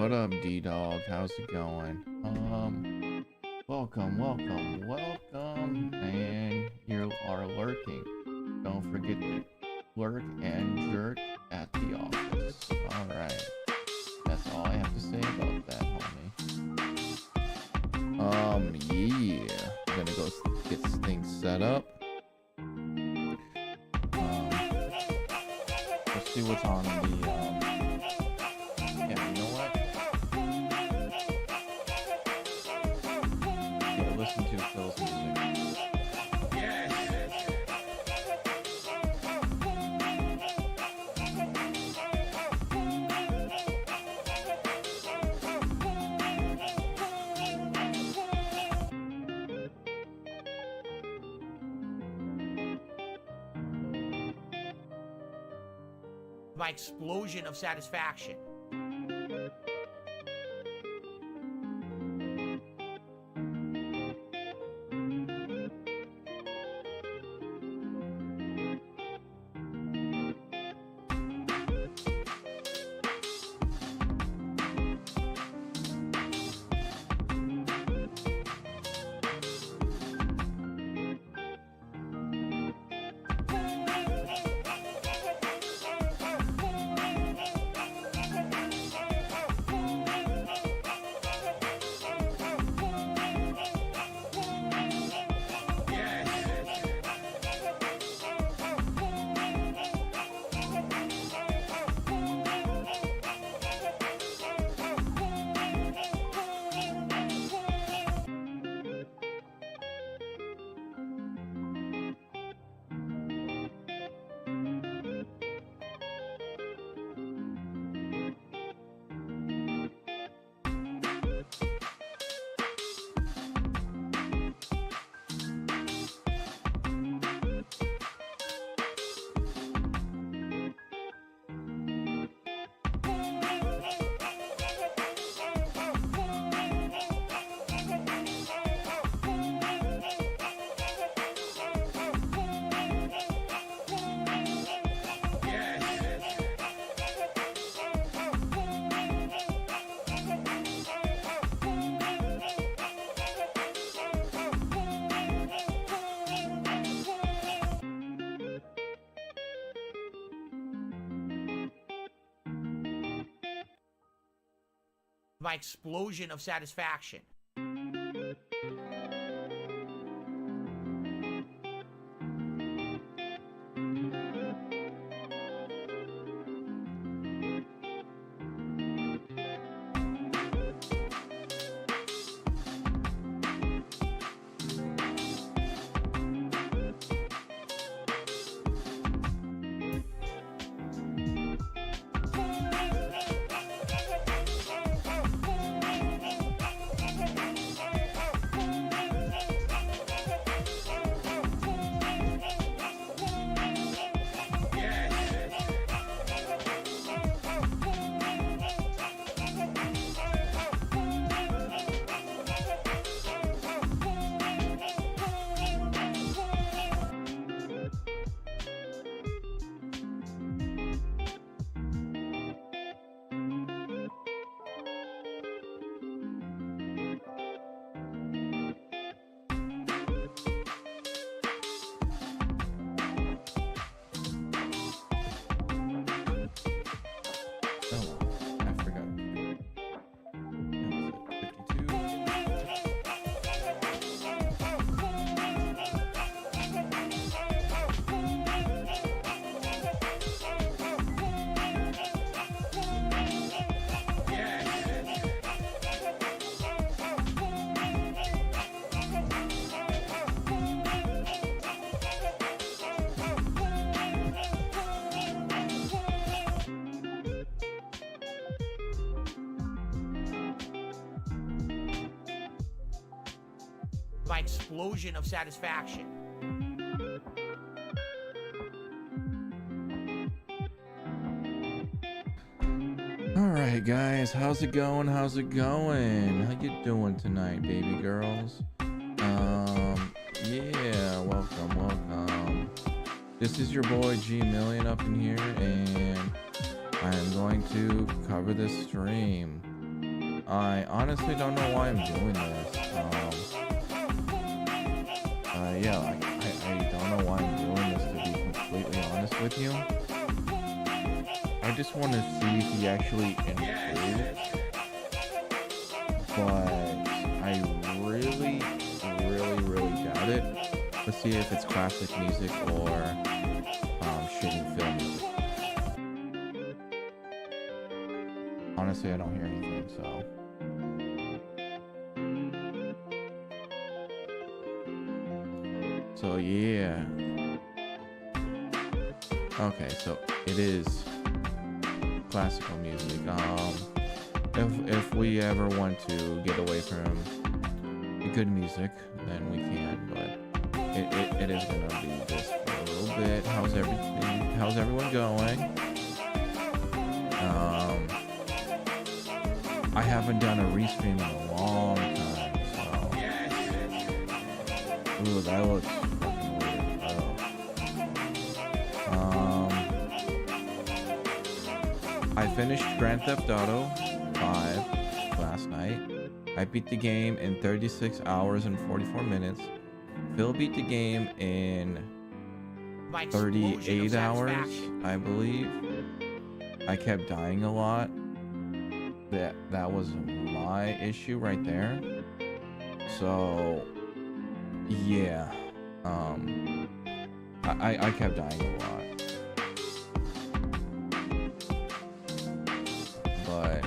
What up, D-Dog? How's it going? Welcome. And you are lurking. Don't forget to lurk and jerk at the office. Alright. That's all I have to say about that, homie. Yeah. I'm gonna go get things set up. Let's see what's on the, yeah, you know what? Yeah, listen to Phil's music. My explosion of satisfaction. My explosion of satisfaction. My explosion of satisfaction. Alright guys, how's it going? How you doing tonight, baby girls? Yeah, welcome. This is your boy GMillion up in here, and I am going to cover this stream. I honestly don't know why I'm doing this. Yeah, I don't know why I'm doing this, to be completely honest with you. I just want to see if he actually improved. But I really doubt it. Let's see if it's classic music or shitty film music. Honestly, I don't hear anything, so. So yeah. Okay, so it is classical music. If we ever want to get away from the good music, then we can, but it is gonna be this for a little bit. How's everything? How's everyone going? I haven't done a restream in a long time, so. Ooh, that looks fucking weird. I finished Grand Theft Auto 5 last night. I beat the game in 36 hours and 44 minutes. Phil beat the game in 38 hours, I believe. I kept dying a lot. That was my issue right there. So yeah, I kept dying a lot, but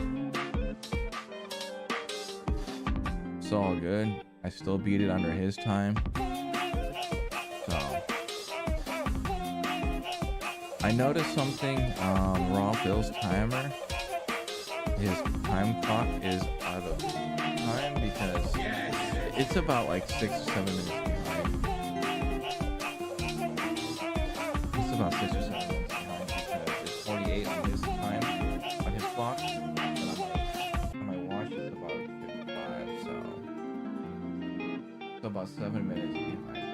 it's all good. I still beat it under his time. So I noticed something. Raw Phil's timer, his time clock is out of time because it's about like 6 or 7 minutes behind. It's about 6 or 7 minutes behind because it's 48 on his time, on his clock. But on my watch it's about 55, so it's about 7 minutes behind.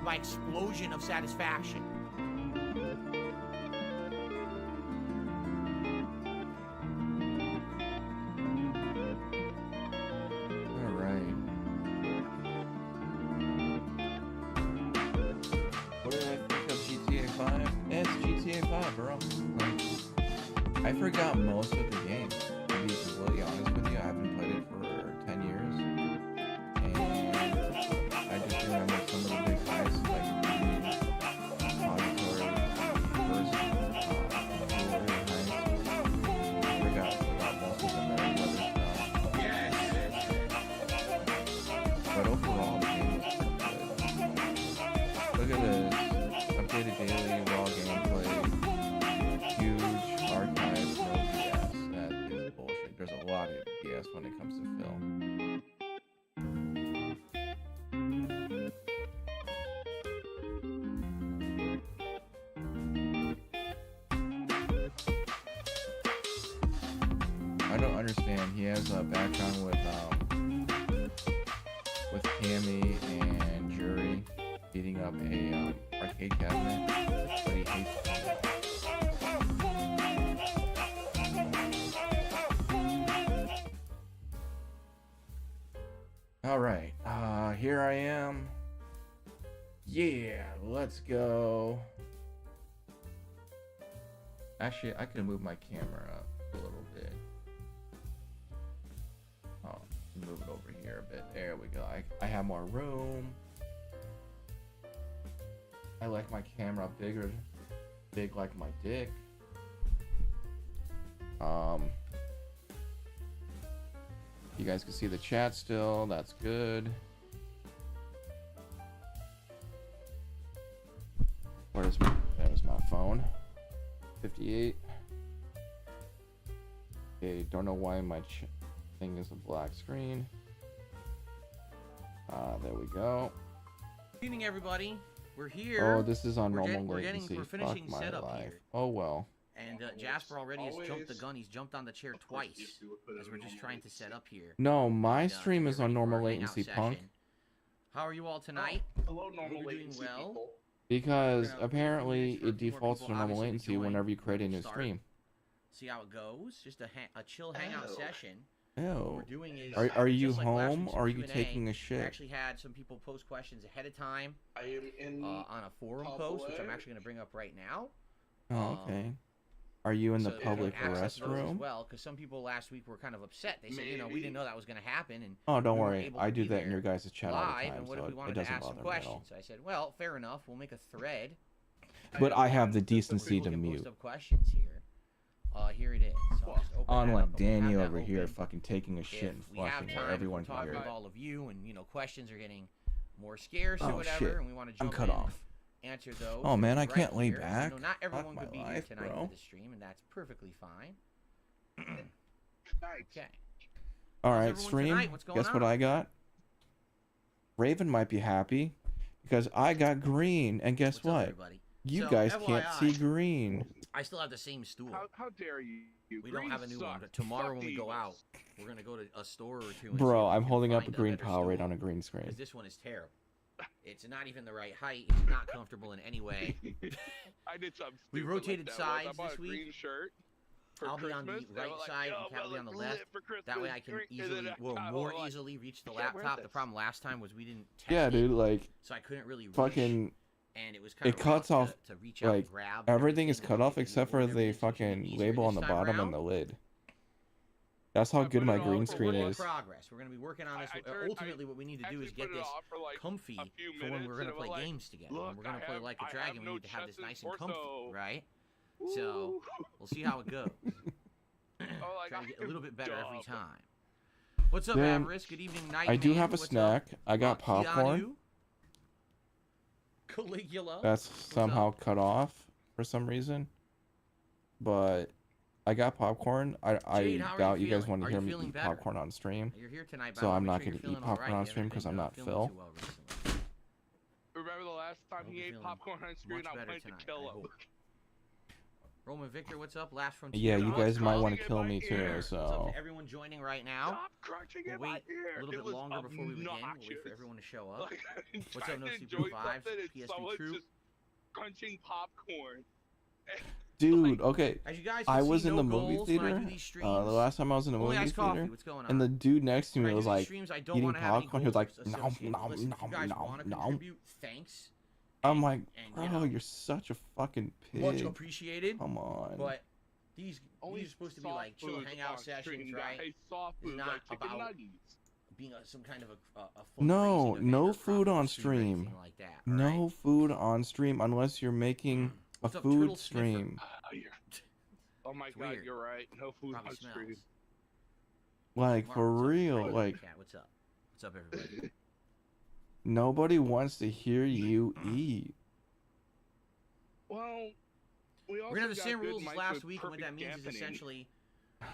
My explosion of satisfaction. All right. What did I think of GTA 5? It's GTA 5, bro. Like, I forgot most of the game. To be completely honest with you, I haven't played it for 10 years. And I just remember some of the big heists, like the auditory, the first jewelry heist. I forgot about most of the Merryweather stuff. But overall, the game was pretty good. Look at this. Updated daily, raw gameplay, huge archive, no BS. That is bullshit. There's a lot of BS when it comes to film. I don't understand. He has a background with Cammy and Jury beating up a arcade cabinet, but he hates it. All right, here I am. Yeah, let's go. Actually, I can move my camera up a little bit. Oh, move it over here a bit. There we go. I have more room. I like my camera bigger Big like my dick. You guys can see the chat still. That's good. There's my phone. 58. Okay, don't know why my thing is a black screen. There we go. Good evening, everybody. We're here. Oh, this is on normal latency. We're finishing Fuck my setup life. here. Oh well. And Jasper already has jumped the gun. He's jumped on the chair twice as we're just trying to set up here. No, my And, stream is on normal for a hangout latency, punk. session. How are you all tonight? Hello, normal You're doing latency well. people. Because We're gonna apparently wait for a it few more defaults to people, normal obviously, to latency join. whenever you create a We'll new start. stream. See how it goes. Just a chill hangout Oh. session. What Ew. we're doing is Are you just like last home week's or are you Q&A, taking a I shit? actually had some people post questions ahead of time I am in. on a forum post, which I'm public. actually going to bring up right now. Oh, okay. Are you in the So you public can access those as restroom? well, because some people last week were kind of upset. They said, we didn't know that was going to happen, and Oh, don't we weren't worry. able I to do be that in there your guys' chat all the live. time, And what so if we it wanted to doesn't ask some bother me at all. questions? So I said, well, fair enough. We'll make a thread. But I have the where decency people to can mute. post up questions here. Here it is. So I'll just open that Unlike up, and we'll have Daniel that over here open. fucking taking a shit If and we have flushing time, while everyone we'll can talk hear with it. all of you, and questions are getting more scarce or Oh, whatever, shit. and we want to I'm jump cut in, off. answer those. Oh, man, I right can't lay here. I back. know not everyone Fuck my could be life, here tonight bro. for the stream, and that's perfectly fine. Nice. Okay. All How's right, everyone stream. tonight? What's going Guess what on? I got? Raven might be happy because I got green, and guess What's up, what? everybody? You So, guys can't FYI, see green. I still have the same stool. How dare you? We don't have a new one, but tomorrow when we go out, we're gonna go to a store or two. And see Bro, if we I'm can holding up a find green better Powerade stool, on a green screen. because this one is terrible. It's not even the right height. It's not comfortable in any way. I did something. We stupid rotated like that once. I sides bought this a week. green shirt for I'll be on the Christmas, and right I'm like, side "Yo, and Kat will be on the I'm left. lit for That way I Christmas, can green," and easily, then well, I more was like, easily reach the "I can't wear laptop. The this." problem last time was we didn't test Yeah, it, dude, like so I couldn't really reach, fucking and it was kind it of cuts rough off, to reach out like, and grab. everything is and cut off everything, except and for the everything, so it should be fucking easier label on this the time bottom around. and the lid. That's how I good put my it on green for screen Work in is. progress. We're gonna be working on this. Ultimately, what we need to do actually is get put it this off for like comfy a few for when minutes, we're and gonna it play was like, games together. "Look, When we're gonna I play have- like a I dragon, have we no need to have this chest and nice and comfy, torso." right? So Ooh. we'll see how it goes. Oh, like, Try to get a I'm little bit better every dumb. time. What's up, Then, Avarice? Good evening, Night. I do Man. have a What's snack. Up? I got popcorn. Keanu? Caligula. That's somehow up? cut off for some reason. But I got popcorn. I Jade, how are doubt you you guys feeling? want to Are hear you me feeling eat better? popcorn on stream. You're here tonight, So but I'm make not sure gonna you're feeling eat popcorn all right. on You stream haven't 'cause been, I'm not feeling Phill. too well recently. Remember the last time Hope he you're ate feeling popcorn on screen? much I better wanted to tonight, kill I him. hope. Roman Victor, what's up? Last Frontier. Yeah, you I guys was might want calling to in kill my me ear. too. What's up So to everyone joining right now? Stop crunching We'll in my wait ear. a little It bit was longer before we begin. We'll wait obnoxious. for everyone to show up. Like, I'm What's trying up, No to Sleep enjoy Vibes? something and PSP someone's True. just crunching popcorn. dude, okay. As you guys I can was see, in no the movie goals when I theater. do these streams. The last time I was in the Only movie iced coffee. theater, What's going on? and the dude next to When me I was do these like streams, I don't eating want to have any popcorn. He was like, goals nom associated. nom Listen, if you guys nom want to nom. contribute, thanks. I'm like, and, bro, you know, you're such a fucking Much pig. appreciated. Come on. But these Only are supposed to be soft like chill foods hangout on sessions, stream, right? guys. Soft It's food not like chicken about nuggets. being some kind of a No, fundraising event no or food proper on stream or stream. anything like that, all No right? food on stream unless you're making a What's up, food Turtle Sniffer? stream. Oh my It's god, weird. you're right. No food Probably on smells. stream. Like Mark, for what's up? real. Hey, Like Kat, what's up? What's up, everybody? nobody wants to hear you eat. Well, we also We're gonna have the got same good rules as mics last with week, and what that perfect means is dampening. essentially,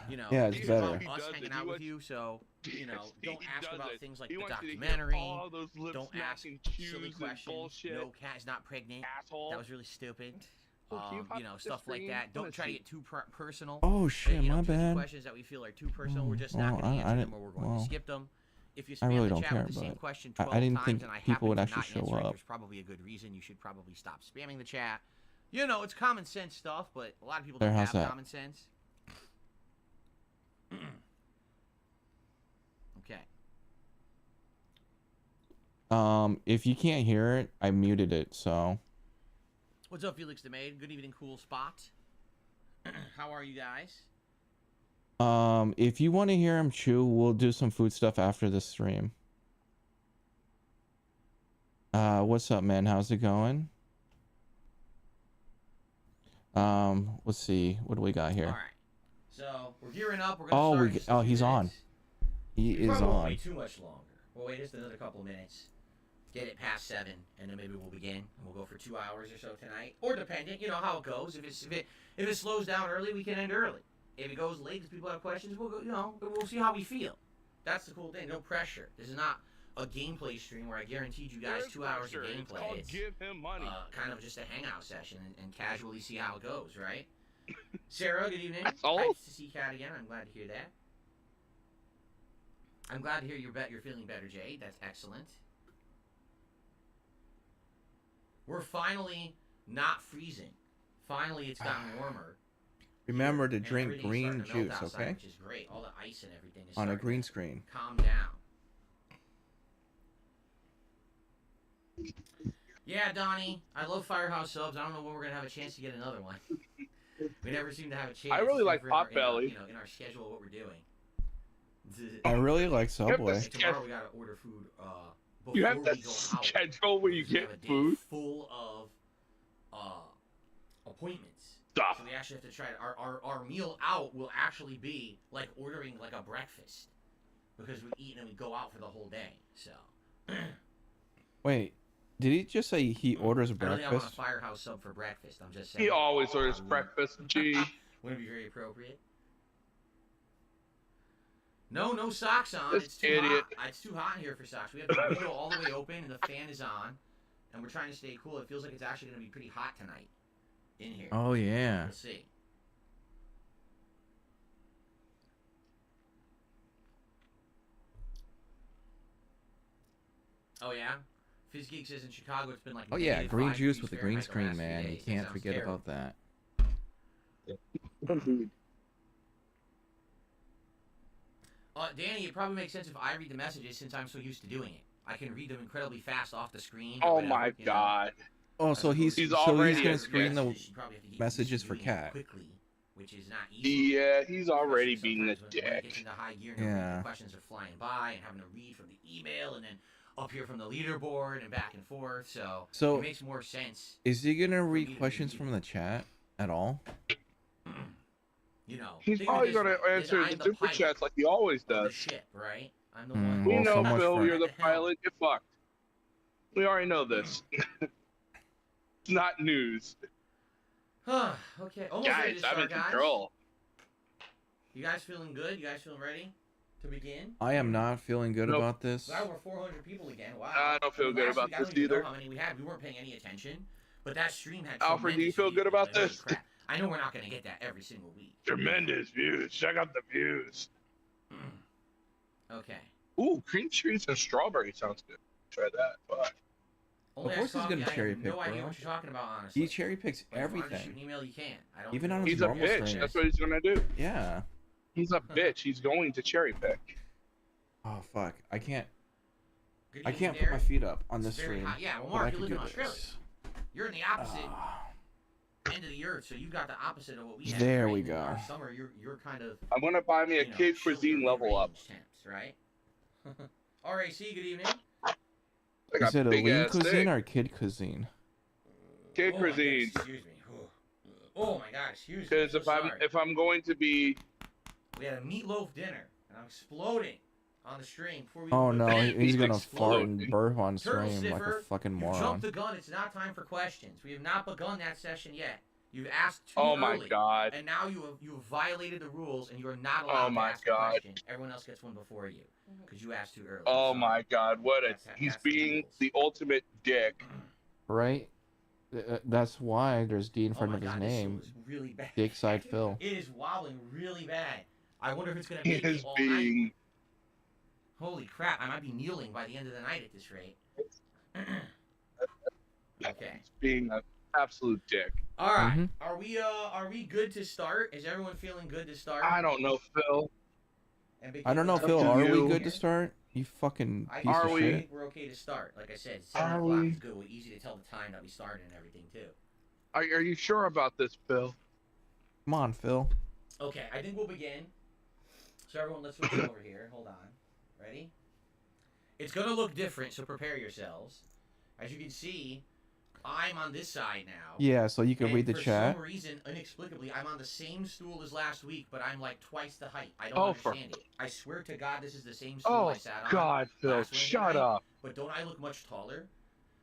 you know, Yeah, it's it's better. about He us does hanging it. out He with wants- you. So you know, Yes, don't he ask does about it. things like He the wants you to hear documentary. all those lip Don't ask smacking silly cues and questions. bullshit. No, Kat is not pregnant. Asshole. That was really stupid. Well, can you pop You know, the stuff like screen? that. Don't Let's try to see. get too personal. Oh shit, You know, my tricky bad. questions that we feel are too personal, we're just Well, not going to I answer didn't- them, or we're going well, to skip them. If you I spam really the don't chat care, with the same but question I 12 didn't times think and I people happen would to actually not show answer it, up. there's probably a good reason. You should probably stop spamming the chat. You know, it's common sense stuff, but a lot of people There, don't how's have that? common sense. Okay. If you can't hear it, I muted it, so What's up, Felix the Maid? Good evening, cool spot. How are you guys? if you want to hear him chew, we'll do some food stuff after the stream. What's up, man? How's it going? Let's see. What do we got here? All right. So we're gearing up. We're gonna start. Oh, he's on. He is probably won't on. wait too much longer. We'll wait just another couple minutes. Get it past 7, and then maybe we'll begin. And we'll go for 2 hours or so tonight, or dependent. You know how it goes. If it slows down early, we can end early. If it goes late because people have questions, we'll go. You know, we'll see how we feel. That's the cool thing. No pressure. This is not a gameplay stream where I guaranteed you guys 2 hours of gameplay. It's give him money. kind of just a hangout session and casually see how it goes, right? Sarah, good evening. That's all. Nice to see Kat again. I'm glad to hear that. I'm glad to hear you're feeling better, Jay. That's excellent. We're finally not freezing. Finally, it's gotten warmer. Remember to And drink everything's green starting to melt juice, outside, okay? Which is great. All the ice and everything is On a starting green to screen. calm down. Yeah, Donnie, I love Firehouse subs. I don't know when we're gonna have a chance to get another one. We never seem to have a chance. I really It's like never in our- Potbelly. in our schedule, what we're doing. I really like Subway. Yep, Tomorrow we gotta order food. Before You have we that go out. schedule where you Because we have get a day food full of appointments. stuff. So we actually have to try to, our meal out will actually be like ordering like a breakfast, because we eat and we go out for the whole day. So Wait, did he just say he orders I don't think I want a breakfast? Firehouse sub for breakfast. I'm just saying. He always orders I would- breakfast. Gee. Wouldn't it be very appropriate? No socks on. This It's too idiot. hot. It's too hot in here for socks. We have the window all the way open and the fan is on, and we're trying to stay cool. It feels like it's actually going to be pretty hot tonight in here. Oh yeah. We'll see. Oh yeah. Fizz Geek says in Chicago it's been like. Oh yeah, green -5 juice with the degrees green Fahrenheit the screen, last few man. You days. That can't sounds forget terrible. about that. Danny, it probably makes sense if I read the messages since I'm so used to doing it. I can read them incredibly fast off the screen. or Oh whatever, my you know? god. Oh, so he's He's so already he's gonna a screen the You probably have to get used messages to for doing it Kat. quickly, which is not easy. Yeah, he's already Especially being a sometimes when it gets dick. into high gear and Yeah. the questions are flying by and having to read from the email and then up here from the leaderboard and back and forth. So So it makes more sense. is he gonna me read to questions read from it. the chat at all? You know, He's think of it probably this gonna way, that answer I'm the super pilot chats like he always of the does. ship, right? I'm the Hmm, one. We well, know, so much Phil, for- you're the At the helm. pilot. Get fucked. We already know this. It's not news. Okay, almost ready Guys, to I'm start, in guys. control. You guys feeling good? You guys feeling ready to begin? I am not feeling good Nope. about this. Glad we're 400 people again. Wow. I don't feel mean, good last about week, I don't this even know either. how many we had. We weren't paying any attention, but that stream had. Alfred, do you tremendous feel good views. about Holy this? crap. I know we're not going to get that every single week. Tremendous views. Check out the views. Okay. Ooh, cream cheese and strawberry sounds good. Try that. Fuck. Only course he's Xbox, gonna I have cherry pick, no idea bro. what you're talking about, honestly. He cherry picks Like, if you wanna shoot everything. an email, you can. I don't Even know on what his He's a normal bitch. streams. That's what he's gonna do. Yeah. He's a bitch. He's going to cherry pick. Oh fuck. I can't Good I evening, can't put my Derek. feet up on It's this very stream. hot. Yeah, well, but I Mark, you could live do in Australia. this. You're in the opposite Ah. end of the earth, so you've got the opposite of what we have. There right? we In go. our summer, you're kind of I'm gonna buy me a you know, kid shoulder cuisine level up. mid-range temps, right? RAC, good evening. I got Is it a big lean ass cuisine dick. or kid cuisine? Kid Oh my cuisine. goodness, excuse me. Oh my god, excuse me. Because I'm so sorry. if I'm going to be, We had a meatloaf dinner, and I'm exploding on the stream before we. Oh even no, go. he's gonna fart exploding. and burp on Turtle stream like a Sniffer, fucking You moron. jumped the gun. It's not time for questions. We have not begun that session yet. You've asked too oh early. my god. And now you have violated the rules, and you are not allowed Oh my to ask God. a question. Everyone else gets one before you because you asked too early. Oh So, my god. What a. He's that's the being rules. the ultimate dick. Right? That's why there's D in Oh front my of his God, name. This show is really bad. Dick side Phil. It is wobbling really bad. I wonder if it's gonna He make is it all being. night. Holy crap! I might be kneeling by the end of the night at this rate. Okay. He's being an absolute dick. All right. Mhm. Are we good to start? Is everyone feeling good to start? I don't know, Phil. And I don't know, Up Phil. to Are we you. good to start? You fucking I piece Are of we? shit. think we're okay to start. Like I said, 7 Are o'clock we? is good. We're easy to tell the time that we started and everything too. Are you sure about this, Phil? Come on, Phil. Okay, I think we'll begin. So everyone, let's switch over here. Hold on. Ready? It's gonna look different, so prepare yourselves. As you can see, I'm on this side now. Yeah, so you can And read the for chat. some reason, inexplicably, I'm on the same stool as last week, but I'm like twice the height. I don't Oh, for understand it. I swear to God, this is the same stool Oh I sat on God, Phil, last Wednesday shut night, up. But don't I look much taller?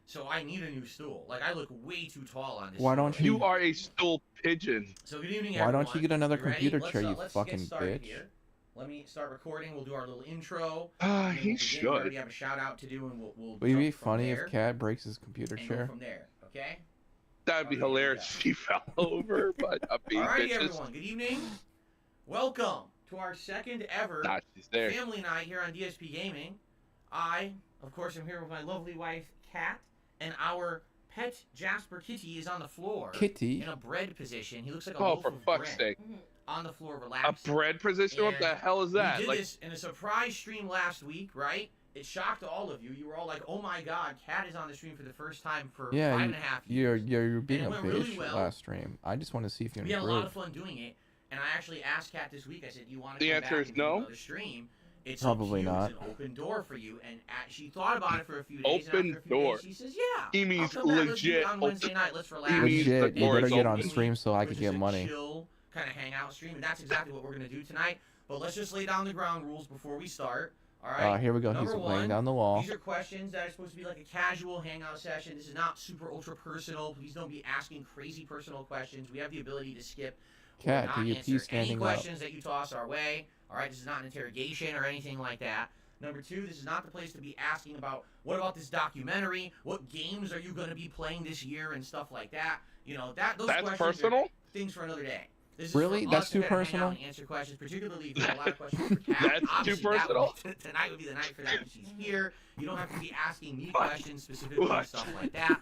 So I need a new stool. Like, I look way too tall on this Why stool. don't you- You are a stool pigeon. So good evening, Why everyone. don't you get another You ready? computer Let's, chair, you let's fucking get started bitch? Here. Let me start recording. We'll do our little intro. Ah, and then he we'll begin. We should. already have a shout out to do, and we'll Would it be jump from funny there if Kat breaks his computer and go chair? from there. Okay. That'd be Okay, hilarious if he fell over, but I'm being Alrighty, bitches. everyone. Good evening. Welcome to our second ever Nah, she's there. family night here on DSP Gaming. I, of course, am here with my lovely wife, Kat, and our pet Jasper Kitty is on the floor. Kitty? In a bread position. He looks like a Oh, loaf for of fuck's bread. sake. On the floor, A relaxing. bread position? What the And hell is that? We did Like, this in a surprise stream last week, right? It shocked all of you. You were all like, "Oh my God, Kat is on the stream for the first time for Yeah, 5.5 years." you're being a it went really bitch well. last stream. I just want to see if you We had a lot of improve. fun doing it, and I actually asked Kat this week. I said, "You want to The come answer back is and do no. another stream?" It's Probably up to you. not. It's an open door for you. And she thought about it for a few days. Open and after a few door. Days, she says, "Yeah." He means I'll come back. Let's do it legit on Wednesday night. Let's relax. means Legit, the you door better is get on open. stream so I Which could is get a money. Chill kind of hangout stream, and that's exactly what we're gonna do tonight. But let's just lay down the ground rules before we start. All right. Here we go. He's Number laying one, down the law. These are questions that are supposed to be like a casual hangout session. This is not super ultra personal. Please don't be asking crazy personal questions. We have the ability to skip or Kat, not do you answer pee standing any up? questions that you toss our way. All right, this is not an interrogation or anything like that. Number two, this is not the place to be asking about what about this documentary? What games are you going to be playing this year and stuff like that. You know that those that's questions personal? are things for another day. This is Really? for That's us too to kinda hang personal? out and answer questions, particularly if you have a lot of questions for Kat. That's too Obviously, that would personal? be- tonight would be the night for that when she's here. You don't have to be asking me What? questions specifically What? and stuff like that.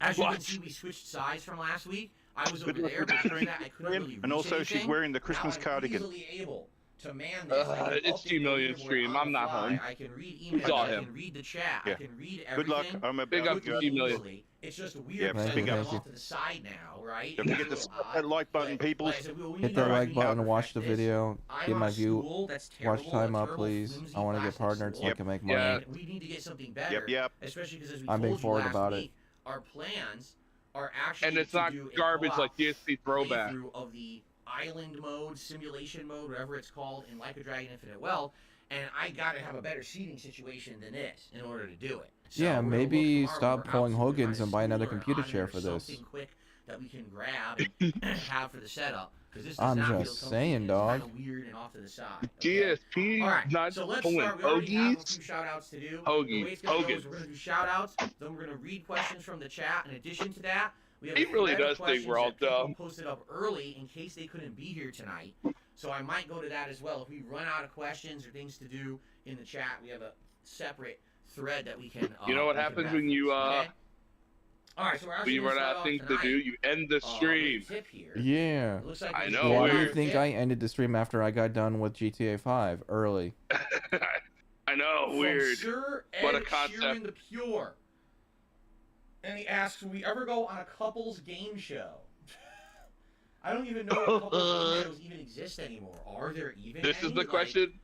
As you can What? see, we switched sides from last week. I was Good over luck there, with but the during that I couldn't stream. really reach And also, she's anything. wearing the Christmas Now I'm cardigan. easily able to man this. I can It's update the GMillion leaderboard stream. on I'm the not fly. home. I can read emails. Saw I him. can read the chat. I Yeah. can read Good luck. everything. I'm Big up about to to GMillion. Easily. It's just weird Yeah, because big I'm up. off to the side now, right? Don't It's forget a to little smash odd, that like button, but people. like I said, we Hit need that to like really button, watch the perfect this. video, I'm get on my a view, stool that's watch terrible, time a up, terrible, please. flimsy I want to get plastic partnered so stool. I can make money. Yeah. And we need to get something better. Yep. Especially because as we I'm being told you forward last about it. week, our plans are actually And it's to not do a garbage co-op like DSP throwback. playthrough of the island mode, simulation mode, whatever it's called in Like a Dragon Infinite Wealth, and I gotta have a better seating situation than this in order to do it. So Yeah, we're gonna maybe look tomorrow stop when we're pulling out, see if we can Hogan's find a and buy another stool or an computer ottoman chair or for this. something quick that we can grab and have for the setup. 'Cause this does I'm not feel just comfy, saying, it's dog. kinda weird and off to the side. Okay? DSP All right, not so let's pulling start. We already have a hoagies. few shout outs to do. The Hoagie, way it's gonna go Hogan. is we're gonna do shout outs, then we're gonna read questions from the chat. In addition to that, we have He a really thread of does think questions we're all that people dumb. posted up early in case they couldn't be here tonight. So I might go to that as well. If we run out of questions or things to do in the chat, we have a separate thread that we can. You know what we can happens when you reference, okay? All right, so we're when actually you gonna run start out of off things to tonight, do, you end the with a stream. tip here. Yeah. It looks like I we know, have Why do you weird. think tip. I ended the stream after I got done with GTA 5 early? I know, From weird. Sir Ed What a concept. Sheeran the Pure. And he asks, will we ever go on a couples game show? I don't even know if couples game shows even exist anymore. Are there even This any? is the Like, question.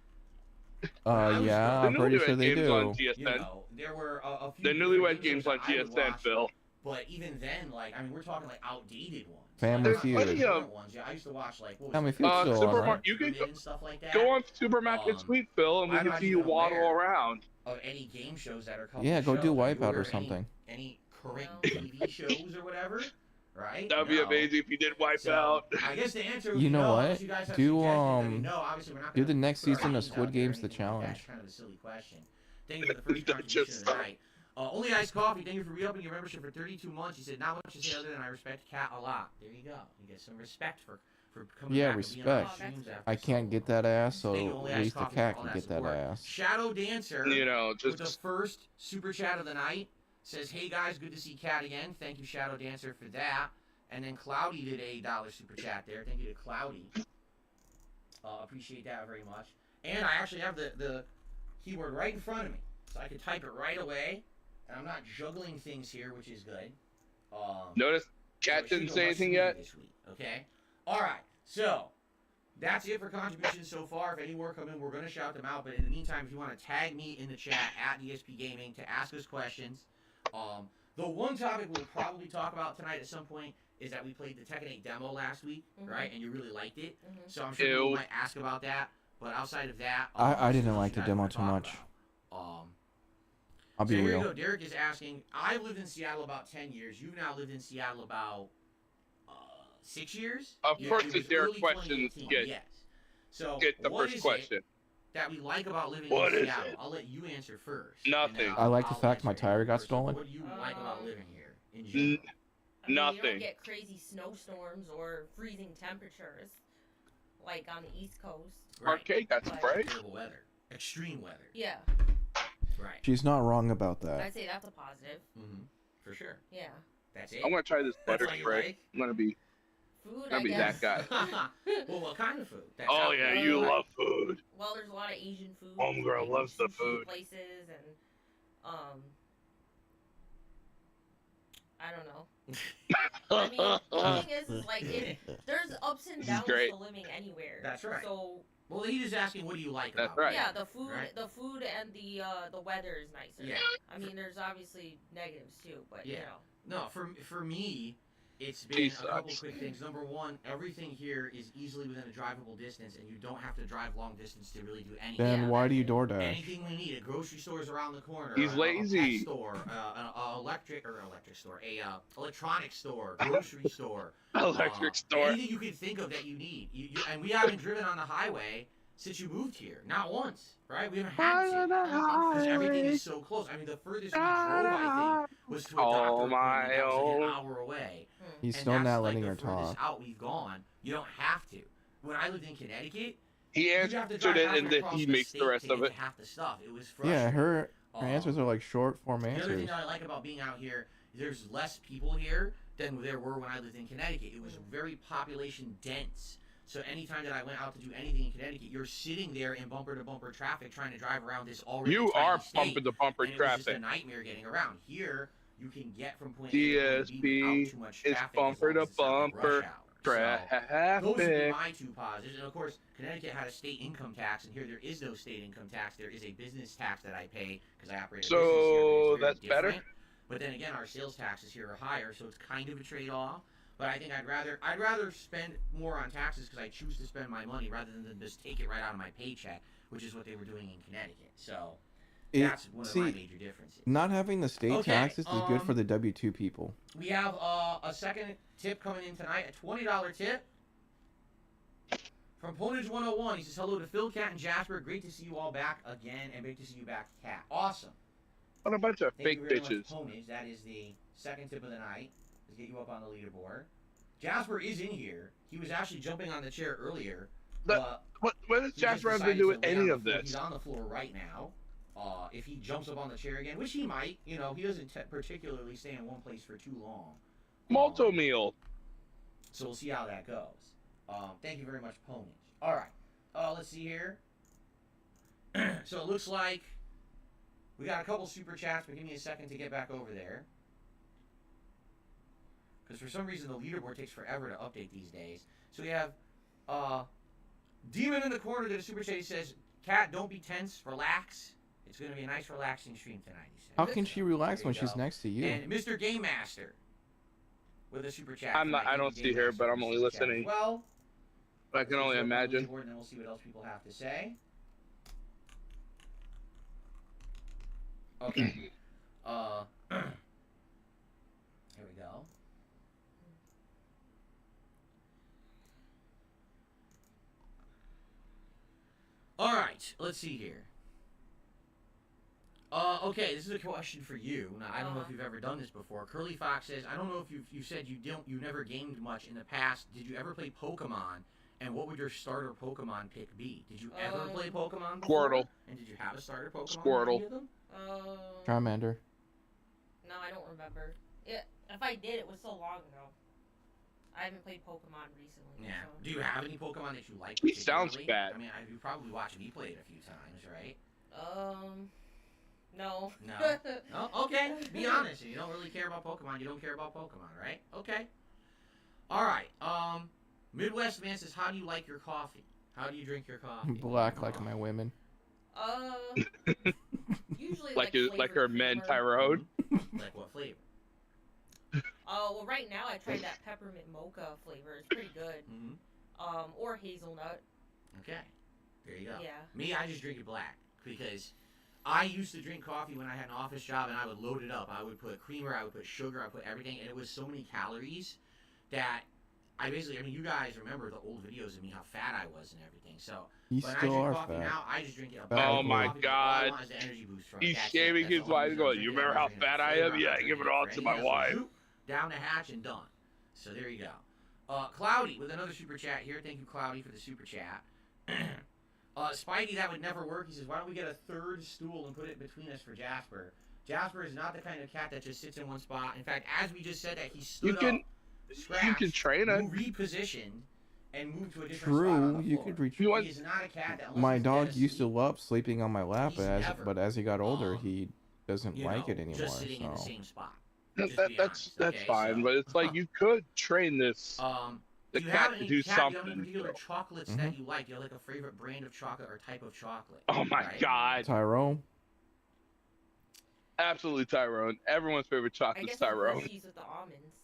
I was Yeah, The I'm pretty Newlywed sure they Games on do. you GSN. know, there were a few The different Newlywed game Games shows on that I would GSN, watch, Phil. But even then, like, I mean, we're talking like outdated ones. Family Like, Feud. not Plenty current of- ones. Yeah, I used to watch like what was Family it, Feud's still on, Supermar- right? you can Pyramid and stuff like that. Go on Supermarket Suite, Phil, and we I'm can not see you even waddle aware. around. Of any game shows that are couple Yeah, go shows. do Are you Wipeout or aware of something. Any current No. TV shows or whatever? Right? That'd be No. amazing if you did wipe So, out. I guess the answer would You be know no, what? unless you guys have Do, suggestions. I mean, um, no, obviously we're not do gonna the next put our season of names Squid out there or Games the anything like that. challenge. It's kind of a silly question. Thank you for the first That contribution just of the night. Only Iced Coffee, thank you for re-upping your membership for 32 months. He said, not much to say other than I respect Kat a lot. There you go. You get some respect for coming Yeah, back and being on respect. streams after I can't get that ass, so Thank you, Only at Iced least the Coffee, cat for all can get that support. ass. Shadow Dancer, You know, with the just first super chat of the night, says, hey guys, good to see Kat again. Thank you, Shadow Dancer, for that. And then Cloudy did a $1 super chat there. Thank you to Cloudy. Appreciate that very much. And I actually have the keyboard right in front of me, so I can type it right away. And I'm not juggling things here, which is good. notice So Cat it should didn't go say much anything smoother yet. this week, okay? All right. So that's it for contributions so far. If any more come in, we're going to shout them out. But in the meantime, if you want to tag me in the chat at DSP Gaming to ask us questions, The one topic we'll probably talk about tonight at some point is that we played the Tekken 8 demo last week, right? And you really liked it. So I'm sure people might ask about that. But outside of that, I didn't like the demo too much. I'll be so here real. you go. Derek is asking, I've lived in Seattle about 10 years. You've now lived in Seattle about 6 years? Of course, It the was Derek early question is 2018, yes. So get the what first is question. it that we like about living What in is Seattle? it? I'll let you answer first. Nothing. I like the I'll fact my answer tire got first. stolen. What do you like about living here in general? I mean, you Nothing. don't get crazy snowstorms or freezing temperatures like on the East Coast. Arcade got Like- sprayed. Terrible weather. Extreme weather. Yeah, Right. She's not wrong about that. I'd say that's a positive. For sure. Yeah. That's it. I'm gonna try this butter That's all you spray. like? I'm gonna be. Food, Gotta I be guess. that guy. Well, what kind of food? That's Oh out yeah, there. you Right. love food. Well, there's a lot of Asian food. Homegirl like loves the sushi food. Places and I don't know. I mean, the thing is like there's ups and This is downs great. to living anywhere. That's right. So Well, he's just asking, what do you like That's about it? right. yeah, Right. the food and the weather is nicer. Yeah. I mean, there's obviously negatives too, but Yeah. you know. No, for me, it's been He a couple sucks. quick things. Number one, everything here is easily within a drivable distance, and you don't have to drive long distance to really do anything. Then Yeah, why do you that's it. DoorDash? Anything we need, a grocery store is around the corner. He's a lazy. pet store, an electric store, a electronic store, grocery store, Electric store. anything you can think of that you need. And we haven't driven on the highway since you moved here, not once, right? We haven't had to because everything is so close. I mean, the furthest we drove, I think, was to a doctor Oh, appointment my that was like an own. hour away. He's And still that's, not like, letting the her furthest talk. out we've gone. You don't have to. When I lived in Connecticut, He you have to answered drive it, halfway and then across he the makes the state rest to of get it. to half the stuff. It was frustrating. Yeah, her answers Um, are like short form The other thing answers. that I like about being out here, there's less people here than there were when I lived in Connecticut. It was very population dense. So anytime that I went out to do anything in Connecticut, you're sitting there in bumper to bumper traffic trying to drive around this already You tiny are state, bumper to bumper and it was just a traffic. nightmare getting around. Here, you can get from point A to point B without too much is traffic bumper as long to as it's not like bumper rush hour. So, those would be Traffic. my two positives. And of course, Connecticut had a state income tax, and here there is no state income tax. There is a business tax that I pay because I operate a business here. So But it's that's very better. different. But then again, our sales taxes here are higher, so it's kind of a trade-off. But I think I'd rather spend more on taxes because I choose to spend my money rather than just take it right out of my paycheck, which is what they were doing in Connecticut. So that's one of my major differences. Not having the state Okay, taxes is good for the W-2 people. We have a second tip coming in tonight, a $20 tip from Ponage 101. He says, hello to Phill, Kat, and Jasper. Great to see you all back again, and great to see you back, Kat. Awesome. What a bunch of Thank fake you very bitches. much, Ponage. That is the second tip of the night. Let's get you up on the leaderboard. Jasper is in here. He was actually jumping on the chair earlier. What does He just Jasper have to decided do with lay any on the of floor. this? He's on the floor right now. If he jumps up on the chair again, which he might, he doesn't particularly stay in one place for too long. Malto meal. So we'll see how that goes. Thank you very much, Ponage. All right. Let's see here. So it looks like we got a couple super chats, but give me a second to get back over there. Because for some reason the leaderboard takes forever to update these days. So we have Demon in the corner did a super chat. He says, Kat, don't be tense. Relax. It's going to be a nice, relaxing stream tonight, he said. How can she relax There when you she's go. next to you? And Mr. Game Master with a super chat. I'm not. tonight. I don't Thank you, see Game her, Master, but for I'm the only super chat as listening. Well, I can only imagine. And then we'll see what else people have to say. Okay. Here we go. All right, let's see here. Okay, this is a question for you. Now, I don't know if you've ever done this before. Curly Fox says, I don't know if you said you never gamed much in the past. Did you ever play Pokemon? And what would your starter Pokemon pick be? Did you ever play Pokemon before? Squirtle. And did you have a starter Pokemon? Squirtle. Any of them? Charmander. No, I don't remember. If I did, it was so long ago. I haven't played Pokemon recently. Yeah. So. Do you have any Pokemon that you like? He sounds particularly? bad. I mean, you probably watched me play it a few times, right? No. No. Oh, okay. Be honest. You don't really care about Pokemon. You don't care about Pokemon, right? Okay. All right. Midwest man says, how do you like your coffee? How do you drink your coffee? Black like my women. Usually Like her men, flavored creamer. Tyrone. Like what flavor? Oh, well, right now I tried that peppermint mocha flavor. It's pretty good. Or hazelnut. Okay. There you go. Yeah. Me, I just drink it black because I used to drink coffee when I had an office job, and I would load it up. I would put creamer, I would put sugar, I would put everything, and it was so many calories that I mean, you guys remember the old videos of me, how fat I was and everything. So You when I still drink are coffee fat. now, I just drink it. Fat Oh is my coffee, all I God. want is the energy boost from it. He's That's it. shaving That's his the only wife reason I'm going, drinking you it. remember I'm how not drinking fat it for I flavor. am? I'm Yeah, not give drinking it all for to my anything else. wife. Zoop, down the hatch and done. So there you go. Cloudy with another super chat here. Thank you, Cloudy, for the super chat. Spidey, that would never work. He says, why don't we get a third stool and put it between us for Jasper? Jasper is not the kind of cat that just sits in one spot. In fact, as we just said that, he stood up, scratched, you can train it. repositioned, and moved to a different spot on True, the you floor. could reach. You want- He is not a cat that unless My he's dog dead used to asleep, love sleeping on my lap, He's never, but as he got older, he doesn't you like know, it anymore. just sitting in the So same spot. That- Just be that's honest, okay? fine, So, but it's like you could train this do the you cat have to any do cat, do you have any something. particular so. chocolates that you like? Do you have like a favorite brand of chocolate or type of chocolate? Oh my Right? God. Tyrone, Absolutely Tyrone. Everyone's favorite I chocolate's guess the Tyrone. Hershey's with the almonds.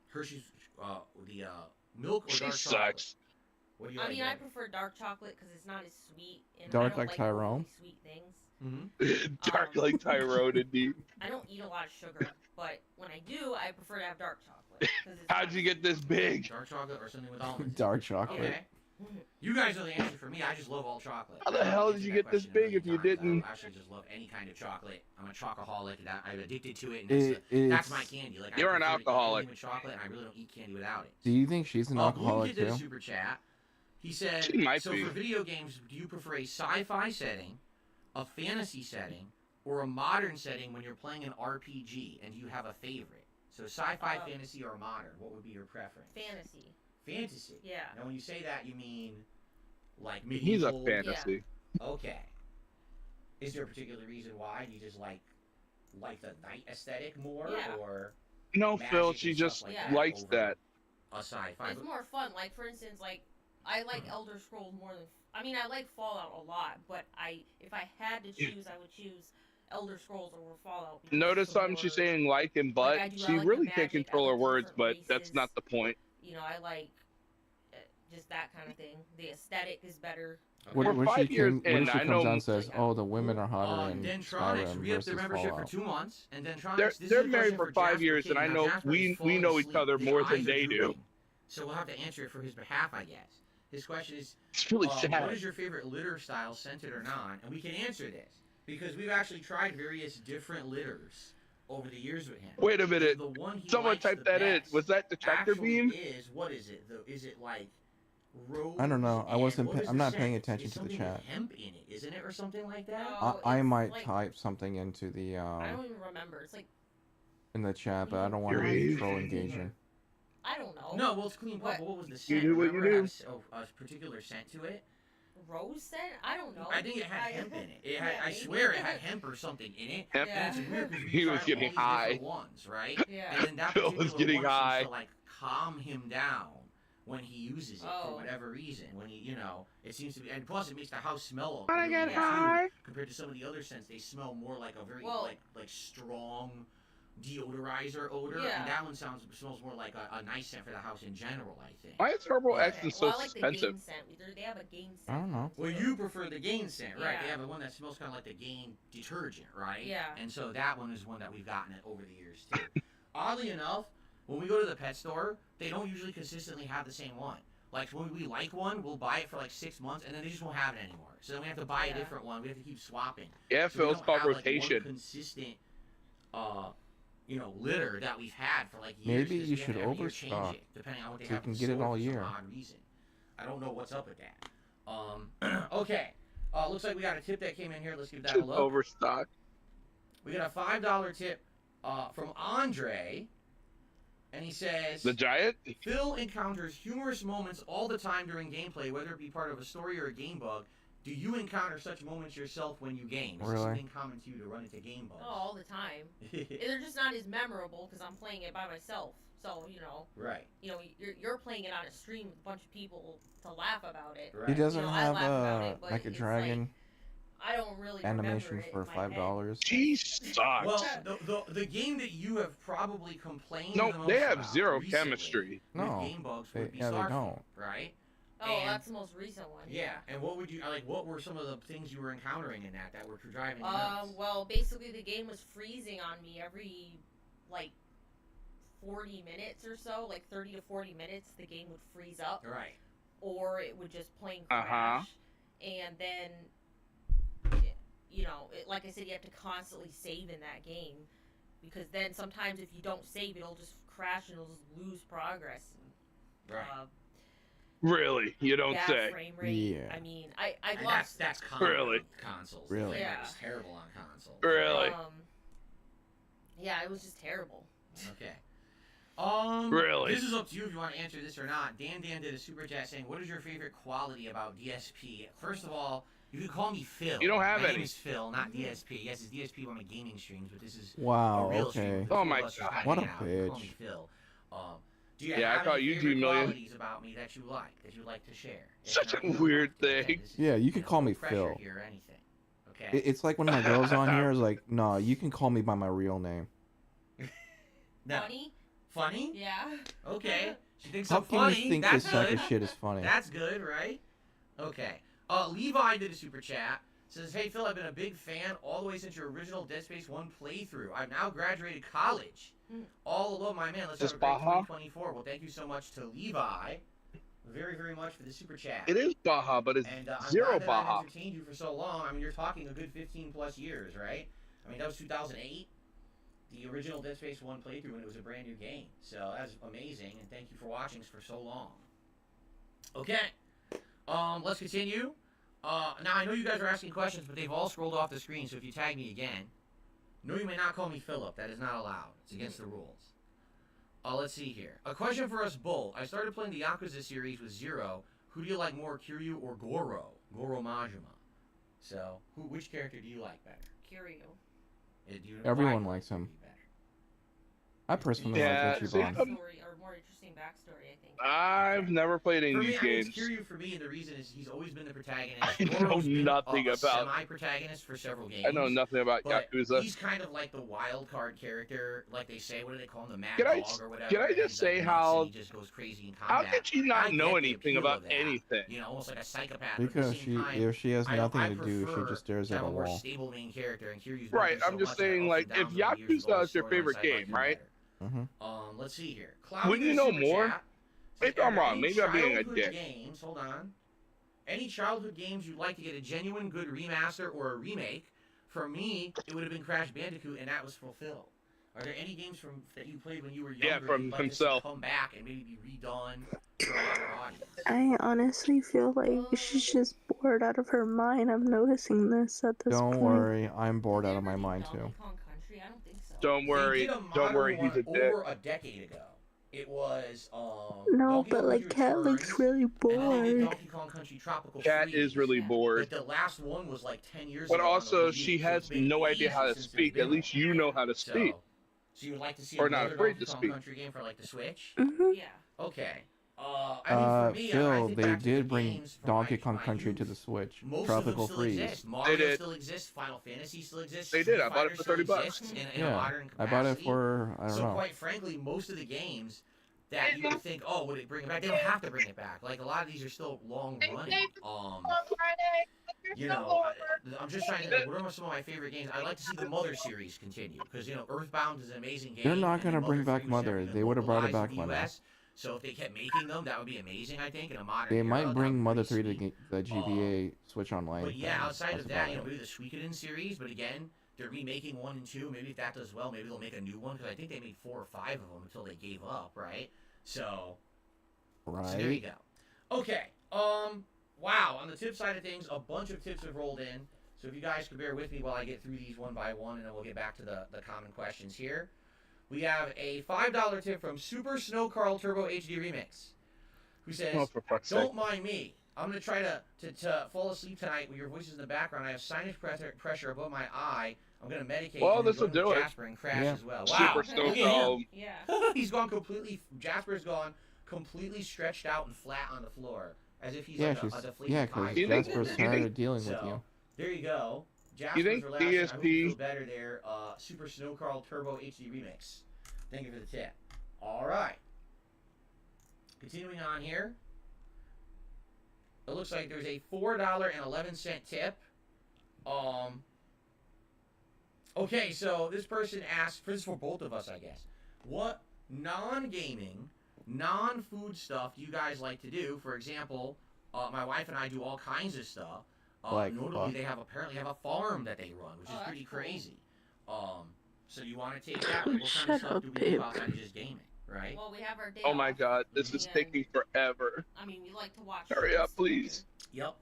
Hershey's, the milk or She dark sucks. chocolate? What do you I like mean, I better? prefer dark chocolate because it's not as sweet. And Dark I don't like like Tyrone? overly sweet things. Dark like Tyrone, indeed. I don't eat a lot of sugar, but when I do, I prefer to have dark chocolate. 'cause it's How'd not you get this big? Dark chocolate or something with almonds? dark chocolate. Okay. You guys know the answer for me. I just love all chocolate. How the I've hell did answered you that get this question a big million if you times. didn't? I actually just love any kind of chocolate. I'm a chocoholic. I'm addicted to it, and that's It's- my candy. Like, You're I an prefer to eat alcoholic. anything with chocolate, and I really don't eat candy without it. Do you think she's an alcoholic Bloom did a too? super chat. He said, She might so be. for video games, do you prefer a sci-fi setting, a fantasy setting, or a modern setting when you're playing an RPG? And do you have a favorite? So sci-fi, fantasy, or modern? What would be your preference? Fantasy. Fantasy. Yeah. Now, when you say that, you mean like He's medieval? a fantasy. Okay. Is there a particular reason why? Do you just like the night aesthetic more, Yeah. or No, magic Phil, and she stuff just like Yeah. likes over that. a sci-fi? It's more fun. Like, for instance, like, I like Elder Scrolls more than... I mean, I like Fallout a lot, but if I had to choose, I would choose Elder Scrolls over Fallout. because Notice it's something she's more- saying like and but. I do, I She like the really can't magic, control I her like the words, but different that's not races. the point. You know, I like just that kind of thing. The aesthetic is better. What, We're what, 5 she years what in, if she I comes know- out and says, "Oh, the women are hotter in Dentronics Skyrim re-upped their versus membership Fallout"? for 2 months, and Dentronics. They're this is they're a married question for 5 Jasper years, King. and I Now, know Jasper is we falling know each asleep. other His more eyes than are they do. drooping. So we'll have to answer it for his behalf, I guess. His question is, It's really what sad. is your favorite litter style, scented or non? And we can answer this because we've actually tried various different litters over the years with him. Wait a minute. The one he Someone likes typed the that in. best Was that the tractor actually beam? Is what is it? Is it like rose? I don't know. I and wasn't what pa- is I'm the not paying scent? attention It's to the something with chat. hemp in it, isn't it, or something like that? No. I it's might like- type something into the I don't even remember. It's like, in the chat, but I don't want to You're be evil. troll engaging. I don't know. No, well, it's clean pop. What? But what was the scent? do what you Remember it had do. a particular scent to it. Rose scent? I don't know. I think it had hemp in it. I maybe. swear it had hemp or something in it. Yep. And it's weird because He was getting all these high. different ones, right? Yeah. And then that Phil particular was getting one high. seems to like calm him down when he uses it Oh. for whatever reason. When he, it seems to be, and plus it makes the house smell. When I really get good, high. too, compared to some of the other scents, they smell more like a very Well- like strong deodorizer odor, Yeah. and that one smells more like a nice scent for the house in general, I think. Why is Herbal Okay. X so Well, I like the expensive? Gain scent. They have a Gain scent. I don't know. Well, you prefer the Gain scent, right? Yeah. They have the one that smells kind of like the Gain detergent, right? Yeah. And so that one is one that we've gotten it over the years too. Oddly enough, when we go to the pet store, they don't usually consistently have the same one. Like when we like one, we'll buy it for like 6 months, and then they just won't have it anymore. So then we have to buy a Yeah. different one. We have to keep swapping. Yeah, So we Phil, it's don't called have, like, rotation. one consistent, litter that we've had for like years. Maybe 'cause you we have should to every year change overstock, it, depending on what they so you have can in get it store all for some year. odd reason. I don't know what's up with that. Okay. Looks like we got a tip that came in here. Let's give that a Just look. overstock. We got a $5 tip from Andre, and he says, The giant? Phil encounters humorous moments all the time during gameplay, whether it be part of a story or a game bug. Do you encounter such moments yourself when you game? Is it Really? something common to you to run into game bugs? Oh, all the time. They're just not as memorable because I'm playing it by myself. So, Right. you're playing it on a stream with a bunch of people to laugh about it. Right. He doesn't I have laugh about it, but like a it's dragon. I don't really animation remember it for in my head. $5. She sucks. Well, the game that you have probably complained No, the most they have about zero recently chemistry. with No, game bugs they- would be yeah, they Starfield, don't. right? Oh, And- that's the most recent one. Yeah, and what would you like? What were some of the things you were encountering in that were driving you nuts? Well, basically the game was freezing on me every, like, 40 minutes or so, like 30 to 40 minutes, the game would freeze up, Right. or it would just plain Uh-huh. crash, and then, you know, like I said, you have to constantly save in that game, because then sometimes if you don't save, it'll just crash and it'll just lose progress. And, Right. Really? You don't bad say. frame rate. Yeah. I mean, I've And lost. that's common Really? on consoles. Really? The frame rate Yeah. is terrible on consoles. Really? Yeah, it was just terrible. Okay. Really? This is up to you if you want to answer this or not. Dan did a super chat saying, "What is your favorite quality about DSP?" First of all, you can call me Phill. You don't have my any. name is Phill, not DSP. Yes, it's DSP on my gaming streams, but this is Wow, a real okay. stream. with Oh the my two of us just God. What a hanging out. You can call me bitch. Phill. Do you Yeah, I have call any you favorite GMillion. qualities about me that you like to share? If Such not, a you don't weird have to. Again, thing. this is, Yeah, you can know, call no me pressure Phill. here or anything. Okay. It's like when my girl's on here, it's like, no, you can call me by my real name. No. Funny? Funny? Yeah. Okay. She thinks How I'm can funny. you think That's this type good. of shit is funny? That's good, right? Okay. Levi did a super chat. Says, "Hey Phil, I've been a big fan all the way since your original Dead Space 1 playthrough. I've now graduated college. All alone, my man. Let's Is have a great Baja? 2024. Well, thank you so much to Levi, very, very much for the super chat. It is Baja, but it's And I'm zero glad that I've Baja. entertained you for so long. I mean, you're talking a good 15 plus years, right? I mean, that was 2008, the original Dead Space 1 playthrough, when it was a brand new game. So that's amazing, and thank you for watching us for so long. Okay, let's continue. Now I know you guys are asking questions, but they've all scrolled off the screen. So if you tag me again, no, you may not call me Philip. That is not allowed. It's against the rules. Let's see here. A question for us both. I started playing the Yakuza series with Zero. Who do you like more, Kiryu or Goro? Goro Majima. So, which character do you like better? Kiryu. Do you know Everyone why likes him. Kiryu better? I personally Yeah, like see, Ichiban. Backstory, or more interesting backstory, I think. I've never played any For of me, these I mean, it's games. Kiryu for me, and the reason is he's always been the protagonist. I know Goro's been nothing a about- semi-protagonist for several games. I know nothing about But Yakuza. he's kind of like the wild card character, like they say. What do they call him? The mad Can I dog just- or whatever. can I and just he's, like, say nuts how- and he just goes crazy in How combat. did you not I know get the anything appeal of about that. anything? You know, almost like a psychopath. but at the Because same time, if she has I nothing to do, she prefer just stares to at have a a more wall. stable main character, and Kiryu's been Right, through I'm so just much saying, ups like, and if downs over the years with all Yakuza the is your favorite storylines, I like game, him right? better. Mm-hmm. Let's see here. Cloudy Wouldn't you with a know super more? chat. Maybe Are I'm there wrong. any Maybe I'm being a childhood dick. Games, hold on. Any childhood games you'd like to get a genuine good remaster or a remake? For me, it would have been Crash Bandicoot, and that was fulfilled. Are there any games that you played when you were younger Yeah, from you'd like himself. to see come back and maybe be redone for a younger audience? I honestly feel like she's just bored out of her mind. I'm noticing this at this Don't point. worry, I'm bored Did out they of my ever do mind Donkey too. Kong Country? I don't think so. Don't worry. They did a Don't modern worry, he's one a dick. over a decade ago. It was No, Donkey but Kong like Country Cat Returns, looks really and then they did bored. Donkey Kong Country Tropical Cat Freeze. is really Yeah. bored. But the last one was like 10 years But ago. on the also, Wii, she so has it's been no idea how to ages since it's speak. been At least one. you know how to speak. So you would like to see Or not another afraid Donkey to Kong speak. Country game for like the Switch? Hmm. Yeah. Okay. I mean, for me, I Phil, think they back to the did bring games from Donkey my- Kong my Country to youth. the Switch. Most Tropical of them still Freeze. exist. Mario did. still exists. Final Fantasy still exists. They Street did. I bought it Fighter for still $30. exists in a Yeah, modern I bought it capacity. for, I don't So know. quite frankly, most of the games that you would think, oh, would it bring it back? They don't have to bring it back. Like a lot of these are still long running. You know, I'm just trying to. What are some of my favorite games? I'd like to see the Mother series continue because you know Earthbound is an amazing game. They're not and gonna then bring back 3 was Mother. never been They would've brought it localized back in the by now. US. So if they kept making them, that would be amazing. I think in a modern. They era, might that bring would be Mother pretty 3 to sweet. the GBA Switch Online. But yeah, thing. outside That's of that, about you know, it. maybe the Suikoden series. But again, they're remaking 1 and 2. Maybe if that does well, maybe they'll make a new one because I think they made 4 or 5 of them until they gave up, right? So there you Right? go. Okay. Wow. On the tip side of things, a bunch of tips have rolled in. So if you guys could bear with me while I get through these one by one, and then we'll get back to the common questions here. We have a $5 tip from Super Snow Carl Turbo HD Remix, who says, Oh, for fuck's sake. "Don't mind me. I'm gonna try to fall asleep tonight with your voices in the background. I have sinus pressure above my eye. I'm gonna medicate. Well, and then this'll go to do it. Jasper and crash Yeah. as well. Super Wow. Snow Look at him. Carl. Yeah. He's gone completely. Jasper's gone completely stretched out and flat on the floor, as if he's Yeah, like she's a deflated yeah, pie. because You think- Jasper's you tired think- of dealing with So, you. There you go. Jasper's think relaxing. I hope you DSP feel better there. Super Snow Carl Turbo HD Remix. Thank you for the tip. All right. Continuing on here. It looks like there's a $4.11 tip. Okay, so this person asked, this is for both of us, I guess. What non-gaming, non-food stuff do you guys like to do? For example, my wife and I do all kinds of stuff. Notably, they apparently have a farm that they run, which is pretty crazy. So you want to take that? Like, what kind of stuff do we do outside of just gaming, right? Well, we have our day Oh my off, God, this is taking forever. I mean, we like to watch. Hurry up, shows. please. Yep.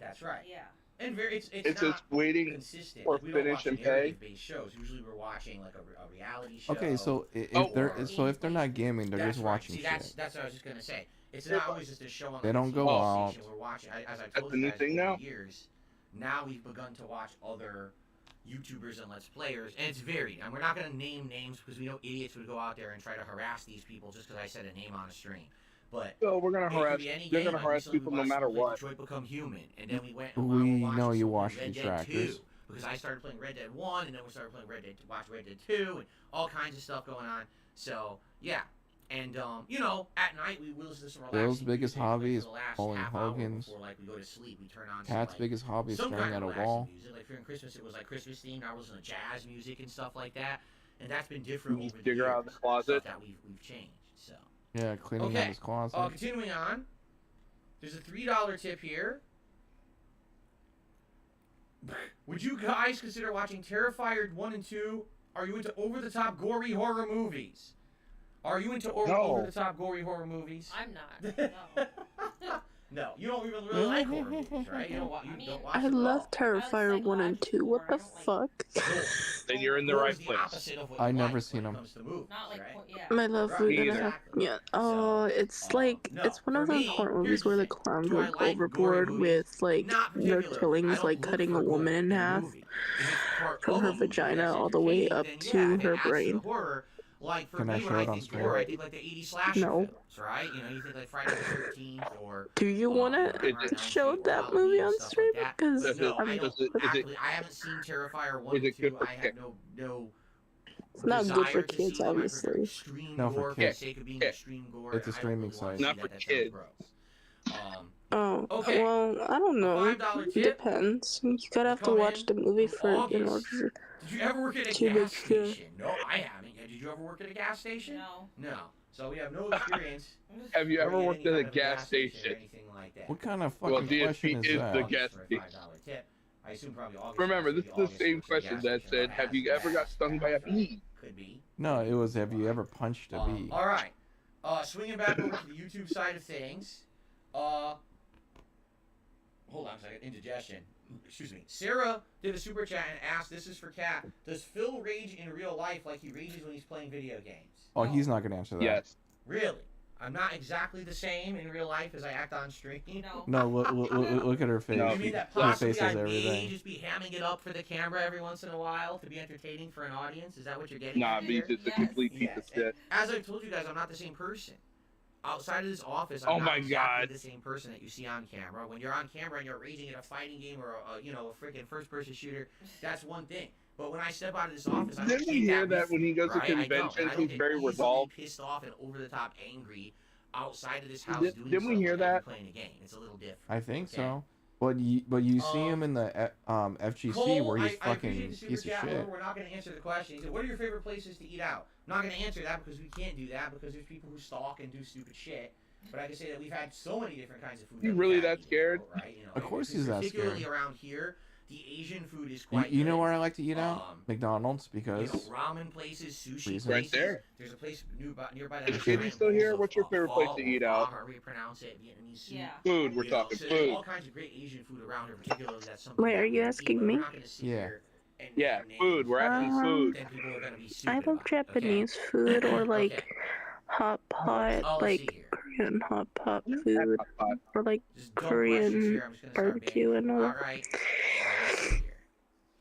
That's right. Yeah. And it's It's not just waiting consistent. for Like, we don't finish watch and pay. narrative-based shows. Usually we're watching like a reality show. Okay, so if or- if they're not gaming, they're That's just right. watching See, shit. that's what I was just gonna say. It's not always just a show on They the don't TV go out. station. We're watching, as I That's told the you new guys thing over now? the years. Now we've begun to watch other YouTubers and Let's Players, and it's varied. And we're not gonna name names because we know idiots would go out there and try to harass these people just because I said a name on a stream. But So we're gonna it could harass. be any They're game. gonna Like, harass recently people we no watched matter something like what. Detroit Become Human, and then we went. We watched know you something watch Red Dead Detractors. 2, because I started playing Red Dead 1, and then we started playing Red Dead 2, and all kinds of stuff going on. So yeah, and you know, at night we will listen to some relaxing Bill's biggest music, hobby like, is for the last pulling half hour Hogan's. before, like, we go to sleep. We turn on Kat's some, like, biggest hobby is some staring kind at of a relaxing wall. music. Like during Christmas, it was like Christmas themed. I was listening to jazz music and stuff like that, and that's been different You over the dig her years. out of the closet. Stuff that we've changed. So Yeah, cleaning Okay. out his closet. continuing on, there's a $3 tip here. Would you guys consider watching Terrifier 1 and 2? Are you into over-the-top gory horror movies? Are you into No. over-the-top gory horror movies? I'm not. No. No, you don't even really like horror movies, right? You don't, don't watch I them at love all. Terrifier 1 and 2. What the fuck? Then you're in the Gore right is the place. opposite of what I you never like seen when it 'em. comes to movies, Not like, right? yeah. My love, Right, we're gonna either. have. Yeah. Oh, it's like no, it's one of for those me, horror here's movies the where the thing. clown Do I would go like gory overboard movies? with like Not no particularly. I killings, don't like look cutting for a gore woman in a half movie. If it's part from of her a movie vagina that's all the way entertaining, up then to yeah, if it her adds to the brain. horror, like for Can I me, show when I it on think stream? gore, I think like the 80s slasher No. films, right? You know, you think like Friday the 13th or Do you want Nightmare on to Elm Street show or that Halloween movie and on stuff stream? like that. Because Does it- No, I I'm does don't. it- is it- Actually, I haven't seen Terrifier 1 Is and it good 2. for I have kids? no it's not good for desire to kids, see them. I prefer obviously. extreme No, for gore for the kids. sake of being Yeah. extreme gore. It's a I don't streaming really wanna site. see Not that. for That sounds kids. gross. Oh, Okay. well, I don't know. $5 It tip. depends. You gotta have to Come watch in the movie for in August. order. Did you ever work at a Too gas big for- station? No, I haven't. Did you ever work at a gas station? No. No. So we have no experience. Have you ever working worked any at a kind of gas or station? anything like that. What kind of Well, fucking question DSP is is that? the August gas for a station. $5 tip. I assume probably August. Remember, has to this be is the August same works at a question gas that station, said, but "Have you has ever got stung by a gas, right? bee?" Could be. No, it was have you ever punched a bee? All right. Swinging back over to the YouTube side of things. Hold on a second. Indigestion. Excuse me. Sarah did a super chat and asked, this is for Kat, does Phil rage in real life like he rages when he's playing video games? Oh, he's not gonna answer that. Yes. Really? I'm not exactly the same in real life as I act on stream. No. No, look at her face. No. You mean that Her possibly face says I may everything. just be hamming it up for the camera every once in a while to be entertaining for an audience? Is that what you're getting Nah, at B's here? just a Yes. complete piece Yes. of shit. As I've told you guys, I'm not the same person. Outside of this office, I'm Oh not my exactly God. the same person that you see on camera. When you're on camera and you're raging at a fighting game or a freaking first-person shooter, that's one thing. But when I step out of this office, I don't Didn't we take hear that with when he goes to right? I don't. conventions, And I don't he's get very easily resolved? pissed off and over-the-top angry outside of this house Didn't doing we something hear like that? playing a game. It's a little different. I think Okay. so. But you see him in the FGC Cole, where he's I appreciate fucking the super piece of chat. shit. However, we're not going to answer the question. He said, what are your favorite places to eat out? I'm not going to answer that because we can't do that because there's people who stalk and do stupid shit. But I can say that we've had so many different kinds of food. You that really we've had that to eat scared? out, right? You know, Of course because he's that particularly scared. around here, the Asian food is quite You know good. where I like to eat out? McDonald's, You because know, ramen places, sushi Reasons. Right places. there. There's a place nearby that Is has Kitty giant still here? bowls What's your of favorite place pho to or eat pho, out? however you pronounce it, Vietnamese soup. Yeah. Food, we're You know, talking so there's food. all kinds of great Asian food around here, particularly that's something. Wait, that are we you eat, asking but me? we're not gonna sit Yeah. here and Yeah, name food. We're asking food. then people are gonna be stupid I love about it, Japanese food or like Okay. hot pot, Oh, let's see like here. Korean hot pot food, or like Just don't Korean questions here. I'm just gonna start barbecue banning and you. all. All right. Let's see here.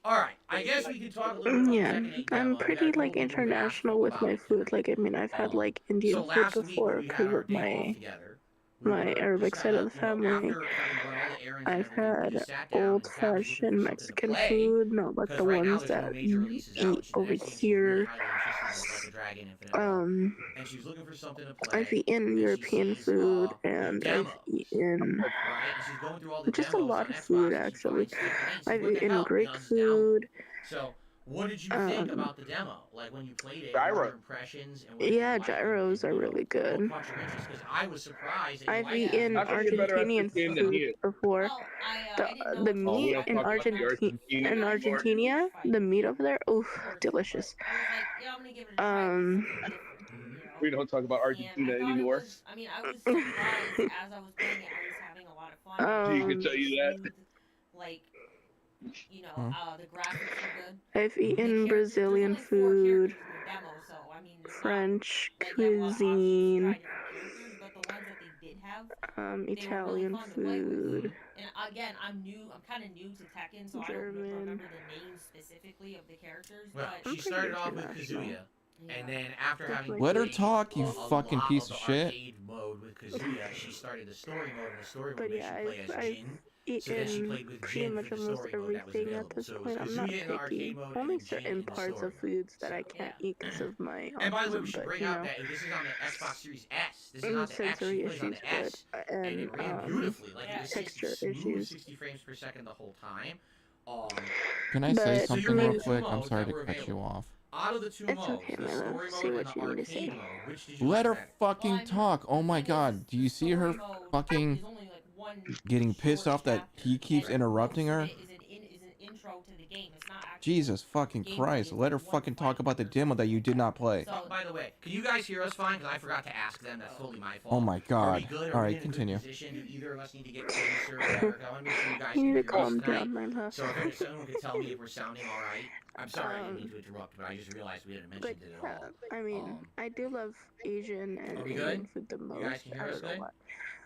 All right. I guess we can talk a little bit about Yeah, Tekken 8 I'm demo. We pretty gotta go like a little bit international with about my it. food. Like, I mean, I've had like Indian So food last week before when we had because our of day off my together, my Arabic side of the family. After kind of run all the errands and I've everything, we had just sat down, and Kat was looking old-fashioned for something to Mexican play, food, not like 'cause the right now ones there's no that major you releases out, eat which is the over next thing she's really here. highly interested in, is like a Dragon Infinite Realm. And she's looking for something to play, I've eaten and she European sees food, the and I've demos, eaten right? And she's going through all the just a demos lot on of food, Xbox, and she actually. finds Stick and Ace. I've What the eaten hell? Greek You know, this is download. food. So, what did you think about the demo? Like, when you played it, what were Gyro. your impressions, and what did you Yeah, like, and, gyros are you know, really what good. caught your interest? Because I was surprised that you I've liked it. eaten How come you're better at Argentinian this game than he food is? before. Well, I didn't know The until we meat don't in talk about the Argentina in anymore. Argentina, the meat over there, oof, delicious. I was like, yeah, I'm gonna give it a try. It's something different, you know? We don't talk about And Argentina I thought anymore. it was, I mean, I was surprised as I was playing it. I was having a lot of fun. She can Um, tell you that. Smooth, like, you know, the graphics are good. I've The eaten characters, Brazilian there's only 4 food, characters in the demo, so I mean, it's French not like you have a lot of options to cuisine, try different characters, but the ones that they did have, they were really Italian fun to play with. food. And again, I'm kind of new to Tekken, so I don't German. remember the names specifically of the characters. Well, But she pretty started off with international. Kazuya, yeah. and then after having Let her played talk, you a fucking lot piece of of the shit. arcade mode with Kazuya, she started the story mode, and the story But mode yeah, made you play as Jin. So then she eaten played with pretty Jin much for the almost story mode that was everything at available. this So it was point. I'm not Kazuya in the arcade picky. mode, Only and then Jin certain in the parts story of foods that I mode. can't eat because of my And by the way, we autism, should but bring you out know, that this is on the Xbox Series S. This is not the X. She sensory plays on issues, the S, but and it and ran beautifully. Like Yeah, it was texture 60, smooth, issues. 60 frames per second the whole time. Can I say But something you're real on two quick? I'm modes sorry that to were cut you available. off. Out of the two It's modes, okay, the my love. story Say mode what and you the need to say. arcade mode, which did you Let like her better? fucking Well, I mean, talk. Oh my the thing god. is, Do you the see her story mode fucking is only like one getting pissed short off that chapter, he keeps and interrupting most of her? it is an intro to the game. It's not actually Jesus fucking gameplay, Christ. it's Let her like one fucking talk fight about the or demo that you did not play. So, By the way, can you guys hear us fine? Because I forgot to ask them. That's totally my fault. Oh my Are we god. good? Are we Alright, in a continue. good position? Do either of us need to get closer or whatever? I want to make sure you guys You can need to hear us calm tonight. down, my love. So if someone could tell me if we're sounding all right. I'm sorry, I didn't mean to interrupt, but I just realized we hadn't But mentioned it at yeah, all. I mean, I do love Asian and Are we Indian good? food the most. You guys can hear I us don't know good? why.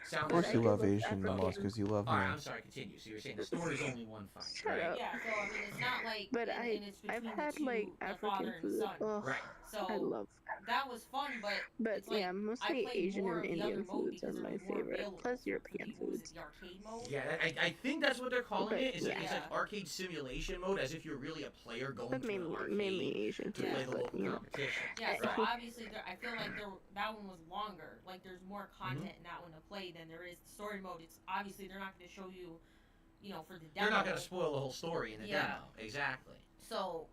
Sound Of course is you good? love love Asian the most African. because you love Alright, me. I'm sorry, continue. So you're saying the story's only one fight, Shut right? up. yeah. So I mean, it's not like But and it's I've between had the two, like the African father and food. son. Ugh, Right. So I love. that was fun, but it's like Yeah, I mostly played Asian more and of the other Indian mode foods are because there my was more favorite. available. Plus So European what was it, foods. the arcade mode? Yeah, I think that's what they're calling But it. Is yeah. it's like arcade simulation mode, as if you're really a player going But to an arcade mainly Asian to foods, play the but local you know. competition. Yeah, so Right. obviously I feel like that one was longer. Like there's more content in that one to play than there is the story mode. It's obviously they're not going to show you, you know, for the demo. They're not going to spoil the whole story in the Yeah. demo. Exactly. So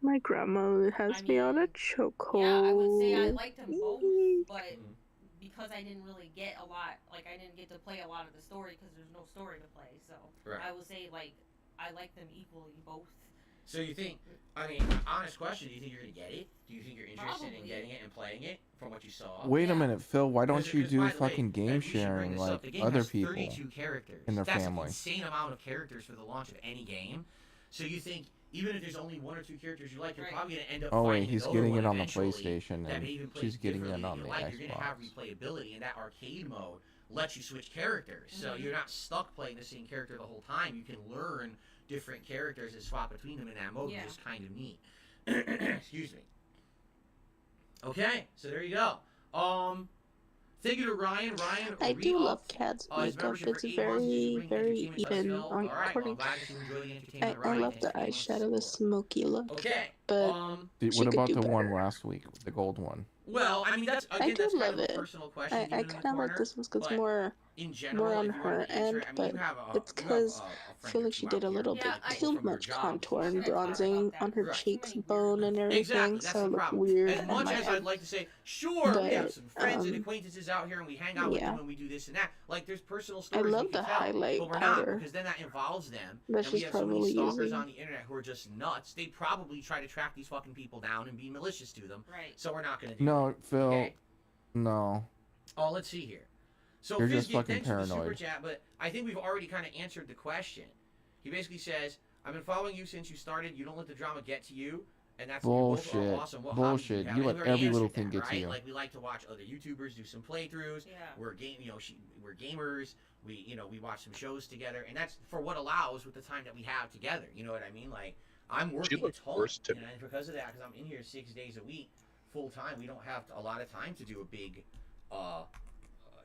My grandma has me on a mean, chokehold. yeah, I would say I liked them both, but Mhm. because I didn't really get a lot, like I didn't get to play a lot of the story because there's no story to play. So Right. I would say like I like them equally both. So you think, I mean, honest question, do you think you're going to get it? Do you think you're interested in Probably. getting it and playing it from what you saw? Wait a Yeah. minute, Phil. Why don't Because- you because, do by the way, fucking game you should bring sharing this up. like The game other has people 32 characters. in their That's family? an insane amount of characters for the launch of any game. So you think, even if there's only one or two characters you like, you're Right. probably going to end up Oh wait, finding he's another getting one it on the eventually PlayStation that and may even play she's getting it differently on than the you like. You're going to have Xbox. replayability, and that arcade mode lets you switch characters. So Mhm. you're not stuck playing the same character the whole time. You can learn different characters and swap between them in that mode, Yeah. which is kind of neat. Excuse me. Okay, so there you go. Thank you to Ryan. Ryan, I do re-up, love Kat's his makeup. membership It's for 8 months. very, Bring very entertainment to us, even. Phil. All right, well, According, I'm glad that you enjoy the I entertainment. Ryan, love thanks the for being with us. eyeshadow, the smoky look. Okay. But Dude, she what could about do the one better. last week, the gold one? Well, I mean, that's I again, do that's kind love of a it. personal question. I given in the kind of like corner, this one because but more in general, on if you wanted her to answer end, it, I mean, but you have it's because I friend feel or like she two did a out here little that bit Yeah, I- too from your much job. contour and Should've thought bronzing about that. on her Right. cheeks, Too many bone, and everything, Exactly, that's so the it looked problem. weird As on much my as I'd end. like to say, sure, we have But, some friends and acquaintances out here and we hang out with them and we do this and that. Like, there's personal I stories we love can the tell, highlight but we're not, powder because then that involves them. that And we she's have so many probably stalkers using. on the internet who are just nuts. They probably try to track these fucking people down and be malicious to them. Right. So we're not going to do No, that. Phil. Okay? No. Oh, let's see here. So You're Fizz just gave fucking thanks for the super paranoid. chat, but I think we've already kind of answered the question. He basically says, "I've been following you since you started. You don't let the drama get to you, and that's you're both Bullshit. awesome. What hobbies do Bullshit. have?" You And let we already every little answered thing that, get to right? you. Like we like to watch other YouTubers do some playthroughs. Yeah. We're we're gamers. We watch some shows together, and that's for what allows with the time that we have together. You know what I mean? Like I'm working a looks ton, worse, too. and because of that, because I'm in here 6 days a week, full time, we don't have a lot of time to do a big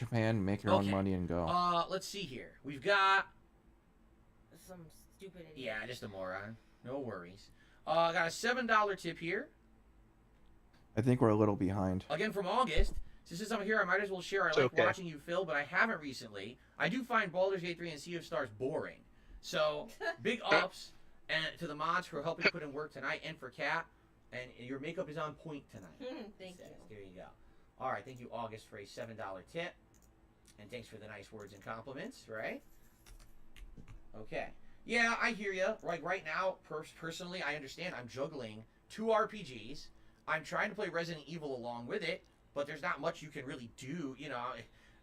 Japan, make your own money, and go. Let's see here. We've got Some stupid idiot. yeah, just a moron. No worries. Got a $7 tip here. I think we're a little behind. Again from August. Since I'm here, I might as well share. I It's like okay. watching you, Phil, but I haven't recently. I do find Baldur's Gate 3 and Sea of Stars boring. So, big ups And to the mods for helping put in work tonight, and for Kat. And your makeup is on point tonight. Thank you. There you go. All right, thank you, August, for a $7 tip. And thanks for the nice words and compliments, right? Okay. Yeah, I hear you. Like right now, personally, I understand. I'm juggling 2 RPGs. I'm trying to play Resident Evil along with it, but there's not much you can really do. You know,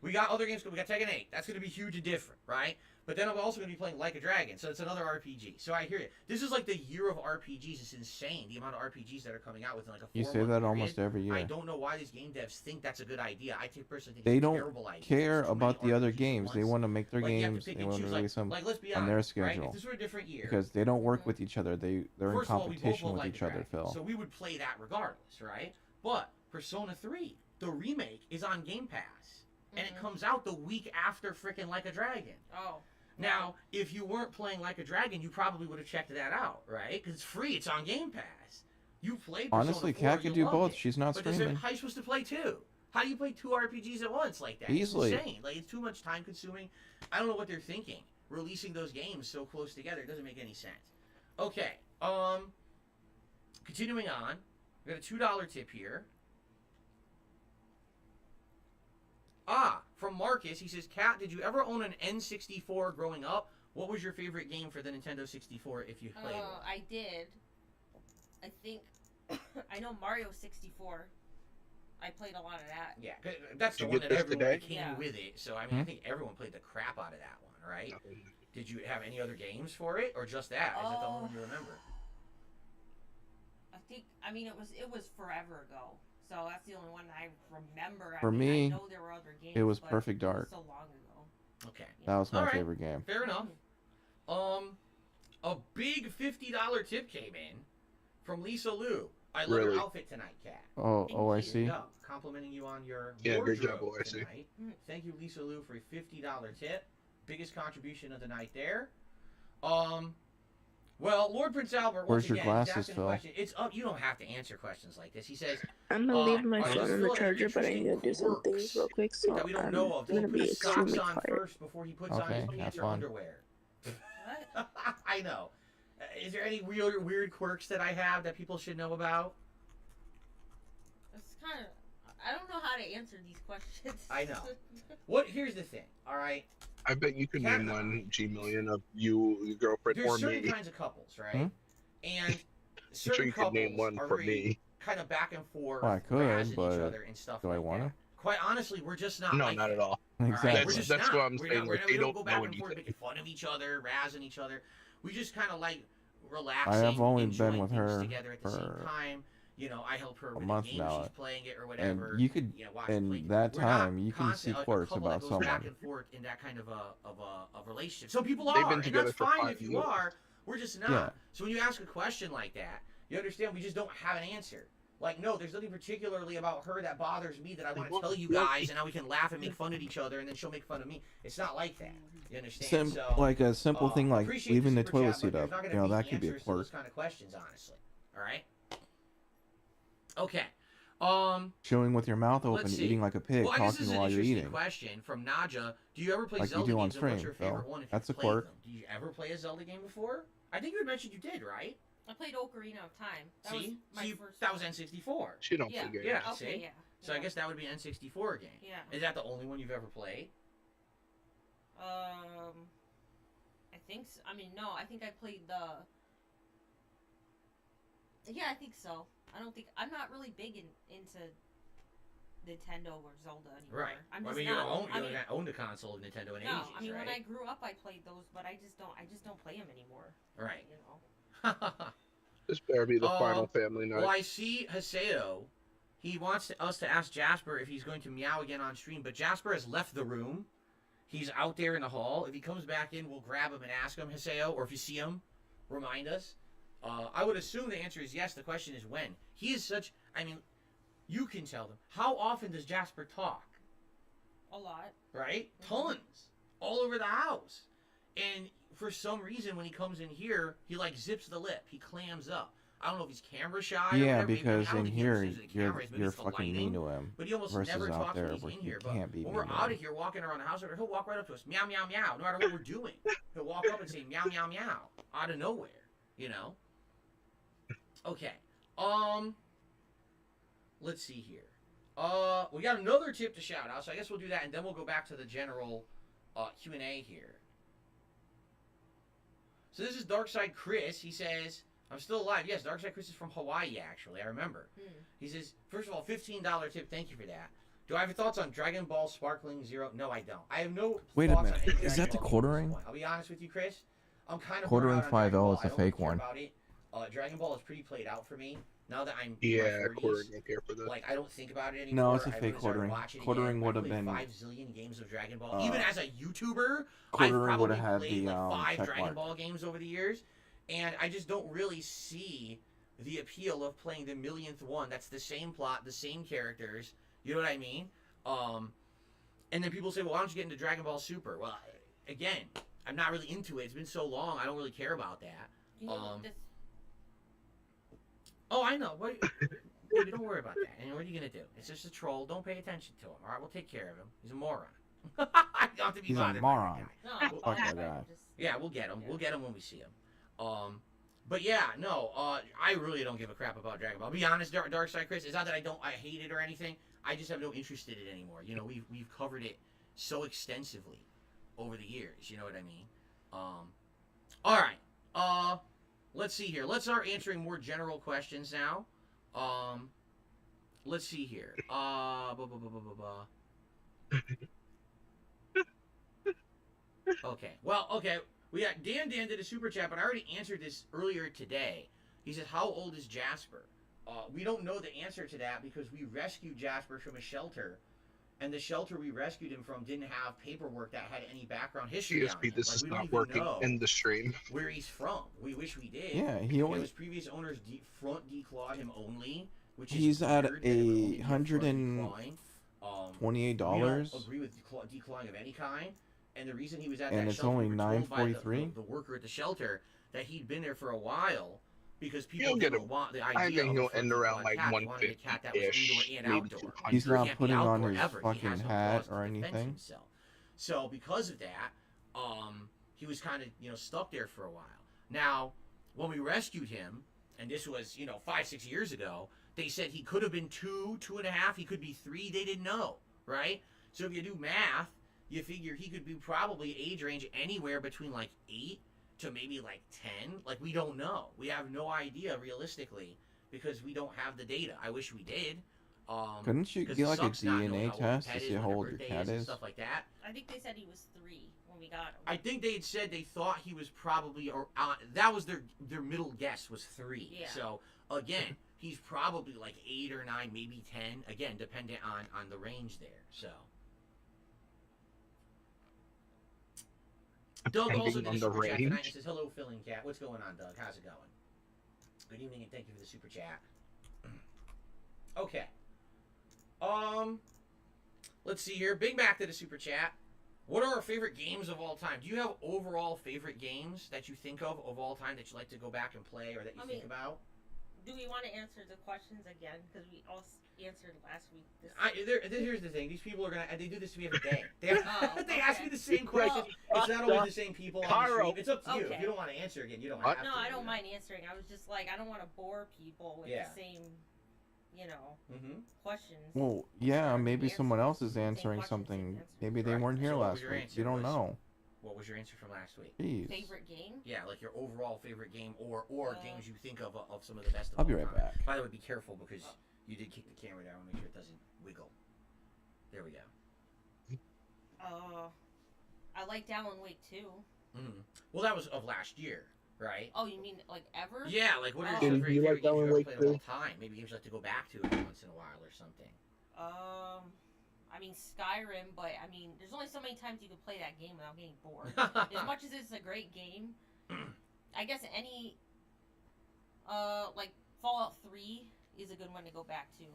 we got other games. We got Tekken 8. That's going to be huge and different, right? But then I'm also going to be playing Like a Dragon, so it's another RPG. So I hear you. This is like the year of RPGs. It's insane, the amount of RPGs that are coming out within like a 4-month You say that period. almost every year. I don't know why these game devs think that's a good idea. I personally think They it's a don't terrible idea. care There's so about many the other RPGs games. at They once. want to make their Like, you have to games. pick They and want to choose, release them like let's be on honest, their right? schedule. If this were a different year, because they don't work with each other. They're in first of all, we both competition love with Like each a other, Dragon, Phil. so we would play that regardless, right? But Persona 3, the remake, is on Game Pass, and it comes out the week after frickin' Like a Dragon. Oh. Now, if you weren't playing Like a Dragon, you probably would have checked that out, right? Because it's free. It's on Game Pass. You played Persona Honestly, 4, Kat could you do loved both. it. She's not But streaming. how are you supposed to play 2? How do you play 2 RPGs at once like that? Easily. It's insane. Like, it's too much time consuming. I don't know what they're thinking. Releasing those games so close together, it doesn't make any sense. Okay. Continuing on. We got a $2 tip here. From Marcus, he says, Kat, did you ever own an N64 growing up? What was your favorite game for the Nintendo 64 if you played one? I did. I think I know Mario 64. I played a lot of that. Yeah, that's the Did you one get that this everyone today? came Yeah. with it. So I mean, I think everyone played the crap out of that one, right? Did you have any other games for it, or just that? Is that the only one you remember? I mean it was forever ago. So that's the only one I remember. For I me, I know there were other games. it was but Perfect it was Dark. so long ago. Okay, That was my All right. favorite game. fair enough. A big $50 tip came in from Lisa Lou. I love Really? your outfit tonight, Kat. Oh, Thank oh, I you. see. Yeah, complimenting you on your Yeah, wardrobe good job, OIC. tonight. Thank you, Lisa Lou, for a $50 tip. Biggest contribution of the night there. Well, Lord Prince Albert, Where's once your again, glasses, he's asking a Phil? question. It's up. You don't have to answer questions like this. He says I'm gonna leave my are you phone on the still charger, but I interested need in to do some things quirks real quick, so that we don't I'm know of. gonna Don't be put his extremely socks on quiet. first before he puts on Okay, his have pants or fun. underwear. What? I know. Is there any weird quirks that I have that people should know about? It's kind of. I don't know how to answer these questions. I know. Here's the thing. All right. I bet you could name one GMillion of you, your girlfriend, There's or certain me. kinds of couples, right? Hmm? And I'm certain sure you could couples name one are for very me. kind of back and forth, Well, I could, razzing each but other and stuff do I like wanna? that. Quite honestly, we're just not. No, like not that. at all. All right? Exactly. We're just That's not. what I'm We're saying, not- like, we they don't don't go know back and anything. forth making fun of each other, razzing each other. We just kind of like relaxing. I have only enjoying been with things her together at the same for time. You know, I help her a with month the game now, she's playing it or whatever. and you could, you know, watch her play. in that We're not time, you can see constant- a quirks couple about that goes back someone. and forth in that kind of a relationship. Some people They've are, been and together that's for fine 5 if you years. are. We're just not. Yeah. So when you ask a question like that, you understand we just don't have an answer. Like, no, there's nothing particularly about her that bothers me that I want to tell you guys, and now we can laugh and make fun of each other, and then she'll make fun of me. It's not like that. You understand? So, Like a simple thing like appreciate leaving the super toilet chat, but seat there's up. not gonna You know, be that could be a answers to those quirk. kind of questions, honestly. All right. Okay. Chewing with your mouth open, Let's see. eating like a pig, Well, I guess this talking is an while you're interesting eating. question from Naja. Do you ever play Like you Zelda do on games, and what's stream, your favorite Phil. one if That's you a played quirk. them? Do you ever play a Zelda game before? I think you had mentioned you did, right? I played Ocarina of Time. That was See? my See, first. that was N64. She don't Yeah. play games. Yeah. Okay, see? yeah. So yeah. I guess that would be an N64 game. Yeah. Is that the only one you've ever played? I think so. I mean, no. I think I played the. Yeah, I think so. I don't think I'm not really big into Nintendo or Zelda anymore. Right. I'm I just mean, not. you owned a console of Nintendo in no, 80s, I mean right? when I grew up, I played those, but I just don't play them anymore. Right. You know. This better be the final family night. Well, I see Haseo. He wants us to ask Jasper if he's going to meow again on stream, but Jasper has left the room. He's out there in the hall. If he comes back in, we'll grab him and ask him, Haseo, or if you see him, remind us. I would assume the answer is yes. The question is when. He is such... I mean, you can tell them. How often does Jasper talk? A lot. Right? Mhm. Tons. All over the house. And for some reason, when he comes in here, he like zips the lip. He clams up. I don't know if he's camera shy or Yeah, whatever. Maybe- because I don't in think he here understands the you're cameras. Maybe you're it's the fucking lighting. mean to him. But he almost versus never out talks there when he's where in he here. But can't be when we're mean to out him. of here walking around the house, he'll walk right up to us, meow, meow, meow. No matter what we're doing, he'll walk up and say, meow, meow, meow, out of nowhere. You know. Okay. Let's see here. We got another tip to shout out, so I guess we'll do that, and then we'll go back to the general Q&A here. So this is Darkside Chris. He says, I'm still alive. Yes, Darkside Chris is from Hawaii, actually. I remember. He says, first of all, $15 tip. Thank you for that. Do I have thoughts on Dragon Ball Sparkling Zero? No, I don't. I have no Wait a thoughts minute. on any Is Dragon that the Ball quartering? games at this point. I'll be honest with you, Chris. I'm kind of Quartering burnt out on Dragon 5L Ball. is a I don't fake care one. about it. Dragon Ball is pretty played out for me. Now that I'm Yeah, in my 30s, quartering don't care for this. like I don't think about it anymore. No, it's a I fake really started quartering. watching it Quartering again. would I have played been 5 zillion games of Dragon Ball. Even as a YouTuber, I've quartering probably would have had played the like 5 check Dragon mark. Ball games over the years, and I just don't really see the appeal of playing the millionth one. That's the same plot, the same characters. You know what I mean? And then people say, well, why don't you get into Dragon Ball Super? Well, again, I'm not really into it. It's been so long, I don't really care about that. You know, this, Oh, I know. Baby, don't worry about that. And what are you gonna do? It's just a troll. Don't pay attention to him. All right, we'll take care of him. He's a moron. I don't have to be He's a bothered by that moron. guy. no, Fuck that I guy. just, Yeah, we'll get him. Yeah. We'll get him when we see him. But yeah, no. I really don't give a crap about Dragon Ball. I'll be honest, Darkside Chris. It's not that I hate it or anything. I just have no interest in it anymore. You know, we've covered it so extensively over the years. You know what I mean? All right. Let's see here. Let's start answering more general questions now. Let's see here. Okay. Well, okay. We got Dan did a super chat, but I already answered this earlier today. He says, how old is Jasper? We don't know the answer to that because we rescued Jasper from a shelter, and the shelter we rescued him from didn't have paperwork that had any background history on GSP, it. this Like, is we don't not even working know in the stream. where he's from. We wish we did. Yeah, he And only his previous owners front declawed him only, which is he's at weird that it would only be a front $128. we don't agree with declawing of any kind. And the reason he was at And that it's shelter, only we were told by $9.43? the worker at the shelter that he'd been there for a while because people He'll get didn't him. want the I idea think of he'll a front end around declawed like cat. They wanted a cat that was 150-ish, indoor and maybe outdoor. 200. He's He not can't be putting on outdoor his ever. He fucking has no hat claws to or defend anything. himself. So because of that, he was kind of stuck there for a while. Now, when we rescued him, and this was 5-6 years ago, they said he could have been 2, 2.5. He could be 3. They didn't know, right? So if you do math, you figure he could be probably age range anywhere between like 8 to maybe like 10. Like, we don't know. We have no idea realistically because we don't have the data. I wish we did. Couldn't you 'cause get it like a sucks not knowing DNA how old test the to pet see is, how when old their your birthday cat is and is? stuff like that. I think they said he was 3 when we got him. I think they'd said they thought he was probably, or that was their middle guess was 3. Yeah. So again, he's probably like 8 or 9, maybe 10. Again, dependent on the range there. So. Doug also did a on the super chat tonight and range. says, hello, Phill and Kat. What's going on, Doug? How's it going? Good evening and thank you for the super chat. Okay. Let's see here. Big Mac did a super chat. What are our favorite games of all time? Do you have overall favorite games that you think of all time that you like to go back and play or that you think about? Do we want to answer the questions again? Because we all answered last week. Here's the thing. These people are they do this to me every day. They ask me okay. the same question. It's not always the same people on the Cairo. stream. It's up to you. Okay. If you don't want to answer again, you don't What? have to. No, I don't mind answering. I was just like, I don't want to bore people with Yeah. the same, Mm-hmm. questions. Well, yeah, maybe Answer someone else the is same answering questions something. they've answered. Maybe they Right. weren't here So what was last your week. answer? You don't know. What was your answer from last week? Jeez. Favorite game? Yeah, like your overall favorite game or games you think of some of the best of I'll be all right time. back. By the way, be careful because you did kick the camera down. Make sure it doesn't wiggle. There we go. I liked Alan Wake 2. Mm-hmm. Well, that was of last year, right? Oh, you mean like ever? Yeah, like what are Oh. your Did favorite you like games Alan you ever Wake played of all 2? time? Maybe games you like to go back to every once in a while or something. I mean Skyrim, but I mean, there's only so many times you can play that game without getting bored. As much as it's a great game, I guess any, like Fallout 3 is a good one to go back to.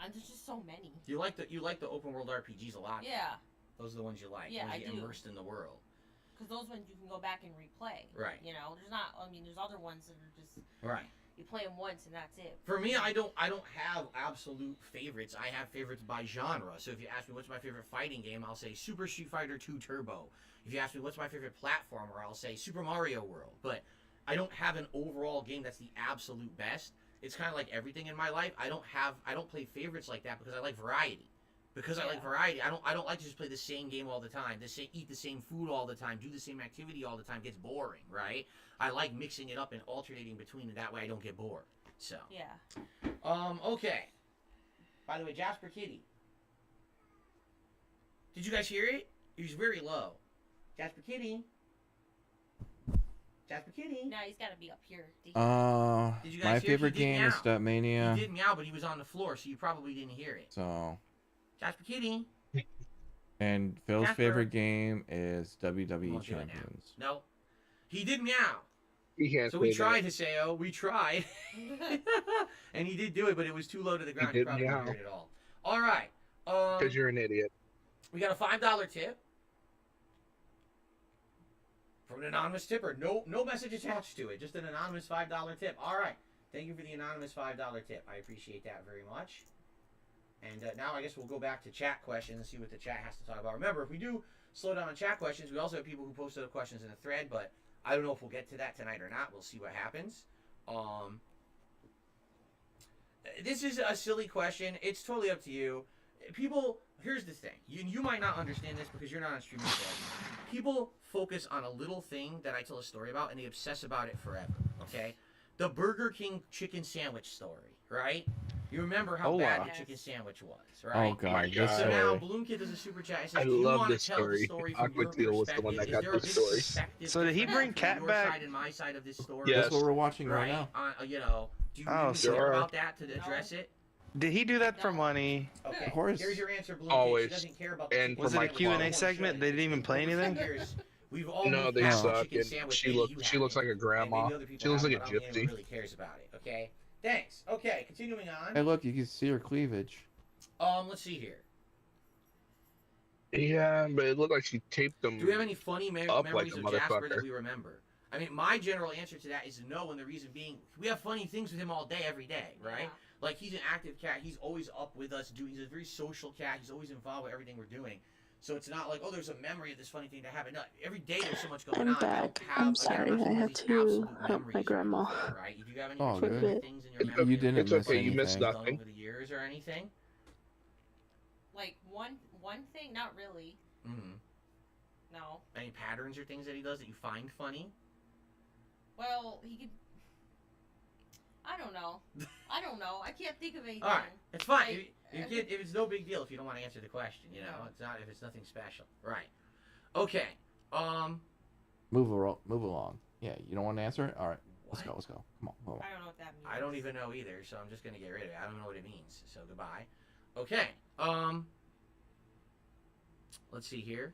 And there's just so many. You like the open world RPGs a lot. Yeah, Those are the ones you like. Yeah, ones I you get do. immersed in the world. because those ones you can go back and replay. Right. There's not. I mean, there's other ones that are just Right. you play them once and that's it. For me, I don't have absolute favorites. I have favorites by genre. So if you ask me what's my favorite fighting game, I'll say Super Street Fighter 2 Turbo. If you ask me what's my favorite platformer, I'll say Super Mario World. But I don't have an overall game that's the absolute best. It's kind of like everything in my life. I don't play favorites like that because I like variety. Because I like variety. I don't like to just play the same game all the time. Eat the same food all the time. Do the same activity all the time. Gets boring, right? I like mixing it up and alternating between it. That way I don't get bored. So. Yeah. Okay. By the way, Jasper Kitty. Did you guys hear it? He was very low. Jasper Kitty. Jasper Kitty. No, he's got to be up here. Did you guys My hear? favorite He did game is meow. Stepmania. He did meow, but he was on the floor, so you probably didn't hear it. So. Jasper Kitty. And Phil's Jasper. favorite game is WWE Won't do it now. Champions. No. He did meow. He can't So we say tried, Hiseo. We tried. And he did do it, but it was too low to the ground. He You did probably didn't meow. hear it at all. All right. because you're an idiot. We got a $5 tip from an anonymous tipper. No message attached to it. Just an anonymous $5 tip. All right. Thank you for the anonymous $5 tip. I appreciate that very much. And now I guess we'll go back to chat questions and see what the chat has to talk about. Remember, if we do slow down on chat questions, we also have people who post other questions in the thread, but I don't know if we'll get to that tonight or not. We'll see what happens. This is a silly question. It's totally up to you. People, here's the thing. You might not understand this because you're not on Streamlabs. People focus on a little thing that I tell a story about, and they obsess about it forever, okay? The Burger King chicken sandwich story, right? You remember how bad the chicken sandwich was, right? Oh, God. my This God. So now story. Balloon Kid does a super chat. It says, I do you love want this to tell the story. story from your Aqua Teal was the one that perspective? got Is the there a big story. perspective So did he difference bring between Kat your back? side and my side of this story? Yes. That's what we're watching right now. You know, do you Oh, really so- care about that to address it? Did he do that for money? Okay. Of course. Here's your answer, Balloon Always. Kid. She doesn't care about the And chicken Was it a sandwich. Q&A Holy segment? shit. They didn't even play anything? Years, we've all No, moved they past the suck. chicken And sandwich she that looks. you She had. looks like a And grandma. maybe other people She looks have, like a but I don't think anyone gypsy. really cares about it. Okay. Thanks. Okay. Continuing on. Hey, look, you can see her cleavage. Let's see here. Yeah, but it looked like she taped them. Do we have any funny Up memories like of a Jasper that motherfucker. we remember? I mean, my general answer to that is no, and the reason being, we have funny things with him all day, every day, right? Yeah. Like, he's an active cat. He's always up with us. He's a very social cat. He's always involved with everything we're doing. So it's not like, oh, there's a memory of this funny thing that happened. No, every day there's so much going I'm on. I don't back. have, I'm again, sorry, not I one of had these to absolute help my memories grandma. before, right? Do you have any Oh, particular good. things in your It's memory? You didn't It's miss okay, you missed anything. done nothing. over the years or anything? Like one thing, not really. Mm-hmm. No. Any patterns or things that he does that you find funny? Well, he could. I don't know. I can't think of anything. All right, it's fine. Like, If it's no big deal if you don't want to answer the question, you know. It's not if it's nothing special, right? Okay. Move along. Yeah, you don't want to answer it? All right, let's What? go. Come on, move on. I don't know what that means. I don't even know either, so I'm just gonna get rid of it. I don't know what it means, so goodbye. Okay. Let's see here.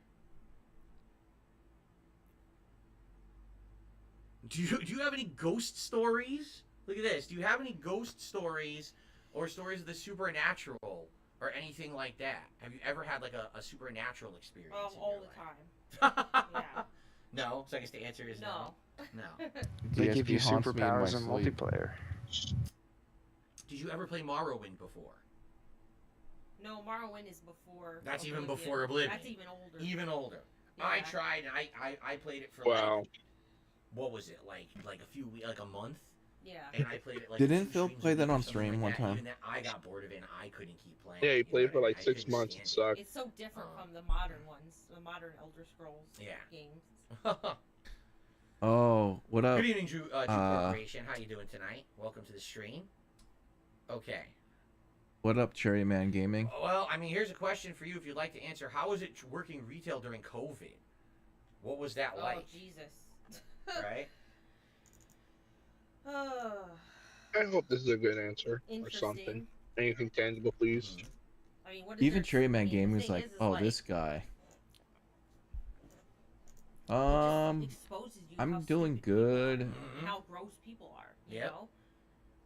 Do you have any ghost stories? Look at this. Do you have any ghost stories or stories of the supernatural or anything like that? Have you ever had like a supernatural experience? in All your the time. life? Yeah. No. So I guess the answer is no. No. No. They give you DSP haunts me in my superpowers in sleep. multiplayer. Did you ever play Morrowind before? No, Morrowind is before. That's even Oblivion. before Oblivion. That's even older. Even older. Yeah. I tried. And I played it for Wow. like, what was it, like a few weeks, like a month, Yeah. and I played it like. Didn't 2 Phil streams play a that week or on something stream like one that. time? Even that, I got bored of it, and I couldn't keep playing. Yeah, he you know played what for I like mean? I 6 couldn't months. It stand sucked. It's so different from the modern ones, the modern Elder Scrolls Yeah. games. it. Oh, what up? Good evening, Drew Corporation. How you doing tonight? Welcome to the stream. Okay. What up, Cherry Man Gaming? Well, I mean, here's a question for you if you'd like to answer. How was it working retail during COVID? What was that Oh like? Jesus. Right? I hope this is a good answer or Interesting. something. Anything tangible, please. I mean, what is Even there- Cherry Man I mean, the Gaming is thing like, is oh, this guy. it just exposes you I'm how doing stupid people are, good. and Mhm. how gross people are. You Yep. know,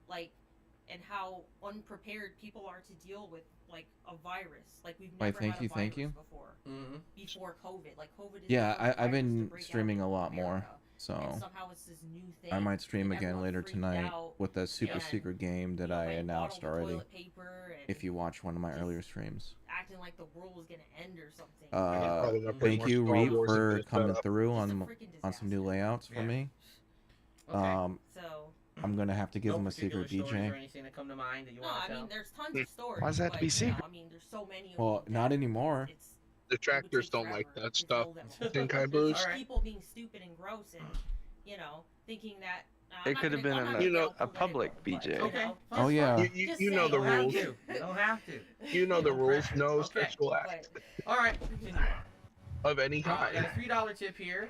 like, and how unprepared people are to deal with like a virus. Like we've Why, never thank had you, a thank virus you. before. Mm-hmm. Before COVID, like COVID. Is Yeah, the first I've virus been to break out streaming a lot in more, America. so And somehow it's this new thing. I might stream and again everyone later freaked tonight out, with that super and, secret game that you know, I went and bought announced all the already. toilet paper and If you watch one of my just earlier streams. acting like the world was gonna end or something. Probably gonna play Thank more you, Star Reap, Wars and for get coming that up. through Just a on freaking some new disaster. layouts for Yeah. me. Okay. So I'm gonna have to give No him a particular secret stories or DJ. anything that come to mind that you no, want to I tell? mean there's tons of stories. Why does it have to but, be you secret? know, I mean there's so many. Of Well, them not that anymore. It's The it would tractors take don't like forever that to stuff. tell them all. Tin Kai There's Boost. Alright. people being stupid and gross and thinking that. It could have been a public BJ. Okay. Oh, That's yeah. fine. You know You the don't have rules. to. You don't have to. You know the No rules. pressure. No Okay. sexual act All right. Continue on. of any I got kind. a $3 tip here.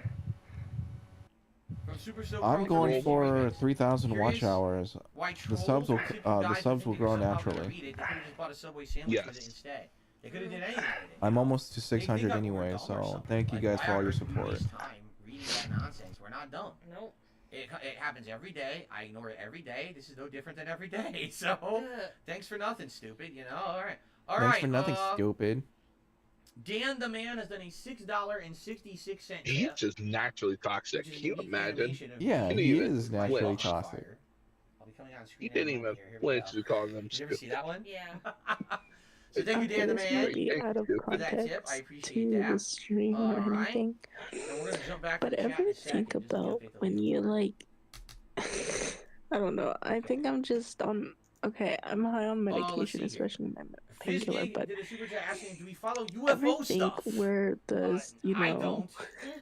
From Super Soap I'm Girl going to for Remix. 3,000 watch Curious hours. Why The subs will trolls tip the you guys subs to will think you're grow somehow gonna naturally. read it. They could have just bought a Subway sandwich with it Yes. instead. They could have did anything with it. I'm you know? almost to They think 600 that we're anyway, dumb or so something. thank you Like, guys why for all your are we support. waste time reading that nonsense? We're not dumb. Nope. It happens every day. I ignore it every day. This is no different than every day. So, Ugh. thanks for nothing, stupid. You know. All right. Thanks for nothing, stupid. Dan the Man has done a $6.66 He's tip. just naturally toxic. which is Can you a unique imagine? animation of Yeah, didn't he even is naturally flinch. toxic. I'll be coming on He screen didn't in a even moment here. Here we flinch go. to call them Did you ever see stupid. that one? Yeah. So thank you, Dan the It's Man, really out of for that tip. I context appreciate to that. the stream or Alright. anything. And we're gonna jump back to But the chat in ever a second, think just to about update the when leaderboard. you like I don't know. I think I'm just on okay, I'm high on let's medication, see here. especially my painkiller, Fizzgig but did a super chat asking, do we follow ever UFO think stuff? where does I don't.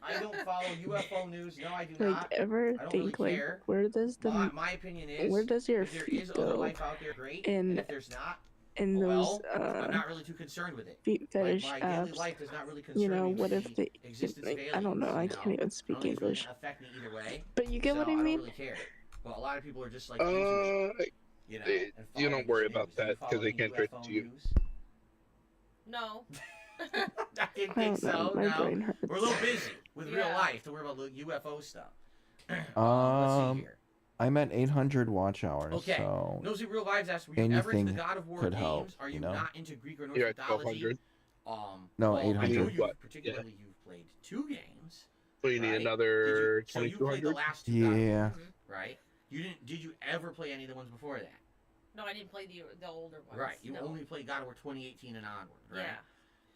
I don't follow UFO news. No, I do like not. ever I don't think really like care. where does the My opinion is, where does your if there feet is other go life out there, great. in- And if there's not, in those well, I'm not really too concerned with it. feet fetish Like, my daily apps? life does not really concern You know, me what with if the they existence like, of I don't know, I aliens, can't even speak I don't think it's really English. gonna affect me either way. But you get So what I don't mean? really care. But a lot of people are just like into it, you know. you and don't following worry this about news. Do you that 'cause follow they any can't trace it UFO to you. news? No. I didn't I think don't know, so. my No. brain hurts. We're a little busy with real Yeah. life to worry about UFO stuff. Let's see here. I'm at 800 watch hours, Okay. so Nosy Real Lives asks, were you ever into anything the God of War could games? help, Are you you know? not into Greek or Norse You're at mythology? 1200. No, well, I know 800. you've, What? particularly you've played 2 games. So you need Right. another So you played the 2200. last 2 God of War, Yeah. right? You didn't? Did you ever play any of the ones before that? No, I didn't play the older ones. Right. You no. only played God of War 2018 and onward, right? Yeah.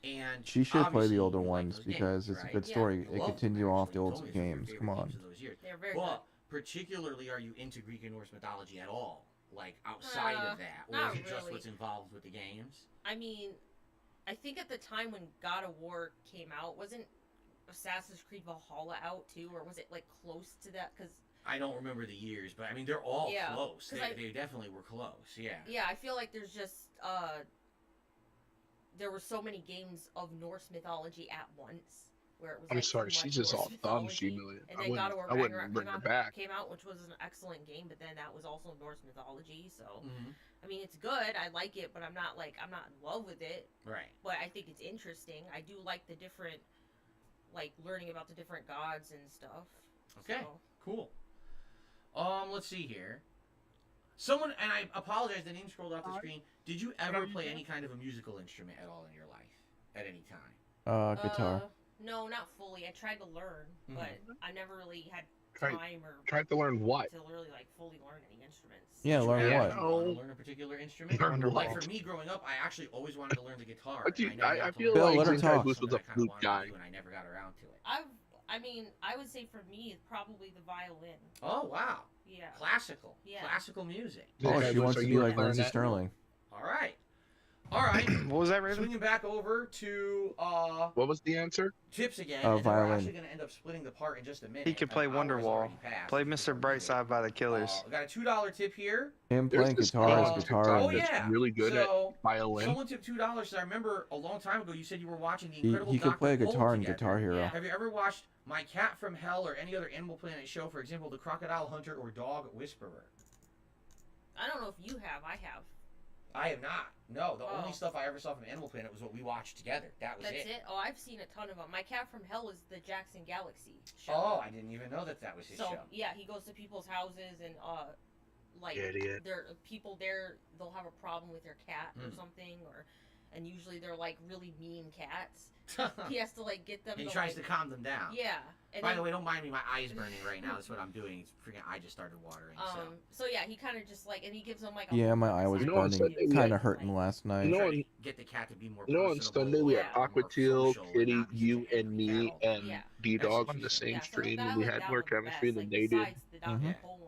And She should play obviously the older you like ones those because games, it's a right? good Yeah. story. You It love them, continue off actually. the You old told me some of your games. favorite Come on. games of those years. They're very But particularly, are you into Greek and Norse mythology at all? Like outside of that, or not is it just really. what's involved with the games? good. I mean, I think at the time when God of War came out, wasn't Assassin's Creed Valhalla out too, or was it like close to that? Because I don't remember the years, but I mean they're all Yeah, close. 'cause They definitely were close. Yeah. yeah, I feel like there's just there were so many games of Norse mythology at once. Where it was, I'm like, sorry, too she's much just all Norse dumb, mythology. G-Million. And I then God of War wouldn't Ragnarok bring her came out, back. came out, which was an excellent game, but then that was also Norse mythology. So Mm-hmm. I mean, it's good. I like it, but I'm not in love with it. Right. But I think it's interesting. I do like the different, like learning about the different gods and stuff. Okay. So, Cool. Let's see here. Someone, and I apologize, the name scrolled off the screen. Did you ever play any kind of a musical instrument at all in your life, at any time? Guitar. No, not fully. I tried to learn, Mhm. but I never really had Tried- time or Tried to learn what? to really like fully learn any instruments. Yeah, Did you learn ever what? want to learn a particular instrument? Learn Like what? for me, growing up, I actually always wanted to learn the guitar. But you- and I never I got to feel learn like it. Bill, let her It's talk. Boost was something a I kinda flute wanted to guy. do, and I never got around to it. I would say for me, it's probably the violin. Oh wow, Yeah. classical, Yeah. classical music. Oh, Okay, she so wants to you be were like Lindsay clarinet? Sterling. All right, all right. What was that, Raven? Swinging back over to What was the answer? tips again. Oh, and then we're violin. actually going to end up splitting the part in just a minute. He could as play hours Wonderwall. already passed. Play People Mr. are Brightside by the Killers. I got a $2 tip here. Him There's playing this guitar girl is on guitar. TikTok Oh, that's yeah. really good at So, violin. Someone tipped $2. I remember a long time ago you said you were watching the He Incredible could play a Dr. guitar Cole in together. Guitar Hero. Yeah. Have you ever watched My Cat from Hell or any other Animal Planet show? For example, The Crocodile Hunter or Dog Whisperer. I don't know if you have. I have. I have not. No, the Oh. only stuff I ever saw from Animal Planet was what we watched together. That was That's it. Oh, I've seen a ton of them. My Cat from Hell is the Jackson Galaxy show. Oh, I didn't even know that was his So show. yeah, he goes to people's houses and like Idiot. there people there. They'll have a problem with their cat or Mm. something, and usually they're like really mean cats. He has to like get them. He to, tries like, to calm them down. Yeah. And By then, the way, don't mind me. My eye's burning right now. That's what I'm doing. It's freaking. I just started watering. so yeah, he kind of just like, and he gives them like. A Yeah, my eye was You know what, burning. Sunday we Kind had- of hurting last night. You know Try what- to get the cat to be more. You know, on personable, Sunday we had Yeah. more Aqua Teal, social, and Kitty, not be you, such a and me, cattle. and Yeah. D-Dog on the That's same Yeah, so stream, that and we was- had that more was the chemistry best, than like, they did. besides the Dr. Mhm. Cole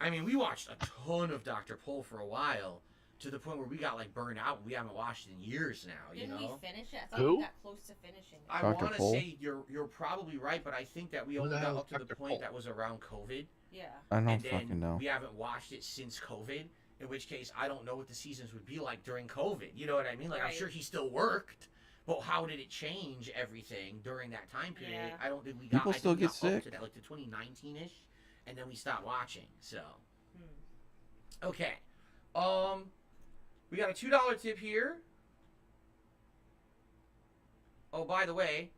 I mean, we watched a ton of Dr. Pol for a while, to the point where we got like burned out. We haven't watched it in years now. Didn't you know. we finish it? I thought Who? we got close to finishing it. I Dr. want to Pol? say you're probably right, but I think that we Who only the got hell up is to the Dr. point Pol? that was around COVID. Yeah. I don't And then fucking know. we haven't watched it since COVID. In which case, I don't know what the seasons would be like during COVID. You know what I mean? Like, I'm Right. sure he still worked, but how did it change everything during that time period? Yeah. I don't think we got. People I think still we get got up sick. to that, like the 2019ish, and then we stopped watching. So, okay, we got a $2 tip here. Oh, by the way,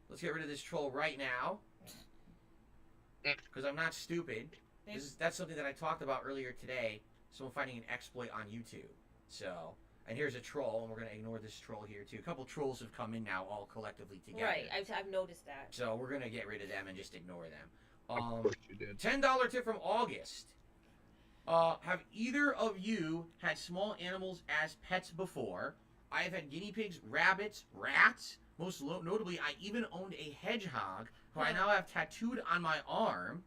let's get rid of this troll right now, because I'm not stupid. That's something that I talked about earlier today. Someone finding an exploit on YouTube. So, and here's a troll, and we're going to ignore this troll here too. A couple trolls have come in now, all collectively together. Right. I've noticed that. So we're going to get rid of them and just ignore them. Of course you did. $10 tip from August. Have either of you had small animals as pets before? I have had guinea pigs, rabbits, rats. Most notably, I even owned a hedgehog who I now have tattooed on my arm.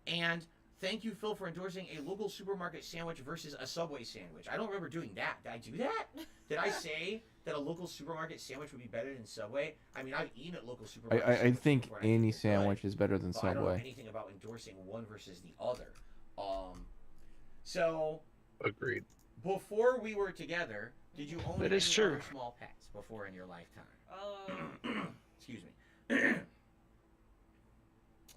And thank you, Phil, for endorsing a local supermarket sandwich versus a Subway sandwich. I don't remember doing that. Did I do that? Did I say that a local supermarket sandwich would be better than Subway? I mean, I've eaten at local supermarkets. I think any sandwich is better than I don't know Subway. anything about endorsing one versus the other. So Agreed. before we were together, did you own That any is true. other small pets before in your lifetime? Excuse me.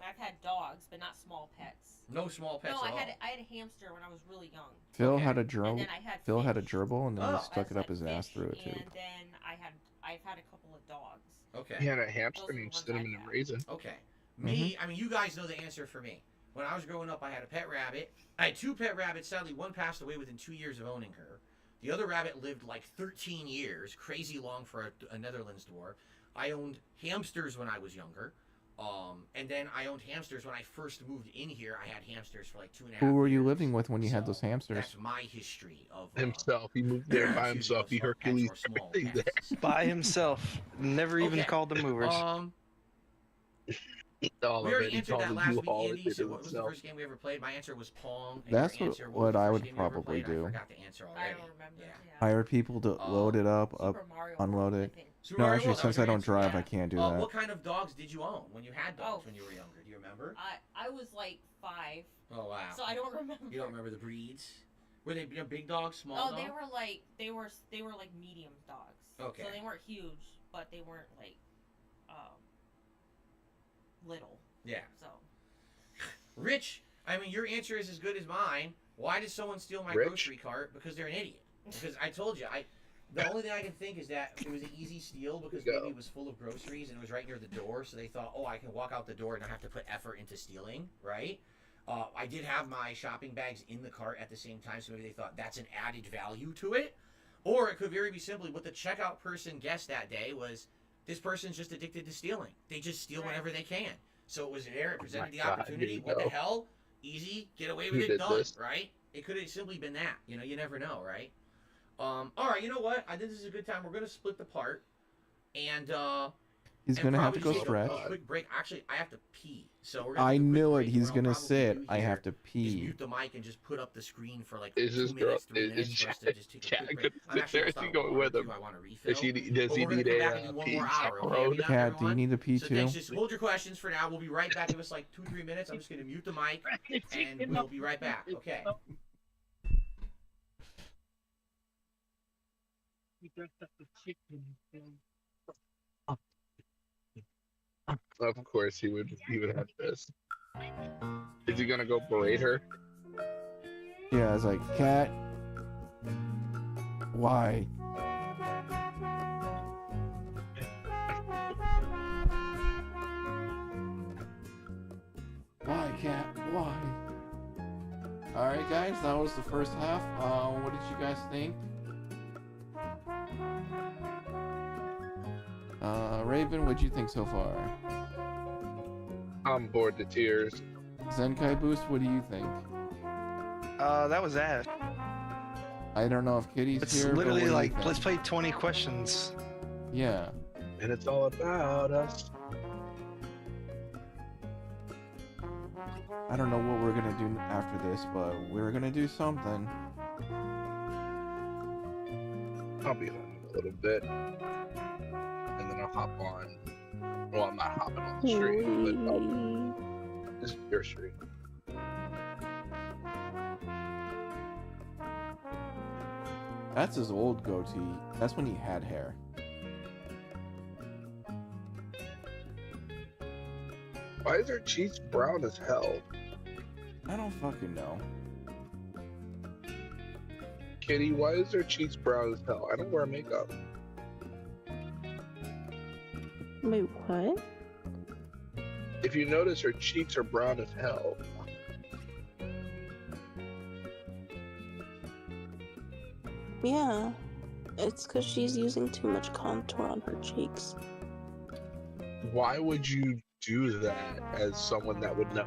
I've had dogs, but not small pets. No small pets No, at all. I had a hamster when I was really young. Phil Okay. had a And gerbil. then I had Phil had a fish. gerbil, and then Oh. he stuck it up his ass Fish, through it too. And then I've had a couple of dogs. Okay. He had a hamster Those are the named ones Cinnamon I and had. Raisin. Okay. Me, I mean, you guys know the answer for me. When I was growing up, I had a pet rabbit. I had 2 pet rabbits. Sadly, one passed away within 2 years of owning her. The other rabbit lived like 13 years, crazy long for a Netherlands dwarf. I owned hamsters when I was younger. And then I owned hamsters when I first moved in here. I had hamsters for like 2.5 years. Who were you living with when you had So, those hamsters? That's my history of Himself. He moved there by excuse me, himself. He of pets Hercules or small everything there. pets. By himself. Never even Okay. called the movers. All We of already it. He answered called that the last week, U-Haul. Andy. It You said did what was the himself. first game we ever played? My answer was Pong. And That's your answer what was the I first would game you ever probably played? do. I forgot the answer already. I don't remember. Yeah. Yeah. Hire people to load it up, Super Mario unload World, I it. think. Super No, Mario actually, World, that was since I your don't answer? drive, Yeah. I can't do that. What kind of dogs did you own when you had dogs Oh. when you were younger? Do you remember? I was like 5, Oh wow. so I don't remember. You don't remember the breeds? Were they big dogs, small Oh, dogs? they were like medium dogs. Okay. So they weren't huge, but they weren't like little. Yeah. So Rich, I mean, your answer is as good as mine. Why did someone steal my Rich? grocery cart? Because they're an idiot. Because I told you, the only thing I can think is that it was an easy steal because Go. maybe it was full of groceries and it was right near the door, so they thought, oh, I can walk out the door and not have to put effort into stealing, right? I did have my shopping bags in the cart at the same time, so maybe they thought that's an added value to it. Or it could very be simply what the checkout person guessed that day was this person's just addicted to stealing. They just steal Right. whenever they can. So it was there, it presented the God, here opportunity. you What the go. hell? Easy, get away Who with it, did done, this? right? It could have simply been that. You know, you never know, right? All right, you know what? I think this is a good time. We're going to split the part. And He's and gonna have to probably go take a stretch. quick break. Actually, I have to pee. So we're gonna I take a quick knew it. break. He's What I'll gonna probably say it. do I here have to is pee. mute the mic and just put up the screen for like Is 2 this minutes, girl- 3 is minutes for us to Jack- just take a Jack quick break. gonna I'm sit actually there? gonna Is he start going water with too. him? I want to refill. Does he But need we're a gonna come back and do one pee more hour. Okay, chaperone? we got Kat, do you everyone? need to pee So too? thanks. Just hold your questions for now. We'll be right back. Give us like 2-3 minutes. I'm just gonna mute the mic and we'll be right back. Okay. Of course he would have this. Is he gonna go berate her? Yeah, I was like, Kat, why? Why, Kat? Why? Alright, guys, that was the first half. What did you guys think? Raven, what'd you think so far? I'm bored to tears. Zenkai Boost, what do you think? That was that. I don't know if Kitty's It's here. but literally what do you like, think? let's play 20 questions. Yeah. And it's all about us. I don't know what we're gonna do after this, but we're gonna do something. I'll be on a little bit, and then I'll hop on. Well, I'm not hopping on the stream, but this is your stream. That's his old goatee. That's when he had hair. Why is her cheeks brown as hell? I don't fucking know. Kitty, why is her cheeks brown as hell? I don't wear makeup. Wait, what? If you notice, her cheeks are brown as hell. Yeah, it's because she's using too much contour on her cheeks. Why would you do that as someone that would know?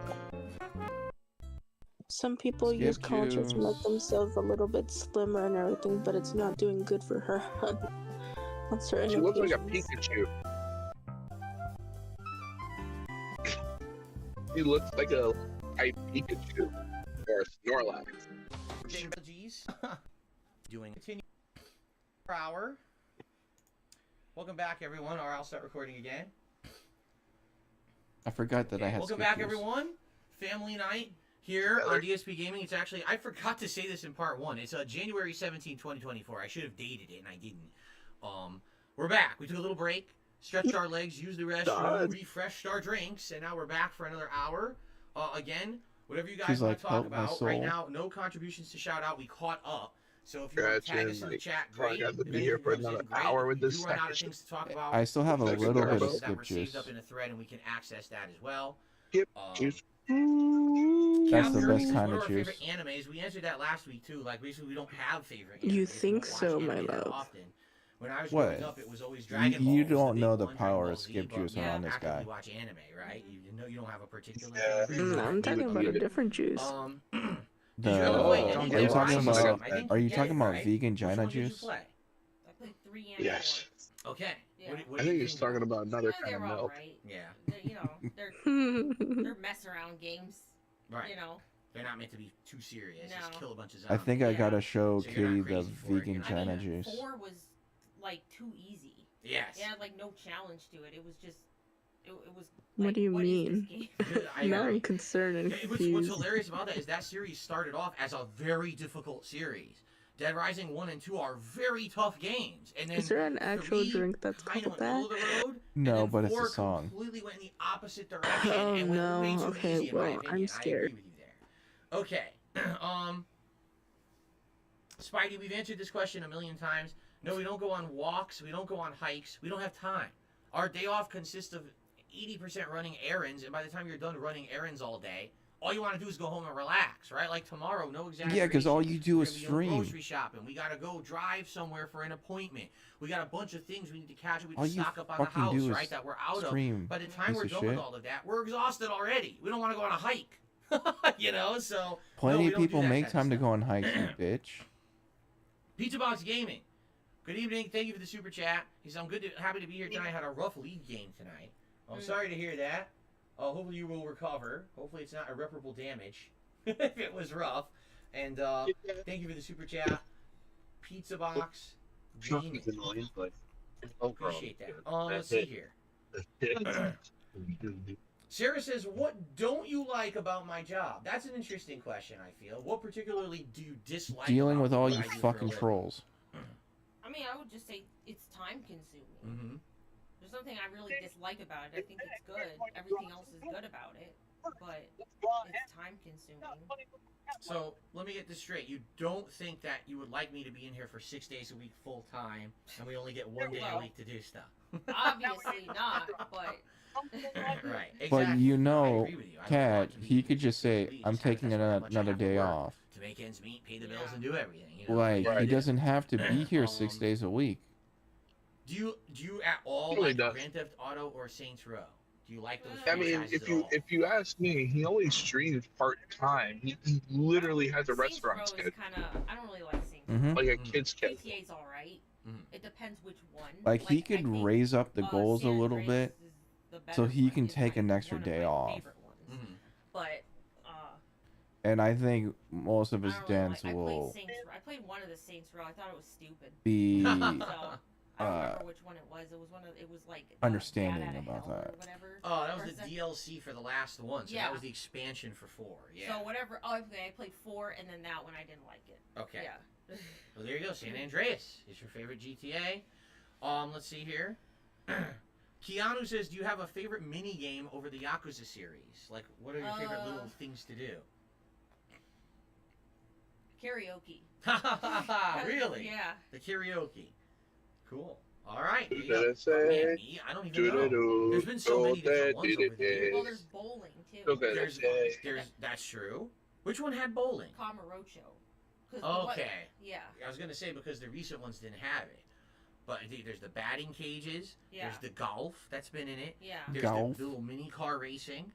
Some people Skip use contour to make juice. themselves a little bit slimmer and everything, but it's not doing good for her on certain She looks like a occasions. Pikachu. He looks like a type Pikachu or a Snorlax. Technologies. Doing continue per hour. Welcome back, everyone, or I'll start recording again. I forgot that I had. Welcome skip back, juice. everyone. Family night here on DSP Gaming. It's actually, I forgot to say this in part one. It's January 17, 2024. I should have dated it, and I didn't. We're back. We took a little break, stretched our legs, used the restroom, refreshed our drinks, and now we're back for another hour. Again, whatever you guys She's want like, to talk "Help my about. Right soul." now, no contributions to shout out. We caught up. So if you want to tag us in the chat, I great. got to If be here anything for comes in, another great. hour with If you this do run out of section. things to talk about, I still have a Second little bit of garbo. that skip were juice. saved up in a thread, and we can access that as well. Skip juice. That's the Captain, best what kind are of our juice. favorite animes? We answered that last week too. Like basically, we don't have favorite. You animes. think We don't so, watch my anime that love. often. When I was What? growing up, it was always Dragon Ball. You was the don't big know the one, power Dragon Ball of Z, skip but juice we on this actively guy. watch anime, right? You don't have a particular. Yeah. favorite. I'm talking about a different juice. Did you ever play any Don't of get the you talking Rise about- games? I think Are you did, talking about right? vegan Which Gina one did you juice? play? I played 3 and Yes. 4. Okay. Yeah. What I do think you he's talking about another kind They're of all milk. right. Yeah. They're mess around games. Right. You know. They're not meant to be too serious. Just No. kill a bunch of I zombies. think I Yeah. gotta show So you're not Kitty the crazy for it, vegan you're not- Gina I mean, juice. 4 was like too easy. Yes. It had like no challenge to it. It was just. It was. What Like, do you what is mean? this game? Now agree. I'm concerned and What's confused. hilarious about that is that series started off as a very difficult series. Dead Rising 1 and 2 are very tough games. And then Is there an actual 3 drink that's kind called of went middle that? of the road, No, and then but it's a 4 song. completely went in the opposite direction Oh, and went no. way too Okay, easy in my well, I'm opinion. scared. I agree with you there. Okay. Spidey, we've answered this question a million times. No, we don't go on walks. We don't go on hikes. We don't have time. Our day off consists of 80% running errands, and by the time you're done running errands all day, all you want to do is go home and relax, right? Like tomorrow, no exaggeration. Yeah, because all you do We're is gonna be going stream. grocery shopping. We gotta go drive somewhere for an appointment. We got a bunch of things we need to catch up. We All need to you stock up on the fucking house, do is right? That we're out stream, of. By the time piece we're of done with shit. all of that, we're exhausted already. We don't want to go on a hike. You know, so Plenty no, we of don't do people that make type of time to stuff. go on hikes, you bitch. Pizza Box Gaming. Good evening. Thank you for the super chat. He said, I'm happy to be here tonight. I had a rough league game tonight. I'm sorry to hear that. Hopefully you will recover. Hopefully it's not irreparable damage if it was rough. And thank you for the super chat. Pizza Box Gaming. Appreciate that. Let's see here. Sarah says, what don't you like about my job? That's an interesting question, I feel. What particularly do you dislike Dealing about with all what you I do for a fucking living? trolls. I mean, I would just say it's time consuming. Mm-hmm. There's nothing I really dislike about it. I think it's good. Everything else is good about it, but it's time consuming. So let me get this straight. You don't think that you would like me to be in here for 6 days a week full time, and we only get 1 day a week to do stuff? Obviously not, but Right. Exactly. But you I know, agree with you. I don't Kat, want to be he could just sick say, of leaves. I'm taking That's how much I another have to day work off. to make ends meet, pay the bills, Yeah. and do everything. You know? Like, Right. he doesn't have to be here 6 Um, days a week. Do you at all Really like does. Grand Theft Auto or Saints Row? Do you like those? I mean, franchises if at all? you ask me, he only streams part time. He literally has a Saints restaurant Row is schedule, kind of. I don't really like Saints. Hmm like a Mhm. kid's schedule. GTA's all right. Mhm. It depends which one. Like, he I could think, raise up the goals a San little Andreas bit. is the so better he one. can It's take my- an extra one of day my off. favorite ones. Mhm. But And I think most of his I don't really dents like, will I played one of the Saints Row. I thought it was stupid. be So I don't remember which one it was. It was like understanding Bad Outta about Hell that. Or whatever. Oh, that was Or the sec- DLC for the last one. So Yeah. that was the expansion for 4. Yeah. So whatever. Oh, okay. I played 4, and then that one I didn't like it. Okay. Yeah. Well, there you go. San Andreas is your favorite GTA. Let's see here. Keanu says, "Do you have a favorite mini game over the Yakuza series? Like, what are your favorite little things to do?" Karaoke. Really? Yeah. The karaoke. Cool. All right. There you Did go. it say? Man, me, I don't even know. There's been so many different ones over the years. Well, there's bowling too. Okay. There's that's true. Which one had bowling? Kamarocho. Okay. Yeah. I was gonna say because the recent ones didn't have it, but there's the batting cages. Yeah. There's the golf that's been in it. Yeah. There's Golf. the little mini car racing.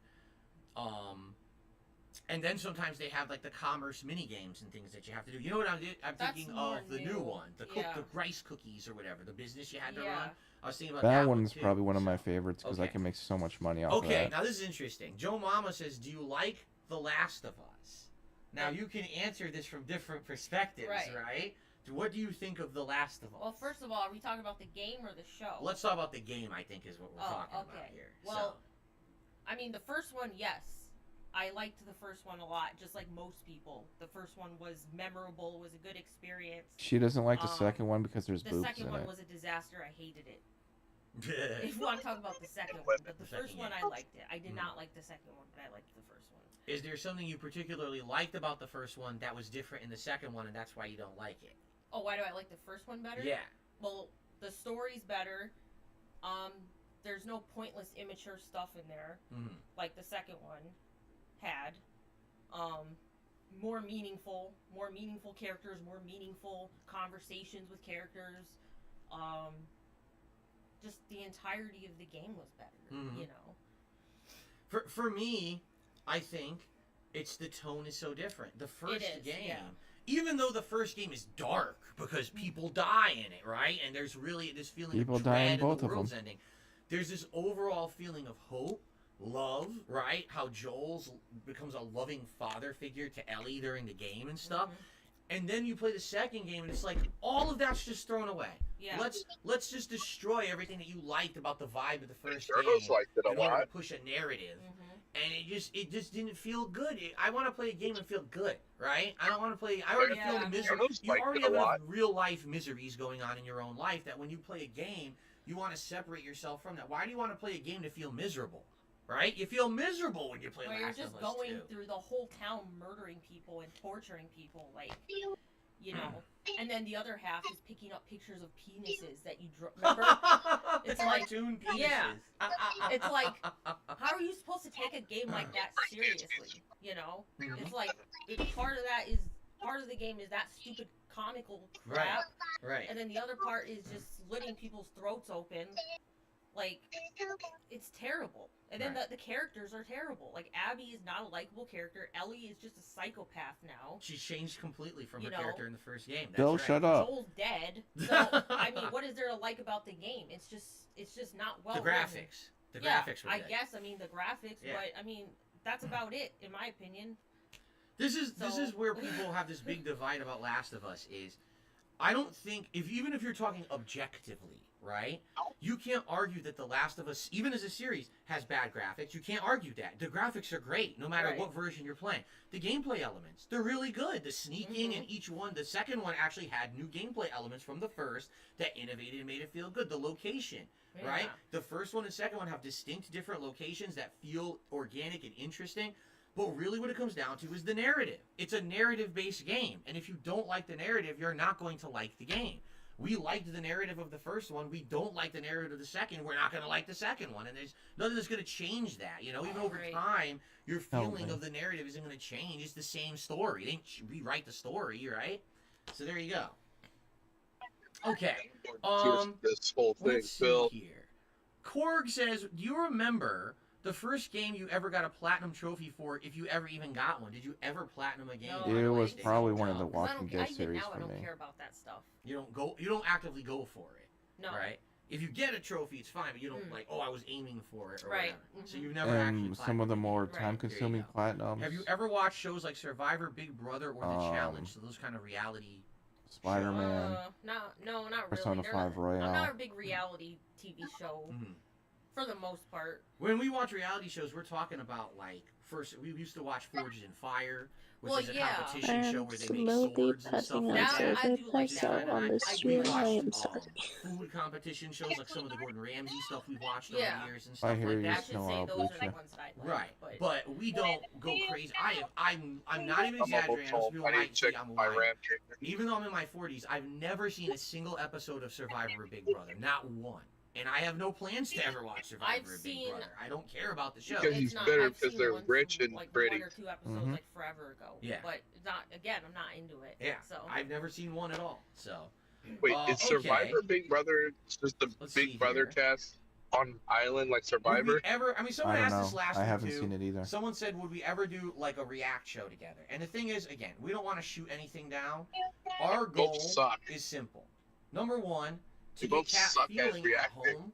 And then sometimes they have like the commerce mini games and things that you have to do. You know what I'm That's thinking more of the new new. one, the Yeah. the rice cookies or whatever, the business you had to Yeah. run. I was thinking about That that one's too, probably one of my so. favorites because I Okay. can make so much money off Okay, of that. now this is interesting. Joe Mama says, "Do you like The Last of Us?" Now you can answer this from different perspectives, right? What do you think of The Last of Us? Well, first of all, are we talking about the game or the show? Let's talk about the game. I think is what we're talking about here. Well, I mean, the first one, yes. I liked the first one a lot, just like most people. The first one was memorable, was a good experience. She doesn't like the second one because there's The boobs second in one it. was a disaster. I hated it. so. If you want to talk about the second one, but the The second first one game. I liked it. I did not like the second one, but I liked the first one. Is there something you particularly liked about the first one that was different in the second one, and that's why you don't like it? Oh, why do I like the first one better? Yeah. Well, the story's better. There's no pointless, immature stuff in there like the second one had. More meaningful characters, more meaningful conversations with characters. Just the entirety of the game was better, you know. For me, I think it's the tone is so different. The first game, yeah. even though the first game is dark because people die in it, right? And there's really this feeling People of die in dread both the of world's them. ending. There's this overall feeling of hope, love, right? How Joel's becomes a loving father figure to Ellie during the game and stuff. And then you play the second game, and it's like all of that's just thrown away. Yeah. Let's just destroy everything that you liked about the vibe of the first Turtles game liked it a in order to lot. push a narrative. And it just didn't feel good. I want to play a game and feel good, right? I don't want to play. I already feel the misery. Turtles You liked already it have a enough lot. real life miseries going on in your own life that when you play a game, you want to separate yourself from that. Why do you want to play a game to feel miserable, right? You feel miserable when you play Well, you're Last just of Us going 2. through the whole town murdering people and torturing people, like, you know. And then the other half is picking up pictures of penises that you remember. It's like, Cartoon penises. yeah. It's like, how are you supposed to take a game like that seriously? You know, it's like part of the game is that stupid comical crap, Right. and then the other part is just slitting people's throats open. Like, it's terrible. And then Right. the characters are terrible. Like, Abby is not a likable character. Ellie is just a psychopath now. She's changed completely from You her know. character in the first game. That's Bill, right. shut up. Joel's dead. So, I mean, what is there to like about the game? It's just not well The written. graphics. The Yeah, graphics were I good. guess. I mean, the graphics, Yeah. but I mean, that's about it, in my opinion. This is So- where people have this big divide about Last of Us is I don't think even if you're talking objectively, right? You can't argue that The Last of Us, even as a series, has bad graphics. You can't argue that. The graphics are great, no matter Right. what version you're playing. The gameplay elements, they're really good. The sneaking and each one, the second one actually had new gameplay elements from the first that innovated and made it feel good. The location, right? Yeah. The first one and second one have distinct different locations that feel organic and interesting. But really what it comes down to is the narrative. It's a narrative-based game. And if you don't like the narrative, you're not going to like the game. We liked the narrative of the first one. We don't like the narrative of the second. We're not going to like the second one. And there's nothing that's going to change that. You know, even over Right. time, your feeling me. of the narrative isn't going to change. It's the same story. They didn't rewrite the story, right? So there you go. Okay. This whole thing, Let's see Phil. here. Korg says, do you remember the first game you ever got a platinum trophy for, if you ever even got one? Did you ever platinum a game? No, on It the was PlayStation? probably one of the No. 'Cause I Walking don't, Dead even series now I for don't me. care about that stuff. You don't actively go for it, No. right? If you get a trophy, it's fine, but you don't like, oh, I was aiming for it or Right. whatever. So you've never actually And some of the more Right. time-consuming There you platinums. Have you ever watched shows like Survivor, Big Brother, or The Challenge? So those kind of reality. Spider-Man, No, not Persona really. 5 Royale. I'm not a big reality TV show Mhm. for the most part. When we watch reality shows, we're talking about like first. We used to watch Forged in Fire, which Well, is a yeah. competition show I'm where they make slowly swords and stuff passing like out That- that. I survey do like price that. out on I- this we stream. I watched, am sorry. food competition shows like some of the Gordon Ramsay stuff we've watched over Yeah. the years and I stuff hear like you, I that. should Snow, say I'll those beat are the ya. ones that I like. Right, but we don't go crazy. I'm not even I'm almost exaggerating. told People I need might to think check I'm my lying. RAM trigger. Even though I'm in my 40s, I've never seen a single episode of Survivor or Big Brother. Not one. And I have no plans to ever watch Survivor I've or Big seen- Brother. I don't care about the show. Because It's he's not- bitter I've because seen they're ones rich from, and like pretty. one or two episodes Mhm. like forever ago. Yeah. But it's not. Again, I'm not into it. Yeah, So I've never seen one at all. So Wait, Uh, is Survivor okay. Big Brother just the Let's see Big Brother here. cast on island like would Survivor? we ever? I mean, someone I don't asked this know. last I week haven't too. seen it either. Someone said, would we ever do like a react show together? And the thing is, again, we don't want to shoot anything down. Our goal Both suck. is simple. Number one, to You get both Kat suck at feeling at reacting. home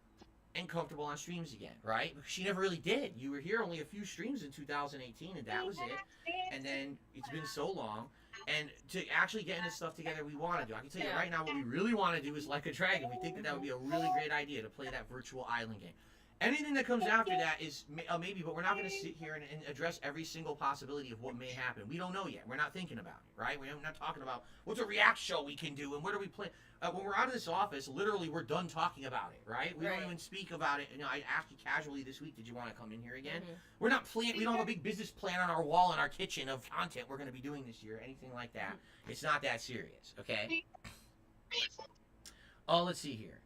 and comfortable on streams again, right? Because she never really did. You were here only a few streams in 2018, and that was it. And then it's been so long. And to actually get into stuff together we want to do. I can tell you Yeah. right now what we really want to do is Like a Dragon. We think that that would be a really great idea to play that virtual island game. Anything that comes after that is maybe, but we're not going to sit here and address every single possibility of what may happen. We don't know yet. We're not thinking about it, right? We're not talking about what's a react show we can do and what are we playing. When we're out of this office, literally we're done talking about it, right? We don't Right. even speak about it. You know, I asked you casually this week, did you want to come in here again? Mhm. We're not planning. We don't have a big business plan on our wall in our kitchen of content we're going to be doing this year, anything like that. It's not that serious, okay? Oh, let's see here.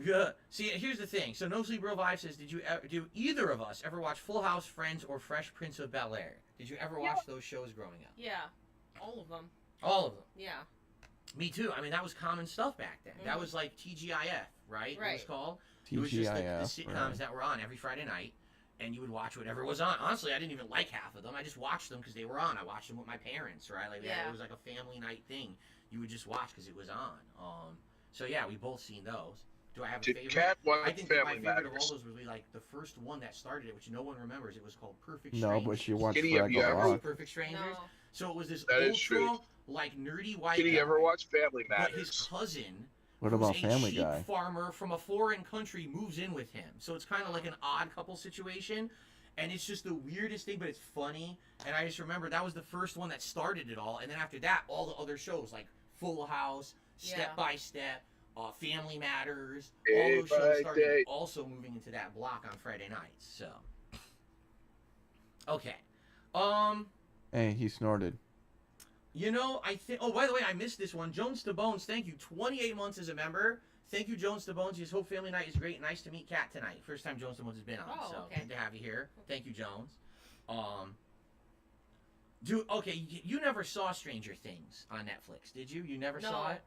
Good. See, here's the thing. So, No Sleep Real Vibe says, do either of us ever watch Full House, Friends, or Fresh Prince of Bel-Air? Did you ever watch those shows growing up? Yeah. All of them. All of them. Yeah. Me too. I mean, that was common stuff back then. That Mhm. was like TGIF, right? It was Right. called. It was just the TGIF. sitcoms Right. that were on every Friday night, and you would watch whatever was on. Honestly, I didn't even like half of them. I just watched them because they were on. I watched them with my parents, right? Like Yeah. it was like a family night thing. You would just watch because it was on. So yeah, we both seen those. Do I have a Did favorite? Kat I watch think that my Family favorite of all Matters? those was like the first one that started it, which no one remembers. It was called Perfect No, Strangers. but she watched Kitty, have Fraggle you ever- Rock. Perfect Strangers. No. So it was this That is ultra true. like nerdy white Did he guy, ever watch Family but his Matters? cousin, What who's about a Family sheep Guy? farmer from a foreign country, moves in with him. So it's kind of like an odd couple situation, and it's just the weirdest thing, but it's funny. And I just remember that was the first one that started it all, and then after that, all the other shows like Full House, Step Yeah. by Step, Family Matters, all Day those shows by started day. also moving into that block on Friday nights. So, okay, Hey, he snorted. you know, I think. Oh, by the way, I missed this one. Jones to Bones, thank you. 28 months as a member. Thank you, Jones to Bones. His whole family night is great. Nice to meet Kat tonight. First time Jones to Bones has been on, Oh, so okay. good to have you here. Thank you, Jones. Okay, you never saw Stranger Things on Netflix, did you? You never saw No. it?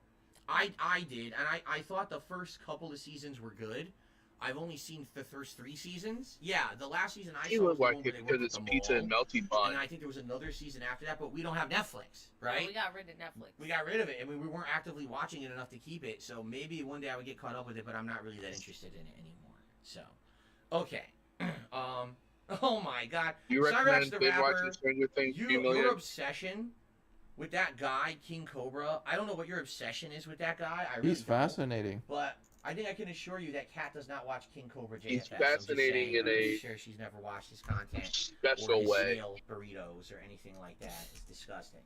I did, and I thought the first couple of seasons were good. I've only seen the first 3 seasons. Yeah, the last season I He saw was would the like one where it they because worked it's at the pizza and mall. melty And bun. I think there was another season after that, but we don't have Netflix, right? No, we got rid of Netflix. We got rid of it. I mean, we weren't actively watching it enough to keep it. So maybe one day I would get caught up with it, but I'm not really that interested in it anymore. So, okay. Oh my God. You Cyrax recommend the binge rapper, watching Stranger Things your GMillion? obsession with that guy, King Cobra. I don't know what your obsession is with that guy. I really He's don't. fascinating. But I think I can assure you that Kat does not watch King Cobra JFS. He's I'm just fascinating saying, in I'm a sure she's never watched his content. Special or his way. snail burritos or anything like that. It's disgusting.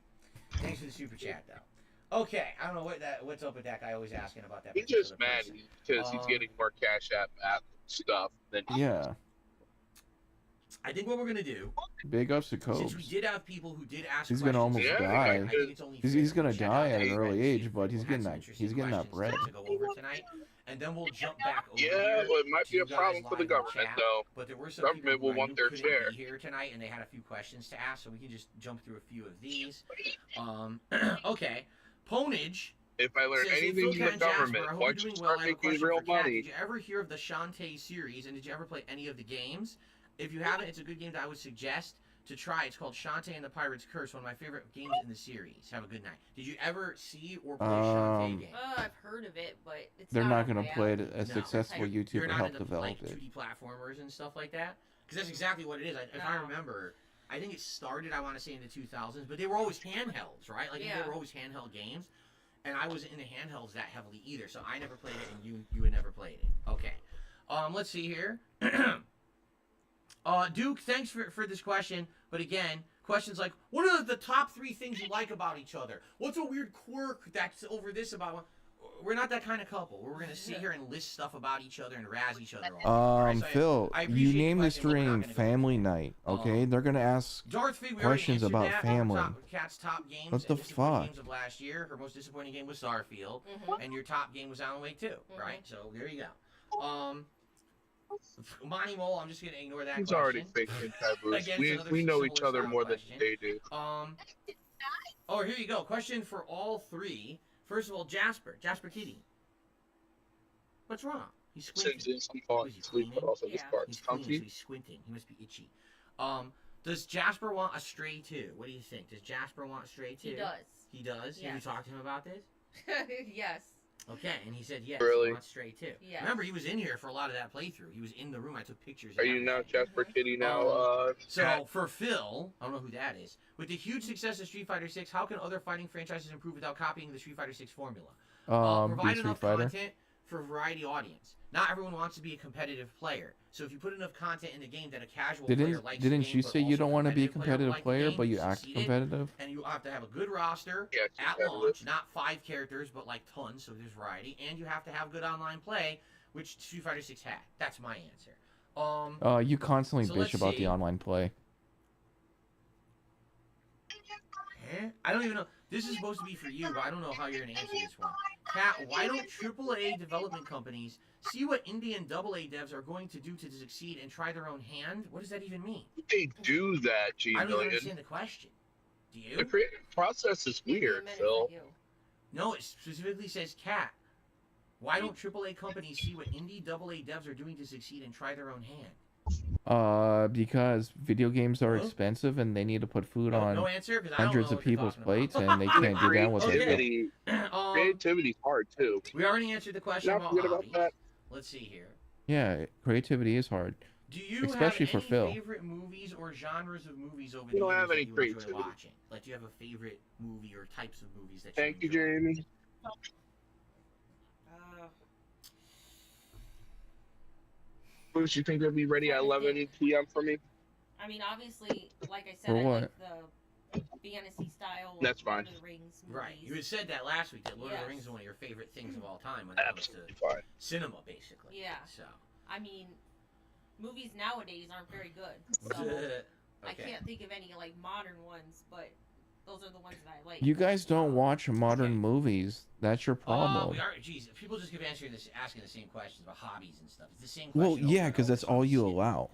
Thanks for the super chat, though. Okay, I don't know what's up with that guy always asking about that. He's particular just mad person. because he's getting more Cash App stuff than Yeah. I think what we're gonna do, Big ups to since we Cobes. did have people who did ask He's questions, gonna almost Yeah, die. I think it's only He's fair gonna to check die out at an the early thread, age, see if but he's people getting had some that interesting he's getting that questions bread. to go over tonight, and then we'll jump back over Yeah, here. well, it might to be you a guys problem for live the in the government, chat. though. But there were some Government people will who I want knew their couldn't share. be here tonight, and they had a few questions to ask, so we can just jump through a few of these. Okay, Ponage. If I learn Says, "Hey, anything Phill, from Kat, the and Jasper, government, I hope once you're you doing well. start I have a making question real for Kat. money, Did you ever hear of the Shantae series, and did you ever play any of the games? If you haven't, it's a good game that I would suggest. to try. It's called Shantae and the Pirate's Curse, one of my favorite games in the series. Have a good night. Did you ever see or play Shantae game? I've heard of it, but it's They're not going gonna to play it. A No. successful You're YouTuber not helped into develop like it. 2D platformers and stuff like that? Because that's exactly what it is. If I No. remember, I think it started, I want to say, in the 2000s, but they were always handhelds, right? Like, Yeah. they were always handheld games. And I wasn't into handhelds that heavily either, so I never played it, and you had never played it. Okay. Let's see here. Duke, thanks for this question. But again, questions like, what are the top 3 things you like about each other? What's a weird quirk that's over this about one? We're not that kind of couple. We're going to sit here and list stuff about each other and razz each other all day. Right? So Phil, I you appreciate named the the question, but we're not stream gonna go Family into it. Night, okay? They're gonna ask Darth Vader, we questions already answered about that. family. Cat's top games. What the and disappointing fuck? Games of last year. Her most disappointing game was Starfield, Mhm. and your top game was Alan Wake 2, right? Mhm. So there you go. Monty Mole, I'm just gonna ignore that He's question. already faking taboos. Again, it's another We know similar each other style more than question. they do. Oh, here you go. Question for all 3. First of all, Jasper Kitty. What's wrong? He's squinting. Since in some falling Was he asleep, but cleaning? also this Yeah. part's He's cleaning, so comfy. he's squinting. He must be itchy. Does Jasper want a Stray 2? What do you think? Does Jasper want Stray 2? He does. He does? Have you Yes. talked to him about this? Yes. Okay, and he said yes. Really? He wants Stray 2. Yes. Remember, he was in here for a lot of that playthrough. He was in the room. I took pictures. Are and you now everything. Jasper Kitty now? So Kat? for Phil, I don't know who that is. With the huge success of Street Fighter 6, how can other fighting franchises improve without copying the Street Fighter 6 formula? Beat Provide Street enough Fighter. content for a variety audience. Not everyone wants to be a competitive player. So if you put enough content in the game that a casual player likes the Didn't game, you but say you also don't want to be a competitive competitive player, like the but you game, act succeeded, competitive? and you have to have a good roster Yeah, at competitive. launch, not 5 characters, but like tons, so there's variety, and you have to have good online play, which Street Fighter 6 had. That's my answer. You constantly so bitch let's about see. the online play. I don't even know. This is supposed to be for you, but I don't know how you're gonna answer this one. Kat, why don't AAA development companies see what indie and AA devs are going to do to succeed and try their own hand? What does that even mean? They do that, I don't even G-Million. understand the question. Do you? The creative process is Give me a weird, minute Phil. for you. No, it specifically says Kat. Why don't AAA companies see what indie AA devs are doing to succeed and try their own hand? Because video games are Huh? expensive and they need to put food on No answer, 'cause I don't hundreds know of what you're people's talking plates, about. and they can't do that with it. Creativity, creativity's hard too. We already answered the question Not about forget about hobbies. that. Let's see here. Yeah, creativity is hard. Do you Especially for have any Phil. favorite movies or genres of movies over We the don't years have that any you enjoy creativity. watching? Like, do you have a favorite movie or types of movies that Thank you, enjoy? Jamie. Bruce, you think they'll be ready at 11 p.m. for me? I mean, obviously, like I said, For I what? like the fantasy style. That's Lord fine. of the Rings Right. You had movies. said that last week, that Lord of the Yes. Rings is one of your favorite things of all time when it comes Absolutely to fine. cinema, basically. Yeah. So. I mean, movies nowadays aren't very good. So Okay. I can't think of any like modern ones, but those are the ones that I like. You guys don't watch modern Okay. movies. That's your problem. We are. Geez, people just keep asking the same questions about hobbies and stuff. It's the same. Well, question yeah, over and because over, that's so all it's you shit. allow.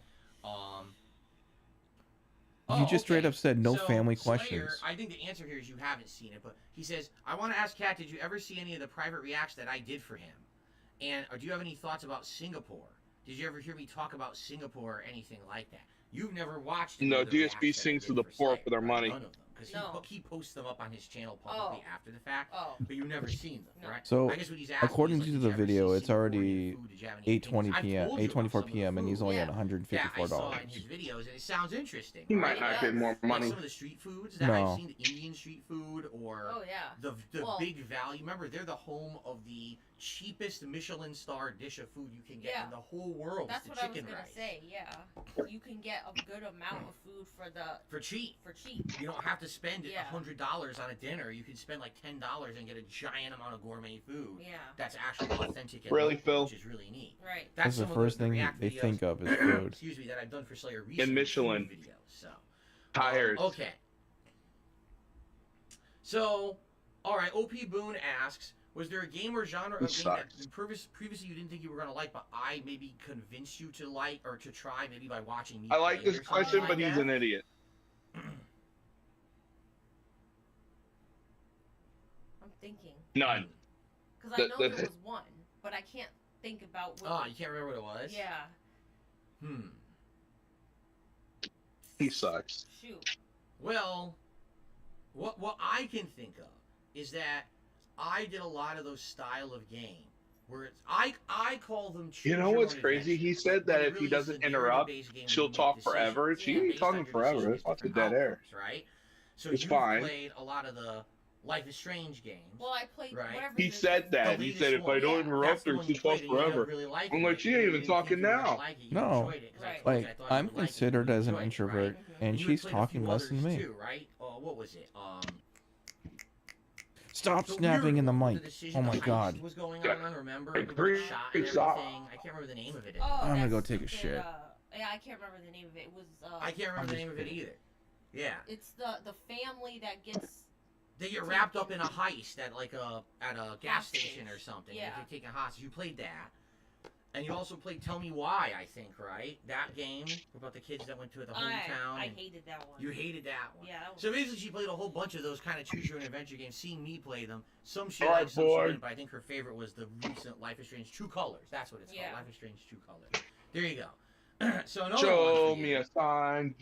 Oh, You just straight okay. up said no So, family Slayer, questions. I think the answer here is you haven't seen it, but he says, I want to ask Kat, did you ever see any of the private reacts that I did for him? And or do you have any thoughts about Singapore? Did you ever hear me talk about Singapore or anything like that? You've never watched any No, of the DSP reacts that I sings did for the poor Slayer, for their right? money. None of them, because No. he posts them up on his channel publicly Oh. after the fact, Oh. but you've never seen them, No. right? So, I guess what he's asking according is, to did the you ever see video, it's Singaporean already food? Did you have any 8:20 opinions? I've p.m. told you about 8:24 some of the p.m. and he's food. only Yeah. at Yeah, I $154. saw it in his videos, and it sounds interesting. He right? might not Yes. get more Like money. some of the street foods that No. I've seen, the Indian street food or Oh yeah. the Well- big value. Remember, they're the home of the cheapest Michelin star dish of food you can get Yeah. in the whole world. That's It's what the I was chicken gonna rice. say. Yeah, you can get a good amount of food For cheap. for cheap. You don't have to spend Yeah. $100 on a dinner. You can spend like $10 and get a giant amount of gourmet food. Yeah. That's actually authentic and Really, local, Phil? which is really neat. Right. That's the some of first thing React they videos- think of is food. Excuse me, that I've done for Slayer recently. Michelin. food videos. So. Tires. Okay. So, all right. OP Boone asks, was there a game or genre of Who game that sucks? previously you didn't think you were gonna like, but I maybe convinced you to like or to try, maybe by watching me? I like play it this or something question, like but he's that? an idiot. I'm thinking None. because I know The- there was one, but I can't think about what. Oh, you can't remember what it was? Yeah. He sucks. Shoot. Well, what I can think of is that I did a lot of those style of game where it's, I call them. You know what's crazy? He said that if he doesn't interrupt, she'll talk forever. She ain't talking forever. That's lots of dead air. Right? So It's you fine. played a lot of the Life is Strange games. Well, I played Right. whatever. He the- said that. The He latest said if one, I don't yeah, interrupt that's the her, one she you talks played and you forever. really liked I'm it. like, she You ain't didn't even think talking you were gonna now. like it, you No. enjoyed it, 'cause I Right. told you Like, I thought you I'm would like it, considered you as an enjoyed it, introvert, right? and You had she's played a talking few less than others me. too, right? What was it? Stop The snapping weird in the one, mic. decision Oh my heist god. was going Yeah. on, remember? Like, It was like shot and it's off. everything. I can't remember the name of it. Oh, I'm gonna go that's take a stupid, shit. Yeah, I can't remember the name of it. It was. I can't remember the name of it either. Yeah. It's the family that gets. They get wrapped up in a heist at like at a gas station or something. Yeah. They're taking hostage. You played that. And you also played Tell Me Why, I think, right? That game about the kids that went to the hometown. I and hated that one. you hated that one. Yeah. That was, So basically, she played a whole bunch of those kind of choose your own adventure games. Seeing me play them, some she All right, liked, some she boy. didn't. But I think her favorite was the recent Life is Strange True Colors. That's what it's Yeah. called, Life is Strange True Colors. There you go. So another Show one for me you. a sign.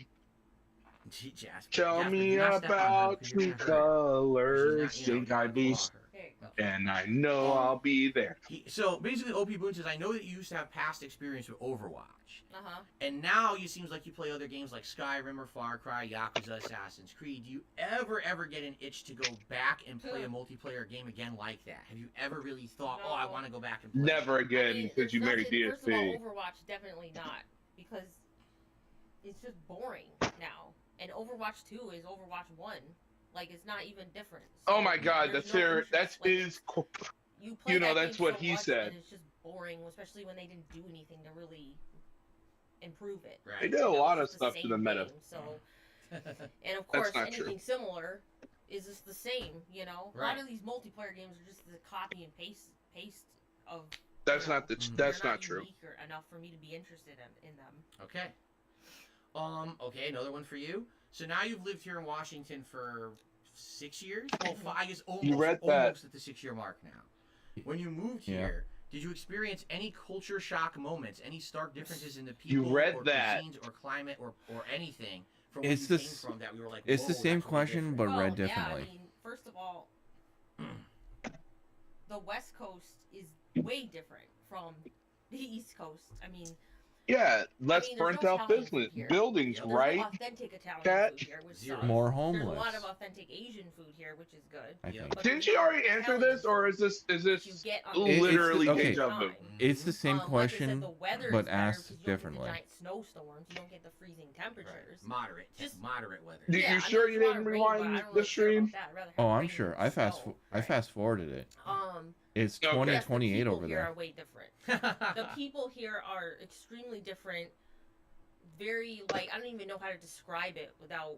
Gee, Jasper, Tell Jasper, me do not step on her about because you're true gonna hurt her. colors. She's not, Think you know, I'd be, claw her. there you go. and I know I'll be there. So basically, OP Boone says, I know that you used to have past experience with Overwatch, Uh-huh. and now it seems like you play other games like Skyrim or Far Cry, Yakuza, Assassin's Creed. Do you ever get an itch to go back and play a multiplayer game again like that? Have you ever really thought, oh, I No. want to go back and play? Never I again mean, because there's you married nothing- First of all, DSP. Overwatch definitely not, because it's just boring now. And Overwatch 2 is Overwatch 1. Like, it's not even different. Oh So my God, there's that's no her. interest. That's Like, his. You play you know, that that's game what so he much, said. And it's just boring, especially when they didn't do anything to really improve it. Right. They did a You know, lot it's of just the stuff to same the meta. game, so, and of course, not anything true. similar is just the same. You know, a Right. lot of these multiplayer games are just the copy and paste of. That's you know, not the. Mhm. That's they're not true. unique or enough for me to be interested in them. Okay. Okay, another one for you. So now you've lived here in Washington for 6 years? Well, I guess almost, read that. almost at the 6-year mark now. When you moved Yeah. here, did you experience any culture shock moments, any stark differences in the people You read or that. cuisines or climate or anything from It's where the you came s- from that we were like, It's whoa, the same that's really question, different? but Well, read differently. Yeah, I mean, first of all, the West Coast is way different from the East Coast. I mean, Yeah, less there's burnt no out Italian business food here. buildings, Yeah. there's right? no authentic Italian Kat? food here, which Zero. sucks. More There's a homeless, lot of authentic Asian food here, which is good. I Yeah. think. But Didn't there's you no already answer Italian this, or food is this that you get on It's literally the- okay. deja vu? It's the same Like I said, question, the weather but is better asked 'cause you don't differently. Get the giant snowstorms. You don't get the freezing temperatures. Moderate. Just- moderate weather. You- Yeah, you I sure mean, you if want didn't rain, but I rewind don't the really care about stream? that. I'd rather have Oh, I'm rain sure. than I snow. fast forwarded it. It's Okay. 2028 yes, the over people here there. are way different. The people here are extremely different. Very, like, I don't even know how to describe it without,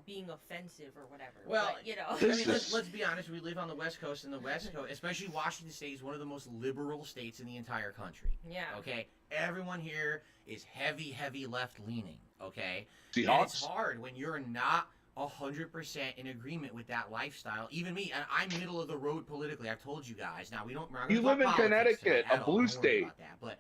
being offensive or whatever. Well, but, I This mean, is- let's be honest. We live on the West Coast, and the West Coast, especially Washington State, is one of the most liberal states in the entire country. yeah. Okay, everyone here is heavy left leaning. Okay, and it's Seahawks. hard when you're not 100% in agreement with that lifestyle. Even me, and I'm middle of the road politically. I've told you guys. Now we don't. we're not gonna You talk live in politics Connecticut, today a at all. blue Don't worry state. about that. But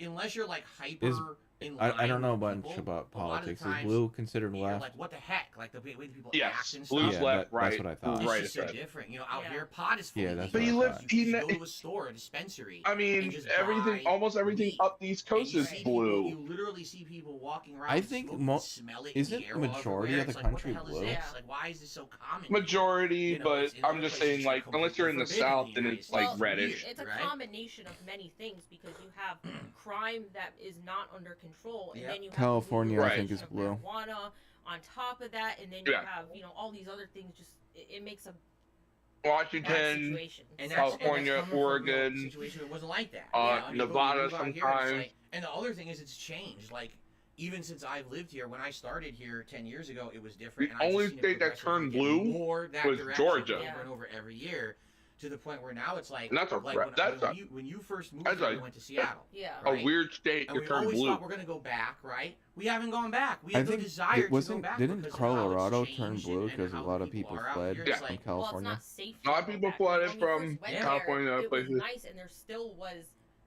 unless you're like hyper. in I line don't know with much people, about a lot of the politics. Is times, blue considered you're left? like, what the heck? Like the way the people Yes, act and blue's stuff. Yeah, left, that- right. that's what I thought. It's Right just so is right. different. Out Yeah. here, pot is fully Yeah, that's legal. what I But he thought. You can lives- go to a store, a dispensary. I mean, and just everything, buy almost everything weed. up the East Coast And you is see people- blue. you literally see people walking around. I think smoking, smell it. in isn't the air the majority everywhere. of the It's like, country what the hell blue? Is this? Yeah. Like, why is this so common? Majority, You know, but it's- in I'm other just places saying, it's like, unless you're in the completely South, forbidden then in the it's United like States. reddish. It's a right? combination of many things because you have crime that is not under control, and Yep. then you have California, I legalization think, is of blue. marijuana on top of that, and then you Yeah. have all these other things. Just it makes a bad Washington, situation. And So- that's California, coming from a Oregon, situation. It wasn't like that. uh, I mean, but Nevada when you move out here, it's sometimes. like- and the other thing is, it's changed. Like, even since I've lived here, when I started here 10 years ago, it was different. The and I've just only seen it state that progressively turned get blue more that was direction Georgia. over and over every year, to the point where now it's like, And that's a like re- when, that's when, a- you, when you first moved that's here, a- you went to Seattle. Yeah. a Right. weird state And to we turn always blue. thought we're gonna go back, right? We haven't gone back. We I have no think desire to go back. didn't because of how it's Colorado turn changed blue and because a how lot of people people are out fled here. Yeah. It's from like, California? Well, it's not safe. A lot to of go people back. flooded When we from first went California, there, other it places. was nice, and there still was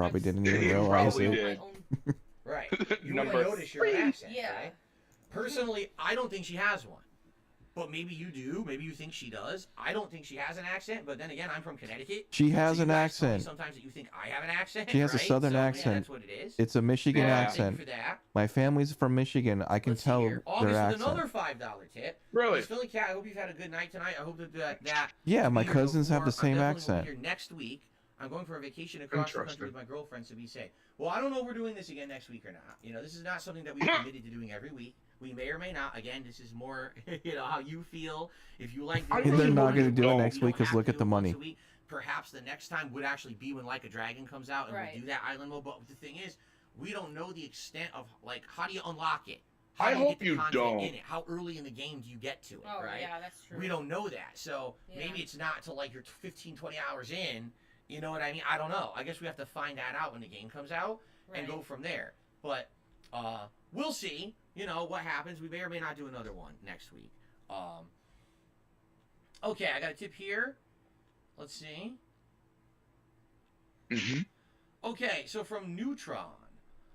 probably That's- didn't even You realize probably it. My did. own- Right. You Number might notice your accent, Yeah. right? Personally, I don't think she has one. But maybe you do. Maybe you think she does. I don't think she has an accent. But then again, I'm from Connecticut. She has so an you guys tell me accent. sometimes that you think I have an accent. She has a right? southern so, yeah, accent. that's what it is. It's a Michigan Yeah. Thank you accent. for that. My family's from Michigan. I can Let's tell see here. their August with accent. another $5 tip. Really? Miss Phill and Kat, I hope you've had a good night tonight. I hope that Yeah, you my be here till cousins have 4. the same I definitely accent. will be here next week. I'm going for a vacation across the country Interesting. with my girlfriend, so be safe. Well, I don't know if we're doing this again next week or not. You know, this is not something that we've committed to doing every week. We may or may not. Again, this is more, how you feel. If you like, I They're really not want going to to do it go. next you week don't because have look to at do the it once money. a week. Perhaps the next time would actually be when Like a Dragon comes out and Right. we'll do that island mode. But the thing is, we don't know the extent of like how do you unlock it? How I do you hope get the you content don't. in it? How early in the game do you get to it? Oh right? yeah, that's true. We don't know that. So Yeah. maybe it's not till like you're 15, 20 hours in. You know what I mean? I don't know. I guess we have to find that out when the game comes out and go from there. But we'll see. You know what happens. We may or may not do another one next week. Okay, I got a tip here. Let's see. Mhm. Okay, so from Neutron,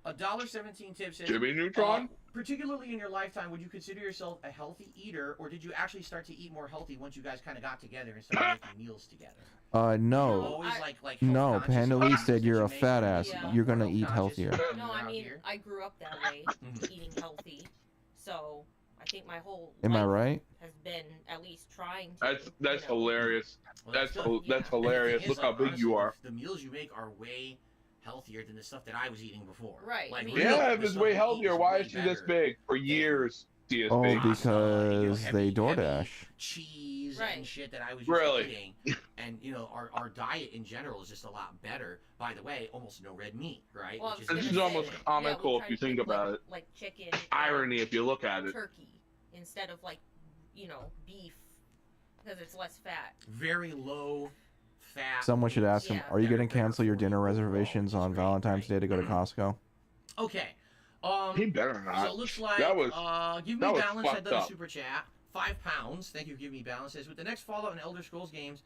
$1.17 tip says, Jimmy Neutron? particularly in your lifetime, would you consider yourself a healthy eater, or did you actually start to eat more healthy once you guys kind of got together and started making meals together? No. Always like health No, conscious Panda Lee choices said that you're you a make fat when ass. you're You're gonna health eat conscious healthier. when No, you're I out mean, here. I grew up that way, Mhm. eating healthy. So I think my whole Am I life right? has been at least trying to. That's you know. hilarious. Well, That's good. that's And the thing hilarious. is, Look like, how big honestly, you are. The meals you make are way healthier than the stuff that I was eating before. Right, I Like, mean- really, Yeah, the if it's stuff way you eat healthier, why way is she this better big? For than years, she is Oh, big. pasta, you know, because heavy- they heavy DoorDash. cheese Right. and shit that I was used Really? to eating. And, you know, our diet in general is just a lot better. By the way, almost no red meat, right? Well, I Which was This gonna is say, almost yeah, we comical try if you to think pick, about it. Like chicken. Irony if you look at it. Turkey instead of like, beef, because it's less fat. very low fat. Someone should ask him, Yeah. are you that going are to better cancel your for dinner you overall, reservations which is on great, Valentine's right? Day to go to Costco? Okay. He better So not. it looks like That was give me that was balance. I fucked done a up. super chat. £5. Thank you for giving me balance. Says with the next Fallout and Elder Scrolls games,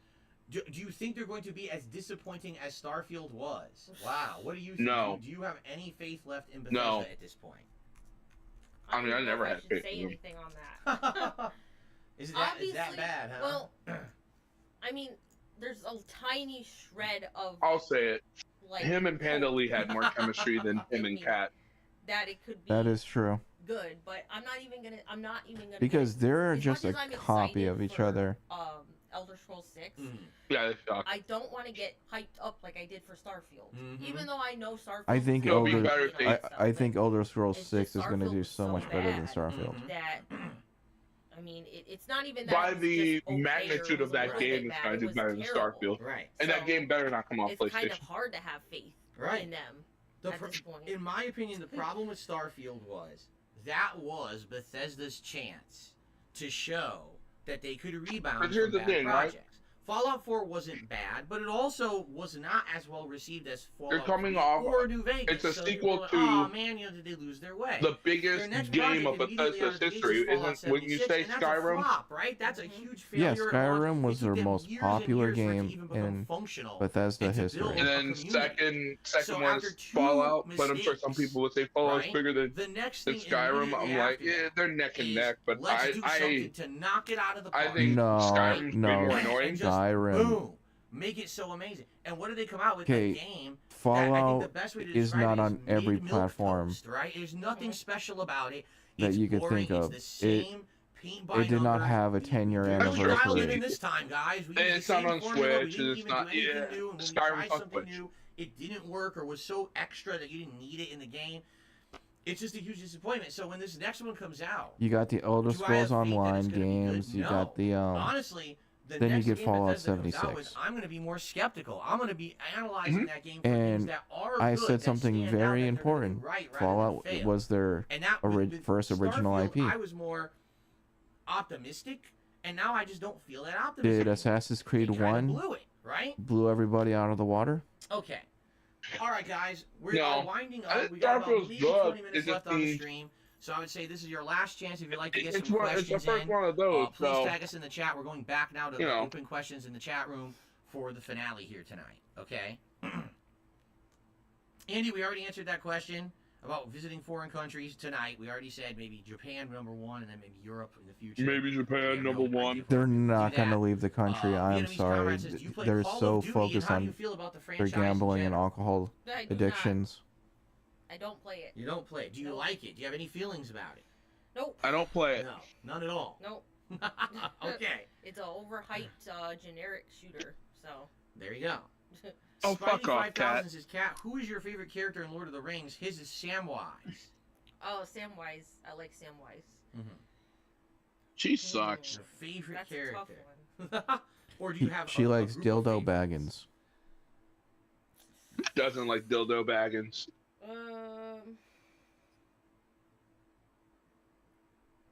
do you think they're going to be as disappointing as Starfield was? Wow. What do you think? No. Do you have any faith left in Bethesda No. at this point? I mean, I don't know never if had should faith say in them. anything on that. Is that Obviously, bad, huh? Well, I mean, there's a tiny shred of I'll say it. like Him and Panda hope Lee had more chemistry than him and Kat. that it could be That is true. good, but I'm not even gonna Because they're as just much a as I'm copy excited of each for, other. Elder Scrolls 6. Mhm. Yeah, they suck. I don't want to get hyped up like I did for Starfield. Mhm. Even though I know Starfield. I think It'll be Elder- better if they- I think Elder Scrolls it's 6 just is going to Starfield do was so so much better than bad. Starfield. Mhm. that. I mean, it's not even that. By it was the just okay or magnitude it was of a that little game, bit it's bad, gonna it do was better than terrible. Starfield. Right. And that So, game better not come off It's kind of PlayStation. hard to have faith Right. in them The at pr- this point. in my opinion, the problem with Starfield was that was Bethesda's chance to show that they could rebound But here's from the bad thing, right? projects. Fallout 4 wasn't bad, but it also was not as well received as Fallout coming 3 off- or New Vegas. it's a so sequel people were to like, oh man, did they lose their way? The Their biggest next game of project immediately out Bethesda's of the gates history is Fallout isn't when you 76, say and that's a Skyrim. flop, right? That's a Mhm. huge Yeah, failure. at launch. Skyrim was It took their them most years and popular years for it to game even become in functional. Bethesda and to history. build And a then community. second So one after is two Fallout, but I'm sure some mistakes, people would say Fallout's right? bigger than The next than thing Skyrim. immediately I'm like, after yeah, that they're neck and is, neck. But let's I do something to knock it out of the I park. think No, Skyrim's no. way more And annoying. just Skyrim. boom, make it so amazing. And what do they come out with? Okay, A game that I think the Fallout best way to is describe not it on every mid-milk platform toast, right? There's nothing special about it. that It's you could boring. think of. It's the same paint by It did not number. have a We 10-year really dialed it anniversary. in this time, guys. We And used it's the not same on formula. We Switch, didn't and it's even not- do anything yeah, new. And when we Skyrim's tried on something Switch. new, it didn't work or was so extra that you didn't need it in the game. It's just a huge disappointment. So when this next one comes out, You got the Elder Do I have Scrolls faith that Online it's gonna be good? games. You No. got the honestly, the then you next get game Fallout Bethesda comes out 76. with, I'm going to be more skeptical. I'm going to be analyzing that game for And things that are I good, said that something stand out, very that they're gonna do important. right, rather than Fallout fail. was their And that with first original Starfield, IP. I was more optimistic, and now I just don't feel that optimistic. Did Assassin's Creed They kinda 1 blew it, right? blew everybody out of the water? Okay. All right, guys, we're No. winding up. We got about Starfield's maybe good. 20 minutes It's just left on the the- stream. So I would say this is your last chance if you'd like to get It's some the questions first in. one of those. Please So tag us in the chat. We're going back now to You the know. open questions in the chat room for the finale here tonight. Okay? Andy, we already answered that question. about visiting foreign countries tonight. We already said maybe Japan #1, and then maybe Europe in the future. Maybe Japan #1. They're not going to leave the country. I am Vietnamese sorry. comrade says, "Do you play They're Call so of Duty, and focused how do you on feel about the their franchise in gambling and general?" alcohol I do addictions. not. I don't play it. You don't play it. Do you Nope. like it? Do you have any feelings about it? Nope. I don't play it. No, none at all. Nope. Okay, It's a overhyped generic shooter. So. there you go. Oh, fuck off, 5000 Kat. says, Kat, who is your favorite character in Lord of the Rings? His is Samwise. Oh, Samwise. I like Samwise. She sucks. Your favorite That's a character. tough one. Or do you have She a likes group of dildo favorites? baggins. Doesn't like dildo baggins.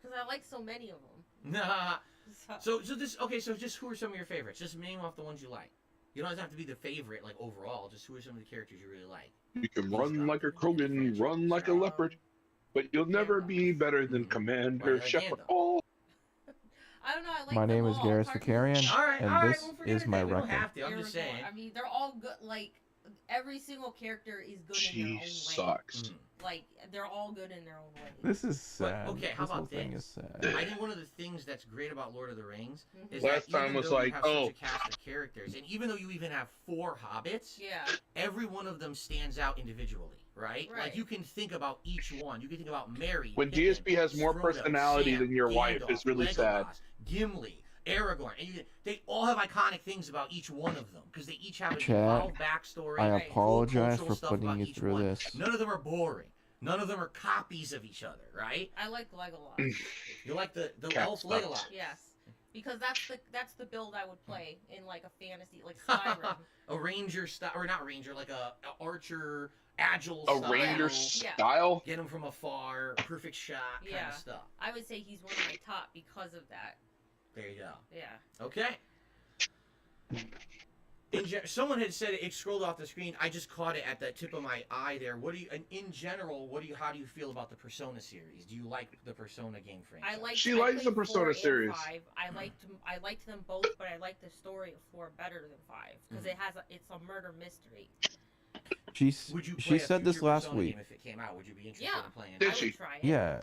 Because I like so many of them. Nah. So just who are some of your favorites? Just name off the ones you like. You don't have to be the favorite, like, overall. Just who are some of the characters you really like? You can run like a Krogan, run like a leopard, but you'll never be better than Commander Like Shepard. Gandalf. Oh, I don't know. I like My them name is all. Garrus Apart Vicarian, from- All right, and this we'll forget is it my then. We don't record. have to. I'm Here just we go. saying. I mean, they're all good. Like, every single character is good in their own she way. sucks. Mhm. Like, they're all good in their own way. This is But, sad. okay, how this whole about thing this? is sad. I think one of the things that's great about Lord of the Rings is Last that time even was though like, you have oh. such a cast of characters, and even though you even have 4 hobbits, Yeah. every one of them stands out individually, right? Right. Like, you can think about each one. You can think about Merry. When Pippin, GSP has more Frodo, personality Sam, than your wife, Gandalf, it's really Legolas, sad. Gimli, Aragorn, and they all have iconic things about each one of them because they each have an Chat, involved backstory. I Right. cool apologize cultural for stuff putting about you each through one. this. None of them are boring. None of them are copies of each other, right? I like Legolas. You like the Cat elf sucks. Legolas. Yes. Because that's the build I would play in, like, a fantasy, like Skyrim. A ranger style, or not ranger, like a archer, agile A style. ranger Yeah. style? Get him from afar, perfect shot, kind Yeah. of stuff. I would say he's one of my top because of that. There you go. Yeah. Okay. Someone had said it scrolled off the screen. I just caught it at the tip of my eye there. What do you, in general, how do you feel about the Persona series? Do you like the Persona game franchise? She I likes played the Persona 4 and series. 5. I liked them both, but I like the story of 4 better than 5 because it's a murder mystery. Would you play She a said this future last Persona week. game if it came out? Would you be interested Yeah. in playing it? Did I she? would try it. Yeah,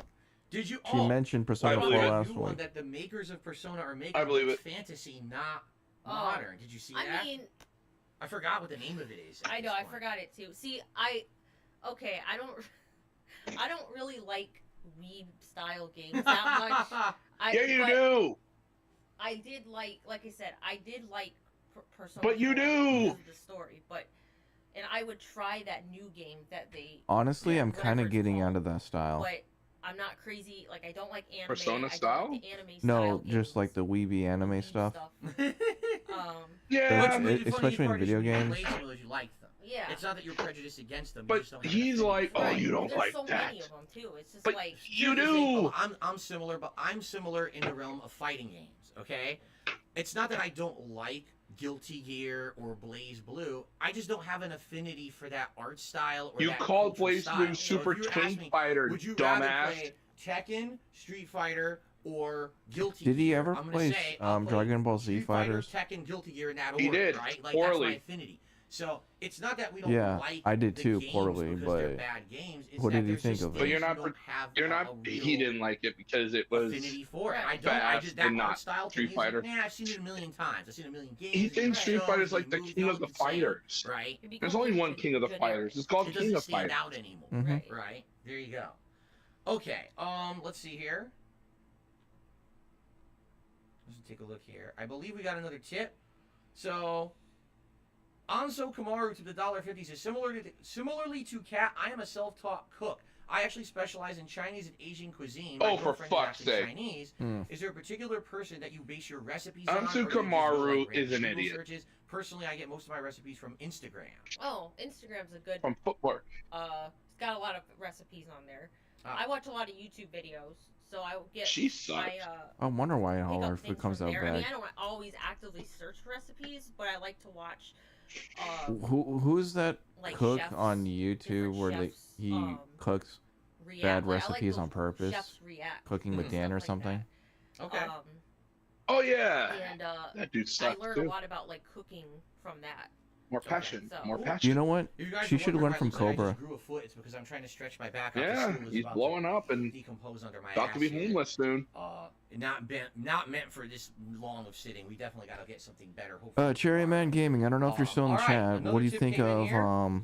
Did you? she mentioned Persona I 4 believe it. last New one week. that the makers of Persona are making. I believe it's it. fantasy, not Oh. modern. Did you see that? I mean, I forgot what the name of it is. at I know, this I point. forgot it too. See, I don't really like weeb style games that much. Yeah, you but do. I did like I said, I did like Persona. But you 4 do. because of the story, and I would try that new game that they. Honestly, Yeah, I'm kind whatever of it's getting called. out of that style. But I'm not crazy. Like I don't like anime. Persona I don't style? Like the anime No, style just like games, the weeby anime weeb stuff. Yeah, What's It's- really funny especially in part is video when you games. play some of those, you like them. Yeah. It's not that you're prejudiced against them. you But just don't have he's an like, affinity for oh, them. you don't There's like so that. many of them too. It's just But like you Here's the thing, do. I'm similar, but I'm similar in the realm of fighting games. Okay, it's not that I don't like Guilty Gear or Blaze Blue. I just don't have an affinity for that art style or You that called cultural Blaze style. Blue So if Super you were to ask Twin me, Fighter, would you rather dumbass. play Tekken, Street Fighter, or Guilty Did he Gear? ever I'm gonna play say, I'll play Dragon Ball Z Street Fighter, Fighters? Tekken, Guilty Gear in that order, He did, right? Like poorly. that's my affinity. So it's not that we don't Yeah, like I did the too, games poorly, because but they're bad games. It's what that did you there's think just of it? things But you're not you don't have You're a not. real He didn't like it because it was. affinity for it. I don't. fast I just that and art not style to Street me is like, Fighter. nah, I've seen it a million times. I've seen it a million games. He thinks Street shows, Fighter's like the movies, king they of the all do same, fighters. right? it becomes There's only one king of the generic. fighters. It's called It King doesn't of stand Fighters. out anymore. Mhm. Right. Right. There you go. Okay. Let's see here. Let's take a look here. I believe we got another tip. So, Anso Kamaru to the $1.50 says, similarly to Kat, I am a self-taught cook. I actually specialize in Chinese and Asian cuisine. My Oh, for girlfriend is fuck's actually sake. Chinese. Hmm. Is there a particular person that you base your recipes on? Ansu or do you just go, Kamaru like, is an random Google idiot. Searches? Personally, I get most of my recipes from Instagram. Oh, Instagram's a good. From footwork. It's got a lot of recipes on there. Ah. I watch a lot of YouTube videos, so I will get She sucks. my I wonder why all pick up our things food comes from out there. I mean, bad. I don't always actively search for recipes, but I like to watch. Who's that Like cook chefs, on YouTube different where chefs, he cooks react. bad Like, I like recipes those on purpose? Chefs react. Cooking with Mhm. Dan or Stuff like something? Okay. Oh yeah. And That dude I sucks learned too. a lot about like cooking from that. More Okay, passion. so- More Ooh. passion. You know what? If you guys She are should wondering learn from why it looks like I Cobra. just grew a foot, it's because I'm trying to stretch my back out. Yeah, The stool is he's about blowing to up and decompose under my about ass to be here. homeless soon. Not meant for this long of sitting. We definitely got to get something better. Hopefully Cherry tomorrow. Man Gaming. I don't know if you're still in All right, chat. another What do you tip think came in of here.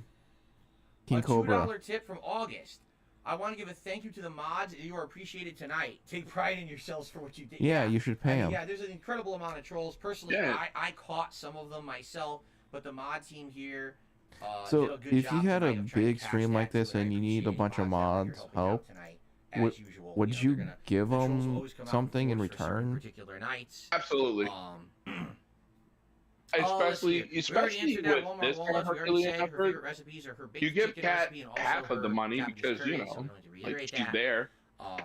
King a Cobra? $2 tip from August. I want to give a thank you to the mods. You are appreciated tonight. Take pride in yourselves for what you did. Yeah, you should pay him. Yeah, there's an incredible amount of trolls. Personally, Yeah. I caught some of them myself, but the mod team here. Did So a good if job you had tonight a of trying to big catch stream that like too, this I and you need a appreciate bunch of mods out mods there helping out help, tonight, would- as usual. would they're you gonna- give the trolls will them always come out something in force for certain return? particular nights. Absolutely. Especially Especially with this kind of Herculean effort, you give Kat half of the money because, you know, like she's there.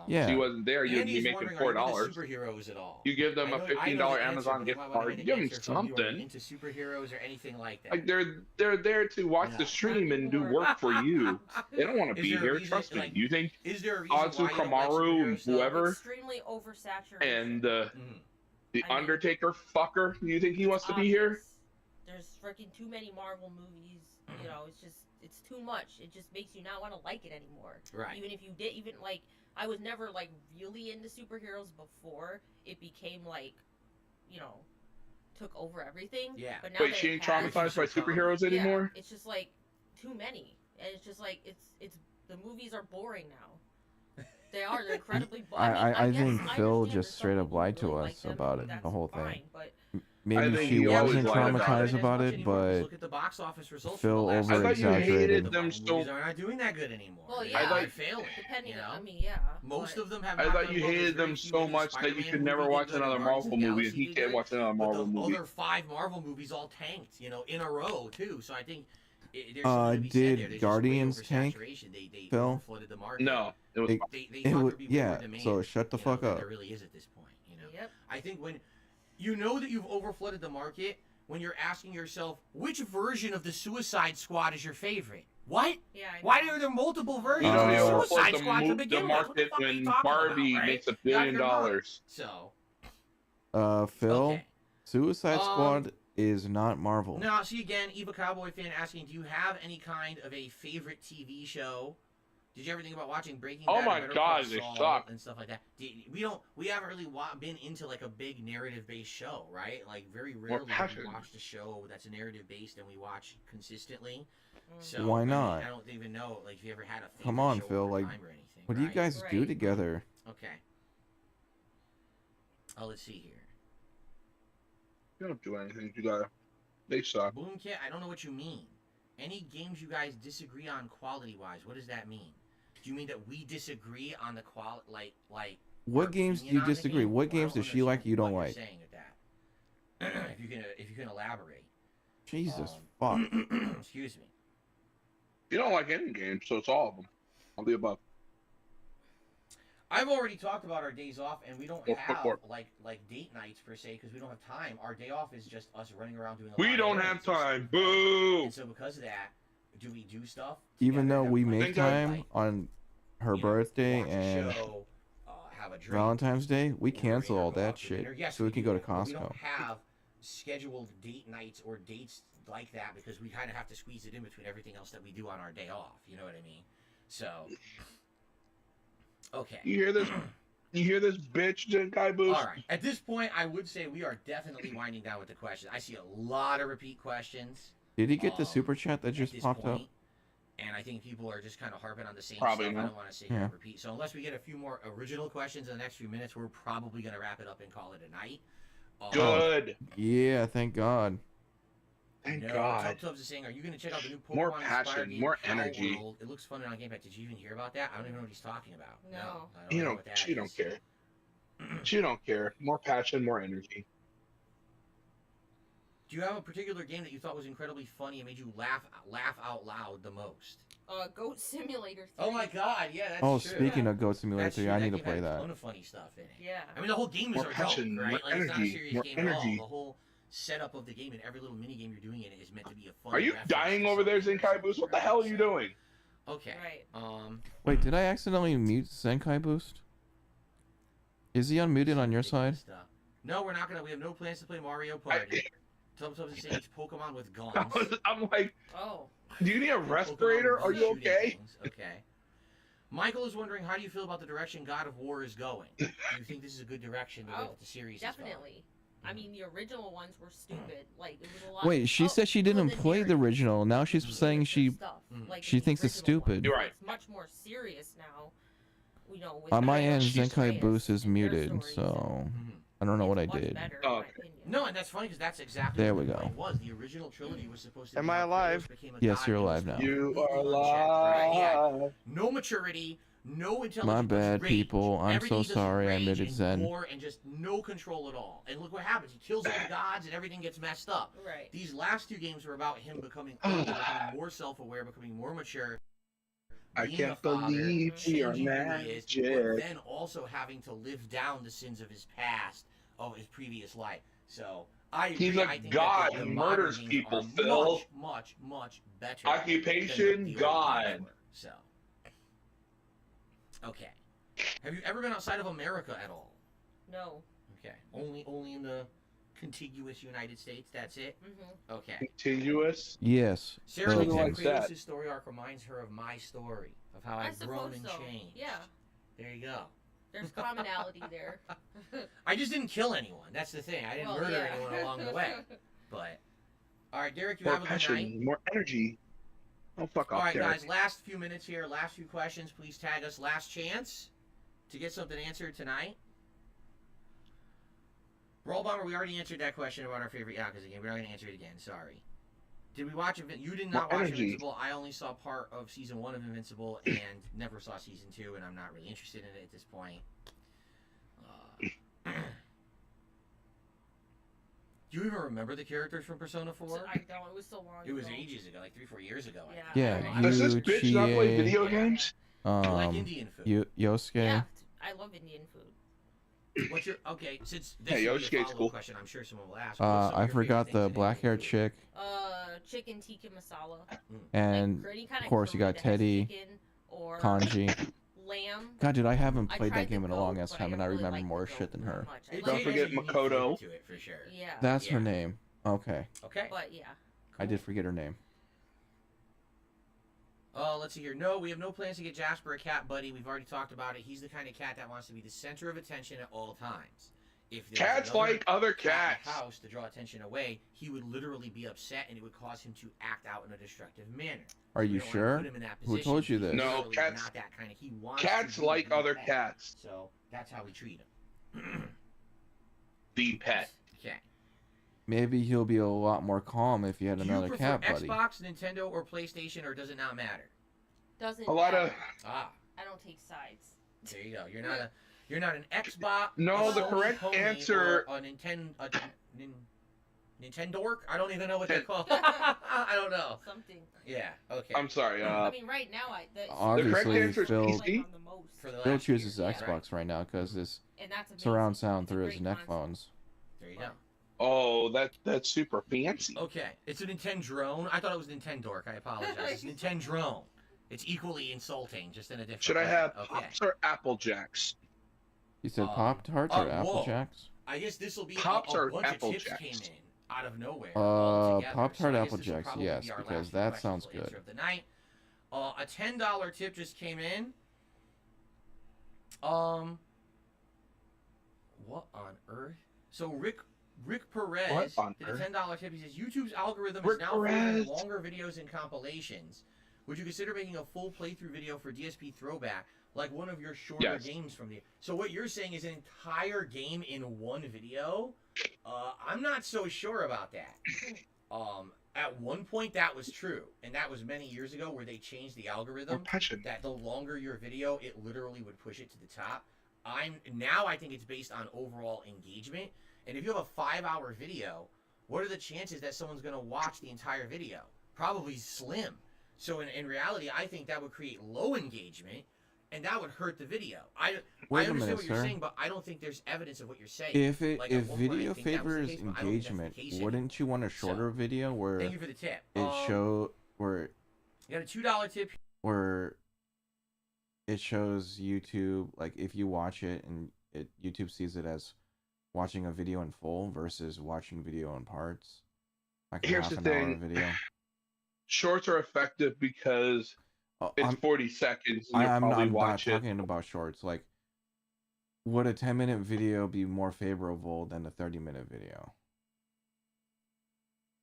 Yeah. She wasn't there, you'd be Andy's making wondering, $4. are you into superheroes at all? You give them I a know- I know $15 the answer, Amazon but gift if I wanted card, an give them answer from you, are you something. into superheroes or anything like that? Like they're there to watch Yeah. the stream and do work for you. They don't want to Is be there a here. reason, Trust me. like, You think Is there a reason Atsu why you don't like Kamaru superhero and stuff? whoever Extremely oversaturated. and Mhm. the I mean- Undertaker fucker, you think he wants to be here? Obvious. There's freaking too many Marvel movies. You know, it's too much. It just makes you not want to like it anymore. Right. Even if you did, even like I was never like really into superheroes before it became like, you know, took over everything. Yeah. But now Wait, that she it ain't has- traumatized by superheroes Yeah, anymore? it's just like too many, and it's just like it's the movies are boring now. They are. They're incredibly boring. I guess think I Phil understand just there's some straight up people who lied to really like us them, about and it, that's the whole thing. fine, but Maybe think she he always wasn't lied about traumatized it. about it, but Look at the box office results. Phil for the last over I thought you hated exaggerated. them movies so. are not doing that good anymore. Well, They yeah. are I failing. depending, you know? I mean, yeah. Most but- of them have. I not thought done you well. There's hated very them few so movies. much that you Spider-Man could never movie did watch good, another Guardians Marvel of the movie, and Galaxy he did can't good, watch another but Marvel the movie. other 5 Marvel movies all tanked, in a row too. So I think there's something to be said did there. There's just Guardians way tank, oversaturation. They Phil? flooded the market. No, it was. It- They it thought would, there'd be more yeah. demand, So shut the fuck than up. there really is at this point. Yep. I think when you know that you've overflooded the market, when you're asking yourself which version of the Suicide Squad is your favorite. What? Yeah. I Why know. are there multiple You versions know, of you the Uh, Suicide overflood Squad to the begin with? What the market fuck are you when talking Barbie about, right? makes $1 You're out of billion. your mind. So, Phil, okay. Suicide Squad is not Marvel. Now, see again, Eva Cowboy fan asking, do you have any kind of a favorite TV show? Did you ever think about watching Breaking Oh Bad? my or Better God, Call they Saul suck. and stuff like that. We haven't really been into like a big narrative-based show, right? Like very rarely do passion. we watch a show that's narrative-based and we watch consistently. Mm. So Why I mean, not? I don't even know like if you ever had a favorite Come on, show Phil, over like, time or anything. What do you right? guys do Right. together? Okay. Oh, let's see here. You don't do anything. You gotta. They suck. Boom Kit, I don't know what you mean. Any games you guys disagree on quality-wise? What does that mean? Do you mean that we disagree on the quality, like? What our games do opinion you on the disagree? game? What I games don't does she like understand you don't what like? You're saying with that. if you can elaborate. Jesus fuck. Excuse me. You don't like any game, so it's all of them. All the above. I've already talked about our days off, and we don't Or- have or- like date nights per se because we don't have time. Our day off is just us running around doing. We don't have time. Boo! And so because of that, do we do stuff? Even together though that we might make be, time like, on her you know, birthday watch a and show, have a drink, Valentine's Day, we or, cancel all go that out to shit dinner. Yes, so we can do, go to but we Costco. don't have scheduled date nights or dates like that because we kind of have to squeeze it in between everything else that we do on our day off. You know what I mean? So, okay. You hear this? You hear this, bitch, Guy Boost? All right. At this point, I would say we are definitely winding down with the questions. I see a lot of repeat questions. Did he get the Um, super chat that at just this popped up? point, and I think people are just kind of harping on the same Probably stuff. I not. don't want to sit here Yeah. and repeat. So unless we get a few more original questions in the next few minutes, we're probably going to wrap it up and call it a night. Good. Yeah, thank God. Thank No, God. Tubbs is saying, are you going to check out the new Pokemon More inspired passion, game, more Power energy. World? It looks fun on Game Pass. Did you even hear about that? I don't even know what he's talking about. No. I don't You know don't. what that She don't is. care. She don't care. More passion, more energy. Do you have a particular game that you thought was incredibly funny and made you laugh out loud the most? Goat Simulator 3. Oh my God! Yeah, that's Oh, true. speaking of Goat Simulator That's 3, true. I need to game play had A that. ton of funny stuff in it. Yeah. I mean, the whole game is More a passion, joke, right? more Like, it's not a energy, serious more game at all. energy. The whole setup of the game and every little mini game you're doing in it is meant to be a fun. Are you reference dying to over there, something or Zenkai Boost? What the something, hell are right? you So- doing? Okay. Right. Wait, did I accidentally mute Zenkai Boost? Is he unmuted on your Ridiculous side? stuff. No, we're not gonna. We have no plans to play Mario Party. Tubs is saying he's Pokemon with guns. I'm like, Oh. do you need a Pokemon respirator? with Are you shooting okay? things. Okay. Michael is wondering, how do you feel about the direction God of War is going? Do you think this is a good direction the way that the series Definitely. I mean, the original ones were stupid. Like, it was a lot. Wait, she said she didn't play the original. Now she's saying she She thinks it's stupid. You're right. It's much more serious now. You know, with On my Ryan end, and Zenkai Reyes Boost is and their muted, stories, so Mhm. I don't know and what I it's much did. better, Oh, in my okay. opinion. No, and that's funny because that's exactly There what we the go. point was. The original trilogy was supposed to Am be I how alive? Kratos became a Yes, god. you're It was alive now. You completely are unchecked, right? Yeah. alive. No maturity, no intelligence. My just bad, rage. people. I'm Everything so just sorry I rage muted and Zen. war and just no control at all. And look what happens. He kills all the gods and everything gets messed up. Right. These last two games were about him becoming older, becoming more self-aware, becoming more mature. I being can't a father, believe we are changing who he is, but magic. then also having to live down the sins of his past, of his previous life. So I agree. He's a I think god that the who modern murders games people, are Phil. much better. Occupation, than the old god. games were. So, okay. Have you ever been outside of America at all? No. Okay. Only in the contiguous United States. That's it. Mm-hmm. Okay. Contiguous. Yes. Sarah Okay. thinks that Like that. Kratos' story arc reminds her of my story, of how I I've grown suppose and so. changed. Yeah. There you go. There's commonality there. I just didn't kill anyone. That's the thing. I didn't Well, murder yeah. anyone along the way. But, all right, Derek, you More have a good night. passion, more energy. Oh, fuck All off, right, Derek. guys, last few minutes here, last few questions. Please tag us last chance to get something answered tonight. Roll Bomber, we already answered that question about our favorite Yakuza game. We're not going to answer it again. Sorry. Did we watch You did not More watch energy. Invincible. I only saw part of Season 1 of Invincible and never saw Season 2, and I'm not really interested in it at this point. Do you even remember the characters from Persona 4? I don't. It was so long It was ago. ages ago, like 3-4 years ago. I Yeah. think. Yeah, Does this bitch not play Chie, video games? You like Indian food. Yosuke. Yeah. I love Indian food. What's your since this Hey, is Yoshike's a follow-up cool. question, I'm sure someone will ask. what's some of I your forgot favorite the things in black-haired Indian food? chick, Chicken tikka masala. and Like, any kind of course you got curry that has Teddy, chicken or Kanji. lamb. God, dude, I haven't I played tried that game the in a long goat, ass but time, and I really remember like more the shit than goat her. much. I It like Don't takes forget a unique Makoto. flavor to it for sure. Yeah. That's her Yeah. name. Okay, Okay. But yeah. I did forget her name. Let's see here. No, we have no plans to get Jasper a cat, buddy. We've already talked about it. He's the kind of cat that wants to be the center of attention at all times. If there's Cats another like other cat in cats. the house to draw attention away, he would literally be upset, and it would cause him to act out in a destructive manner. Are We you don't wanna sure? put him in that Who position. told you He's this? No, literally cats- Not that kind of. He wants. Cats to be like the other pet. cats. So that's how we treat him. The pet. Okay. Maybe he'll be a lot more calm if you had Do another you prefer cat buddy. Xbox, Nintendo, or PlayStation, or does it not matter? Doesn't A lot matter. of Ah, I don't take sides. there you go. You're not an Xbox. No, a the Sony correct pony, answer- or a Nintendork. I don't even know what they're called. I don't know. Something. Yeah. Okay. I'm sorry. I mean, right now, the Obviously, answer is Phil- PC. like on the most. For the Phil last chooses year, Xbox right now because this And that's amazing. surround sound It's a through his great neck console. phones. There you go. Oh, that's super fancy. Okay. It's a Nintendrone. I thought it was Nintendork. I apologize. It's Nintendrone. It's equally insulting, just in a different Should I way. have Okay. Pops or Apple Jacks? He said Um, Pop Tarts oh, or Apple whoa. Jacks? I guess this will be Pops a or bunch Apple of tips Jacks? came in out of nowhere. altogether. Pop So Tart I guess Apple this will Jacks, probably yes, be our because last few that questions sounds we'll answer good. Of the night. A $10 tip just came in. What on earth? So Rick Perez What on did a earth? $10 tip. He says YouTube's algorithm Rick is now favoring Perez. longer videos and compilations. Would you consider making a full playthrough video for DSP Throwback, like one of your shorter Yes. games from the? So what you're saying is an entire game in one video? I'm not so sure about that. At one point that was true, and that was many years ago, where they changed the More algorithm passion. that the longer your video, it literally would push it to the top. I think it's based on overall engagement. And if you have a 5-hour video, what are the chances that someone's going to watch the entire video? Probably slim. So in reality, I think that would create low engagement, and that would hurt the video. I Wait a understand minute, what you're sir. saying, but I don't think there's evidence of what you're saying. If Like, at if one point, I video think that was the favors case, but I don't think that's the engagement, case anymore. wouldn't you want a shorter video where Thank you for the tip. it You got a $2 tip. where it shows YouTube, like if you watch it and YouTube sees it as watching a video in full versus watching video in parts? like a Here's half the an hour thing. video. Shorts are effective because it's 40 seconds and you'll I'm probably not watch it. talking about shorts. Like, would a 10-minute video be more favorable than a 30-minute video?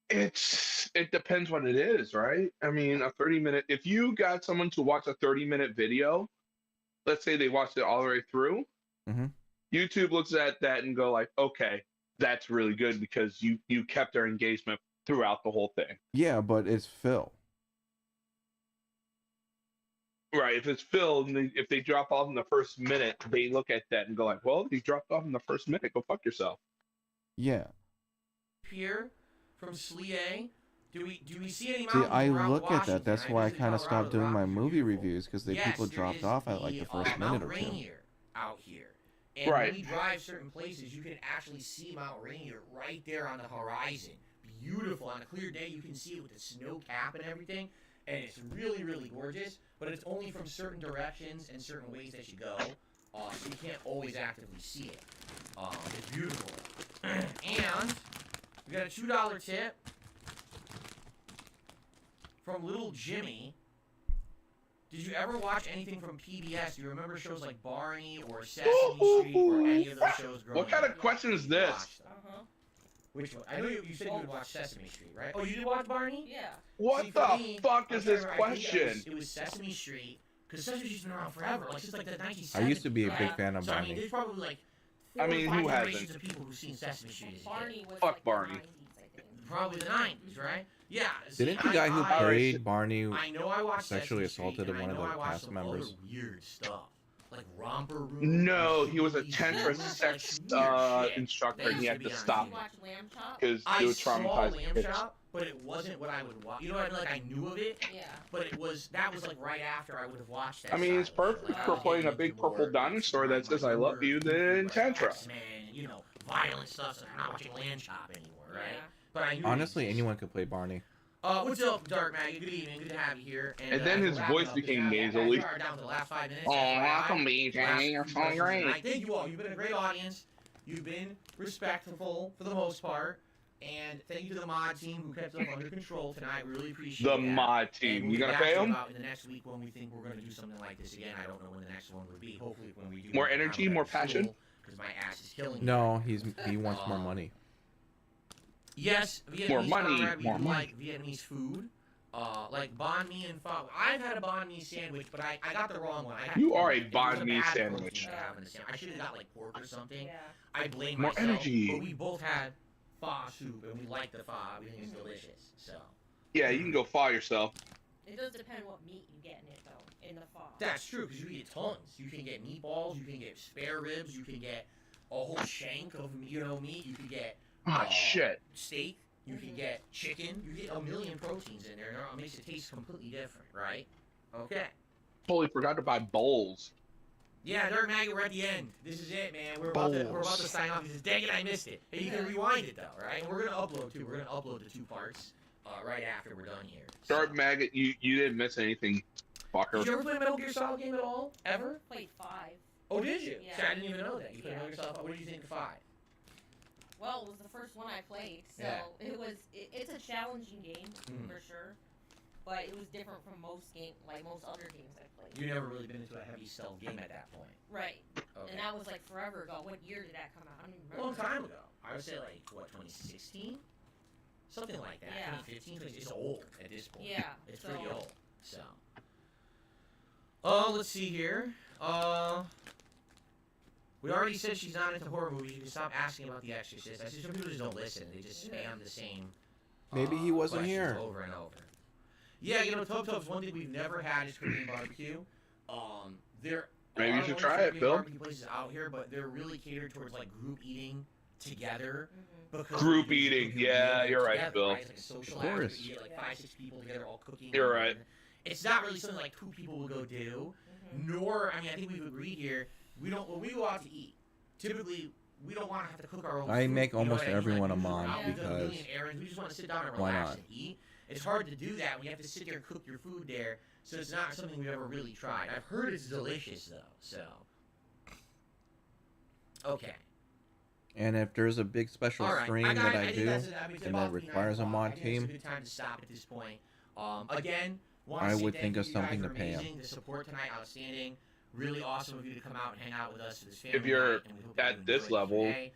It depends what it is, right? I mean, a 30-minute, if you got someone to watch a 30-minute video, let's say they watched it all the way through, Mm-hmm. YouTube looks at that and go like, okay, that's really good because you kept their engagement throughout the whole thing. Yeah, but it's Phill. Right. If it's Phil, and if they drop off in the first minute, they look at that and go like, well, he dropped off in the first minute. Go fuck yourself. Yeah. Here from Slie. Do we see any See, mountains I around look at Washington? that. That's why I visited kind of Colorado. stopped doing The my Rockies are movie beautiful. reviews because Yes, people there dropped is off at like the first minute Mount or two. Rainier out here. And Right. when we drive certain places, you can actually see Mount Rainier right there on the horizon. Beautiful. On a clear day, you can see it with the snow cap and everything. And it's really, really gorgeous. But it's only from certain directions and certain ways that you go. So you can't always actively see it. It's beautiful. And we got a $2 tip from Little Jimmy. Did you ever watch anything from PBS? Do you remember shows like Barney or Sesame Street or any of those shows growing What kind up? of question is this? Which one? I know you said you would watch Sesame Street, right? Oh, you did watch Barney? Yeah. What See, the for me, fuck I is this remember, I think question? It was Sesame Street, because Sesame Street's been around forever, like since like the 1970s. I used to be a big right? fan of So I mean, Barney. there's probably like I mean, 4 or 5 who hasn't? generations of people who've seen Sesame Street as a kid. Barney was Fuck like Barney. the 90s, I think. Probably the 90s, right? Yeah. see, Didn't the guy who I- played Barney I know I watched sexually Sesame Street, assaulted and one I of know the I watched cast some members? other weird stuff, like Romper Room. No, and he was a Scooby-Doo, tantra like sex weird shit. instructor, They and he used had to to be on stop Did you watch Lamb Chop? because I it would saw traumatize Lamb kids. Chop, but it wasn't what I would watch. You know what I mean? Like I knew of it, Yeah. but that was like right after I would have watched that. I mean, it's style of show. perfect Like, for I was playing a getting big into purple more, like, dinosaur that says "I love you" than tantra. X-Men, you know, violent stuff. So I'm not watching Lamb Chop anymore, right? Yeah. But I knew. Honestly, it anyone could play Barney. What's up, Dark Maggie? Good evening. Good to have you here. And then as his we're wrapping voice up, became we nasally. are down to the last 5 minutes. Oh, FYI. welcome, BJ. You're Last so few questions great. tonight. Thank you all. You've been a great audience. You've been respectful for the most part. And thank you to the mod team who kept us under control tonight. Really appreciate The that. mod And team. we'll You get gonna back pay to you them? about in the next week when we think we're going to do something like this again. I don't know when the next one would be. Hopefully when we do. More energy, more passion? Because my ass is killing me. No, he wants more money. Yes, Vietnamese More money, comrade, we more do money. like Vietnamese food. Like banh mi and pho. I've had a banh mi sandwich, but I got the wrong one. I got You are a it was banh mi bad sandwich. protein to have in the sandwich. I should have got like pork or something. Yeah. I blame More myself. energy. But we both had pho soup, and we like the pho. We think it's delicious. So Yeah, you can go file yourself. It does depend what meat you get in it, though, in the fall. that's true because you can get tons. You can get meatballs. You can get spare ribs. You can get a whole shank of meat. You can get Ah, shit. steak. You can get chicken. You get a million proteins in there. And it makes it taste completely different, right? Okay. Totally forgot to buy bowls. Yeah, Dark Maggot, we're at the end. This is it, man. We're about to sign off. He says, dang it, I missed it. And you can rewind it, though, right? And we're going to upload, too. We're going to upload the 2 parts right after we're done here. So. Dark Maggot, you didn't miss anything, fucker. Did you ever play a Metal Gear Solid game at all? Ever? Played 5. Oh, did you? Yeah. See, I didn't even know that. You played Yeah. Metal Gear Solid 5. What did you think of 5? Well, it was the first one I played, so Yeah. it's a challenging game Mhm. for sure, but it was different from most other games I've played. You never really been into a heavy stealth game at that point. Right, Okay. and that was like forever ago. What year did that come out? I don't even A remember. long time ago. I would say like, what, 2016? Something like that. Yeah. 2015, it's old at this point. Yeah, It's so- pretty old. So. Let's see here. We already said she's not into horror movies. You can stop asking about The Exorcist. I see some people just don't listen. They just spam the same. Maybe he wasn't questions here. over and over. Yeah, Tub Tub's one thing we've never had is Korean barbecue. There. Maybe you are should one try or two it, Korean Phil. Barbecue places out here, but they're really catered towards like group eating together. Because Group you eating, cook yeah, meal you're right, together, Phil. Right? It's like a social Of course. aspect. You get like 5-6 people together all cooking. You're right. It's not really something like 2 people will go do. Nor, I mean, I think we've agreed here. When we go out to eat, typically we don't want to have to cook our own. I food, make you know almost what I mean? everyone Like, a we go mod out, we've done a because million errands. We just want to sit down and why relax not? and eat. It's hard to do that when you have to sit there and cook your food there. So it's not something we've ever really tried. I've heard it's delicious though. So. Okay. And if there's a big special All right, stream I that I think do, that's it. I mean, it's and about that requires a 9 mod o'clock. I think it's team, a good time to stop at this point. Again, want I to say would thank think you. of You guys something were to pay 'em. amazing. The support tonight, outstanding. Really awesome of you to come out and hang out with us for this family If you're night, and we hope you at this enjoyed level, today.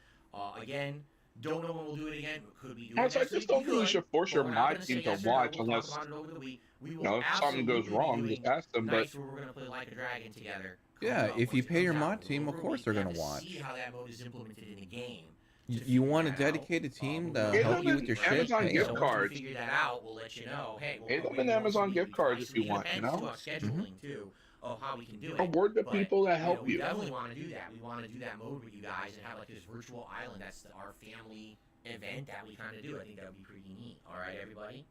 Again, don't know when we'll do it again. Could we do it also, I next just week? don't We think you could, should force but your we're not mod going to say team to yes or no. watch We'll talk unless, about it over the week. We will you know, if something goes absolutely be wrong, doing just ask them. But nights where we're going to play Like a Dragon together. yeah, Coming up if you once it pay your comes out. mod team, of Over a course week, they're we gonna have to watch. see how that mode is implemented in the game. You want a dedicated team to Pay help them you an with your shit? Amazon Pay gift them. cards. Once we figure that out, we'll let you know. Hey, Pay them we'll an Amazon gift cards if you twice a week. want, It you depends, know? too, on scheduling too of how we can do it. Award the But, people that you know, help we you. definitely want to do that. We want to do that mode with you guys and have like this virtual island. That's our family event that we kind of do. I think that would be pretty neat. All right, everybody.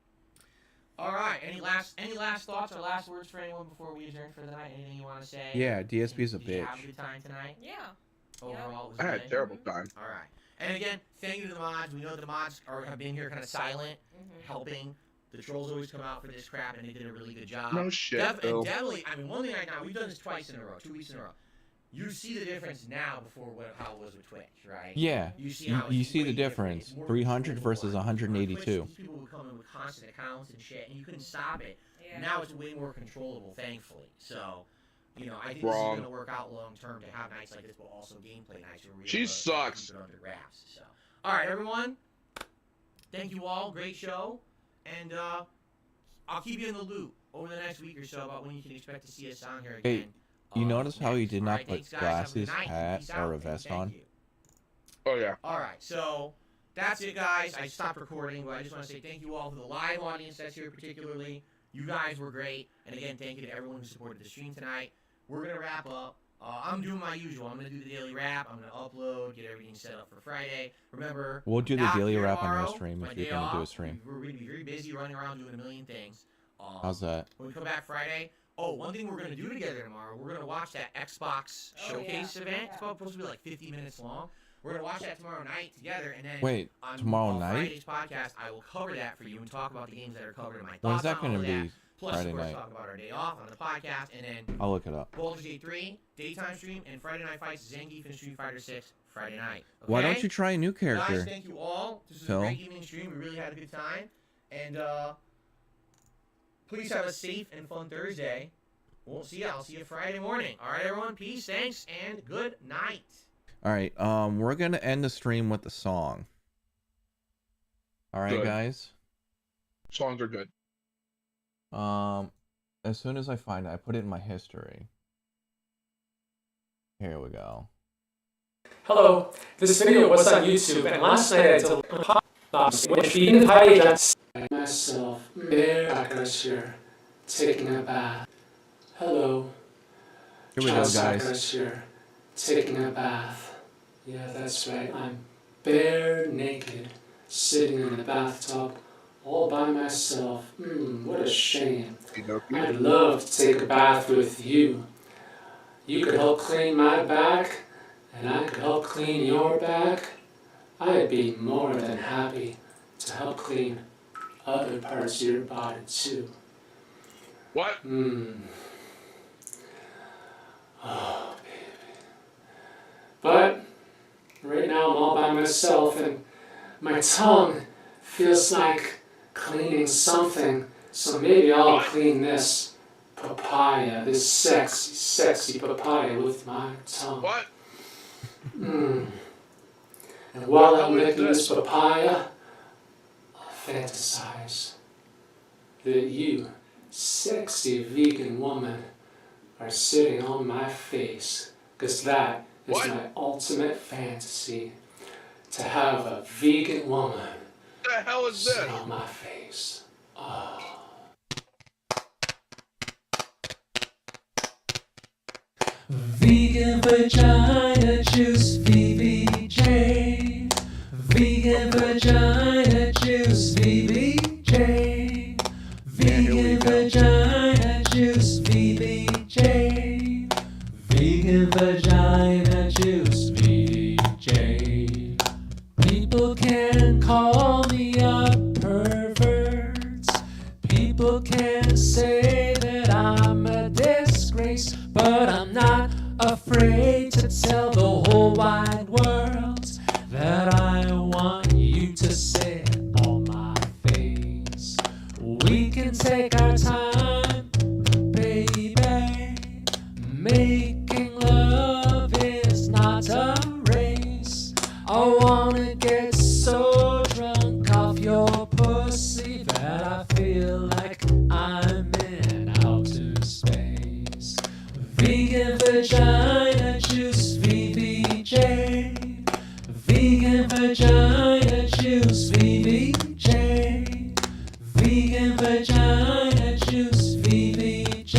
All right. Any last thoughts or last words for anyone before we adjourn for the night? Anything you want to say? Yeah, DSP's a Did you have a bitch. good time tonight? Yeah. Overall, it was I had a good? terrible time. All right. And again, thank you to the mods. We know the mods have been here kind of silent, helping. The trolls always come out for this crap, and they did a really good job. No shit, And Phil. definitely, I mean, one thing right now, we've done this twice in a row, 2 weeks in a row. You see the difference now before how it was with Twitch, right? Yeah, You see, you see the way different. difference. It's more 300 controllable. versus On 182. Twitch, these people would come in with constant accounts and shit, and you couldn't stop it. Yeah. Now it's way more controllable, thankfully. So, you know, I think Wrong. this is going to work out long term to have nights like this, but also gameplay nights where we're She able to sucks. keep it under wraps. So, all right, everyone. Thank you all. Great show, and I'll keep you in the loop over the next week or so about when you can expect to see us on here Hey, again. you notice how he next. did All not right, put thanks, guys. Have a good glasses, night. hat, Peace or out, a and vest thank on? you. Oh yeah. All right, so that's it, guys. I stopped recording, but I just want to say thank you all for the live audience that's here, particularly. You guys were great, and again, thank you to everyone who supported the stream tonight. We're gonna wrap up. I'm doing my usual. I'm gonna do the daily wrap. I'm gonna upload, get everything set up for Friday. Remember, We'll do the not daily here wrap on your tomorrow, stream my if you're day gonna do a off. stream. We're gonna be very busy running around doing a million things. How's that? When we come back Friday, one thing we're gonna do together tomorrow, we're gonna watch that Xbox showcase event. It's supposed to be like 50 minutes long. We're gonna watch that tomorrow night together, and then Wait, on tomorrow night? Friday's podcast, I will cover that for you and talk about the games that are covered in my thoughts. When's that on gonna all of that. be? Plus, Friday of course, night. talk about our day off on the podcast, and then I'll look it up. Baldur's Gate 3 daytime stream and Friday Night Fights Zangief and Street Fighter 6 Friday night. Okay? Why don't you try a new Guys, character? thank you all. This was Phil? a great evening stream. We really had a good time, and please have a safe and fun Thursday. We'll see you. I'll see you Friday morning. All right, everyone. Peace, thanks, and good night. All right, we're gonna end the stream with a song. All right, Good. guys. Songs are good. As soon as I find it, I put it in my history. Here we go. Hello, this video was on YouTube, and last night I told when feeding the page on myself, here, taking a bath. Hello, Here we go, guys. here, taking a bath. Yeah, that's right, I'm bare naked, sitting in the bathtub, all by myself. What a shame. I'd love to take a bath with you. You could help clean my back, and I could help clean your back. I'd be more than happy to help clean other parts of your body too. What? Oh, baby. But right now I'm all by myself, and my tongue feels like cleaning something. So maybe I'll clean this papaya, this sexy, sexy papaya with my tongue. What? And while I'm licking this papaya, I'll fantasize that you, sexy vegan woman, are sitting on my face. Because that is What? my ultimate fantasy. To have a vegan woman What the hell is sit this? on my face. Oh. Vegan vagina juice, VVJ. Vegan vagina juice, VVJ. Vegan vagina juice, VVJ. Vegan vagina juice, VVJ. People can call me a pervert. People can say that I'm a disgrace, but I'm not afraid to tell the whole wide world that vagina juice, VVJ. Vegan vagina juice, VVJ. Vegan vagina juice, VVJ.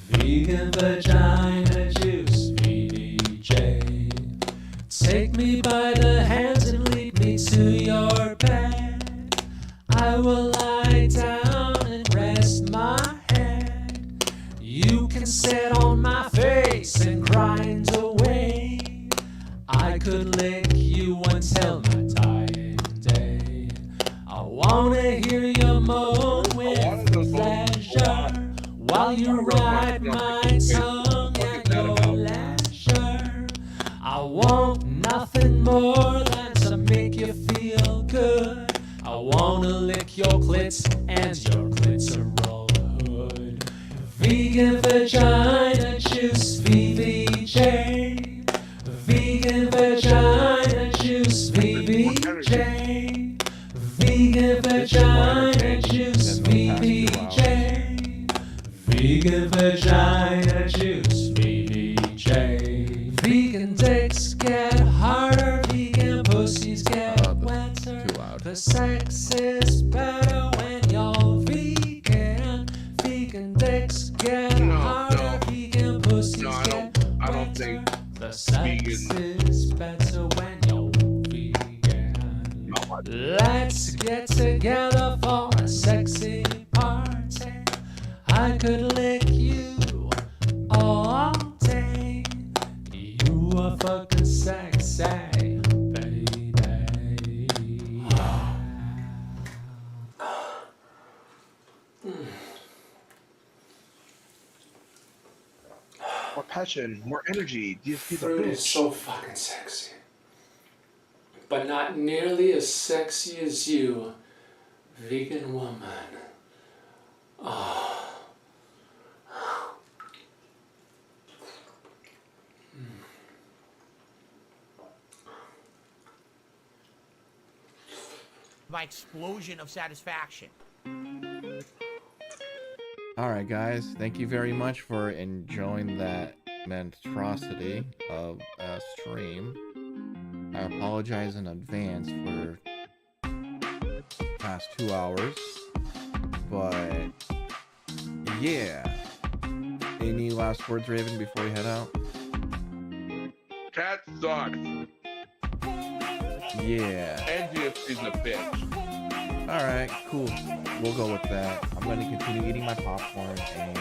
Vegan vagina juice, VVJ. Take me by the hands and lead me to your bed. I will lie down and rest my head. You can sit on my face and grind away. I could lick you until my dying day. I wanna hear you moan with pleasure while you ride my tongue at your leisure. I want nothing more than to make you feel good. I wanna lick your clit and your clitoral hood. Vegan vagina juice, VVJ. Vegan vagina juice, VVJ. Vegan vagina juice, VVJ. Vegan vagina juice, VVJ. Vegan dicks get harder, vegan pussies get wetter. The sex is better when you're vegan. Vegan dicks get harder, vegan pussies get wetter. I don't think the sex is better when you're vegan. Let's get together for a sexy party. I could lick you all day. You are fucking sexy, baby. More passion, more energy. Do you see the Fruit is bitch? so fucking sexy. But not nearly as sexy as you, vegan woman. Oh. My explosion of satisfaction. Alright guys, thank you very much for enjoying that monstrosity of a stream. I apologize in advance for the past 2 hours, but yeah. Any last words, Raven, before we head out? Cat sucks. Yeah. And GFC's a bitch. Alright, cool. We'll go with that. I'm gonna continue eating my popcorn and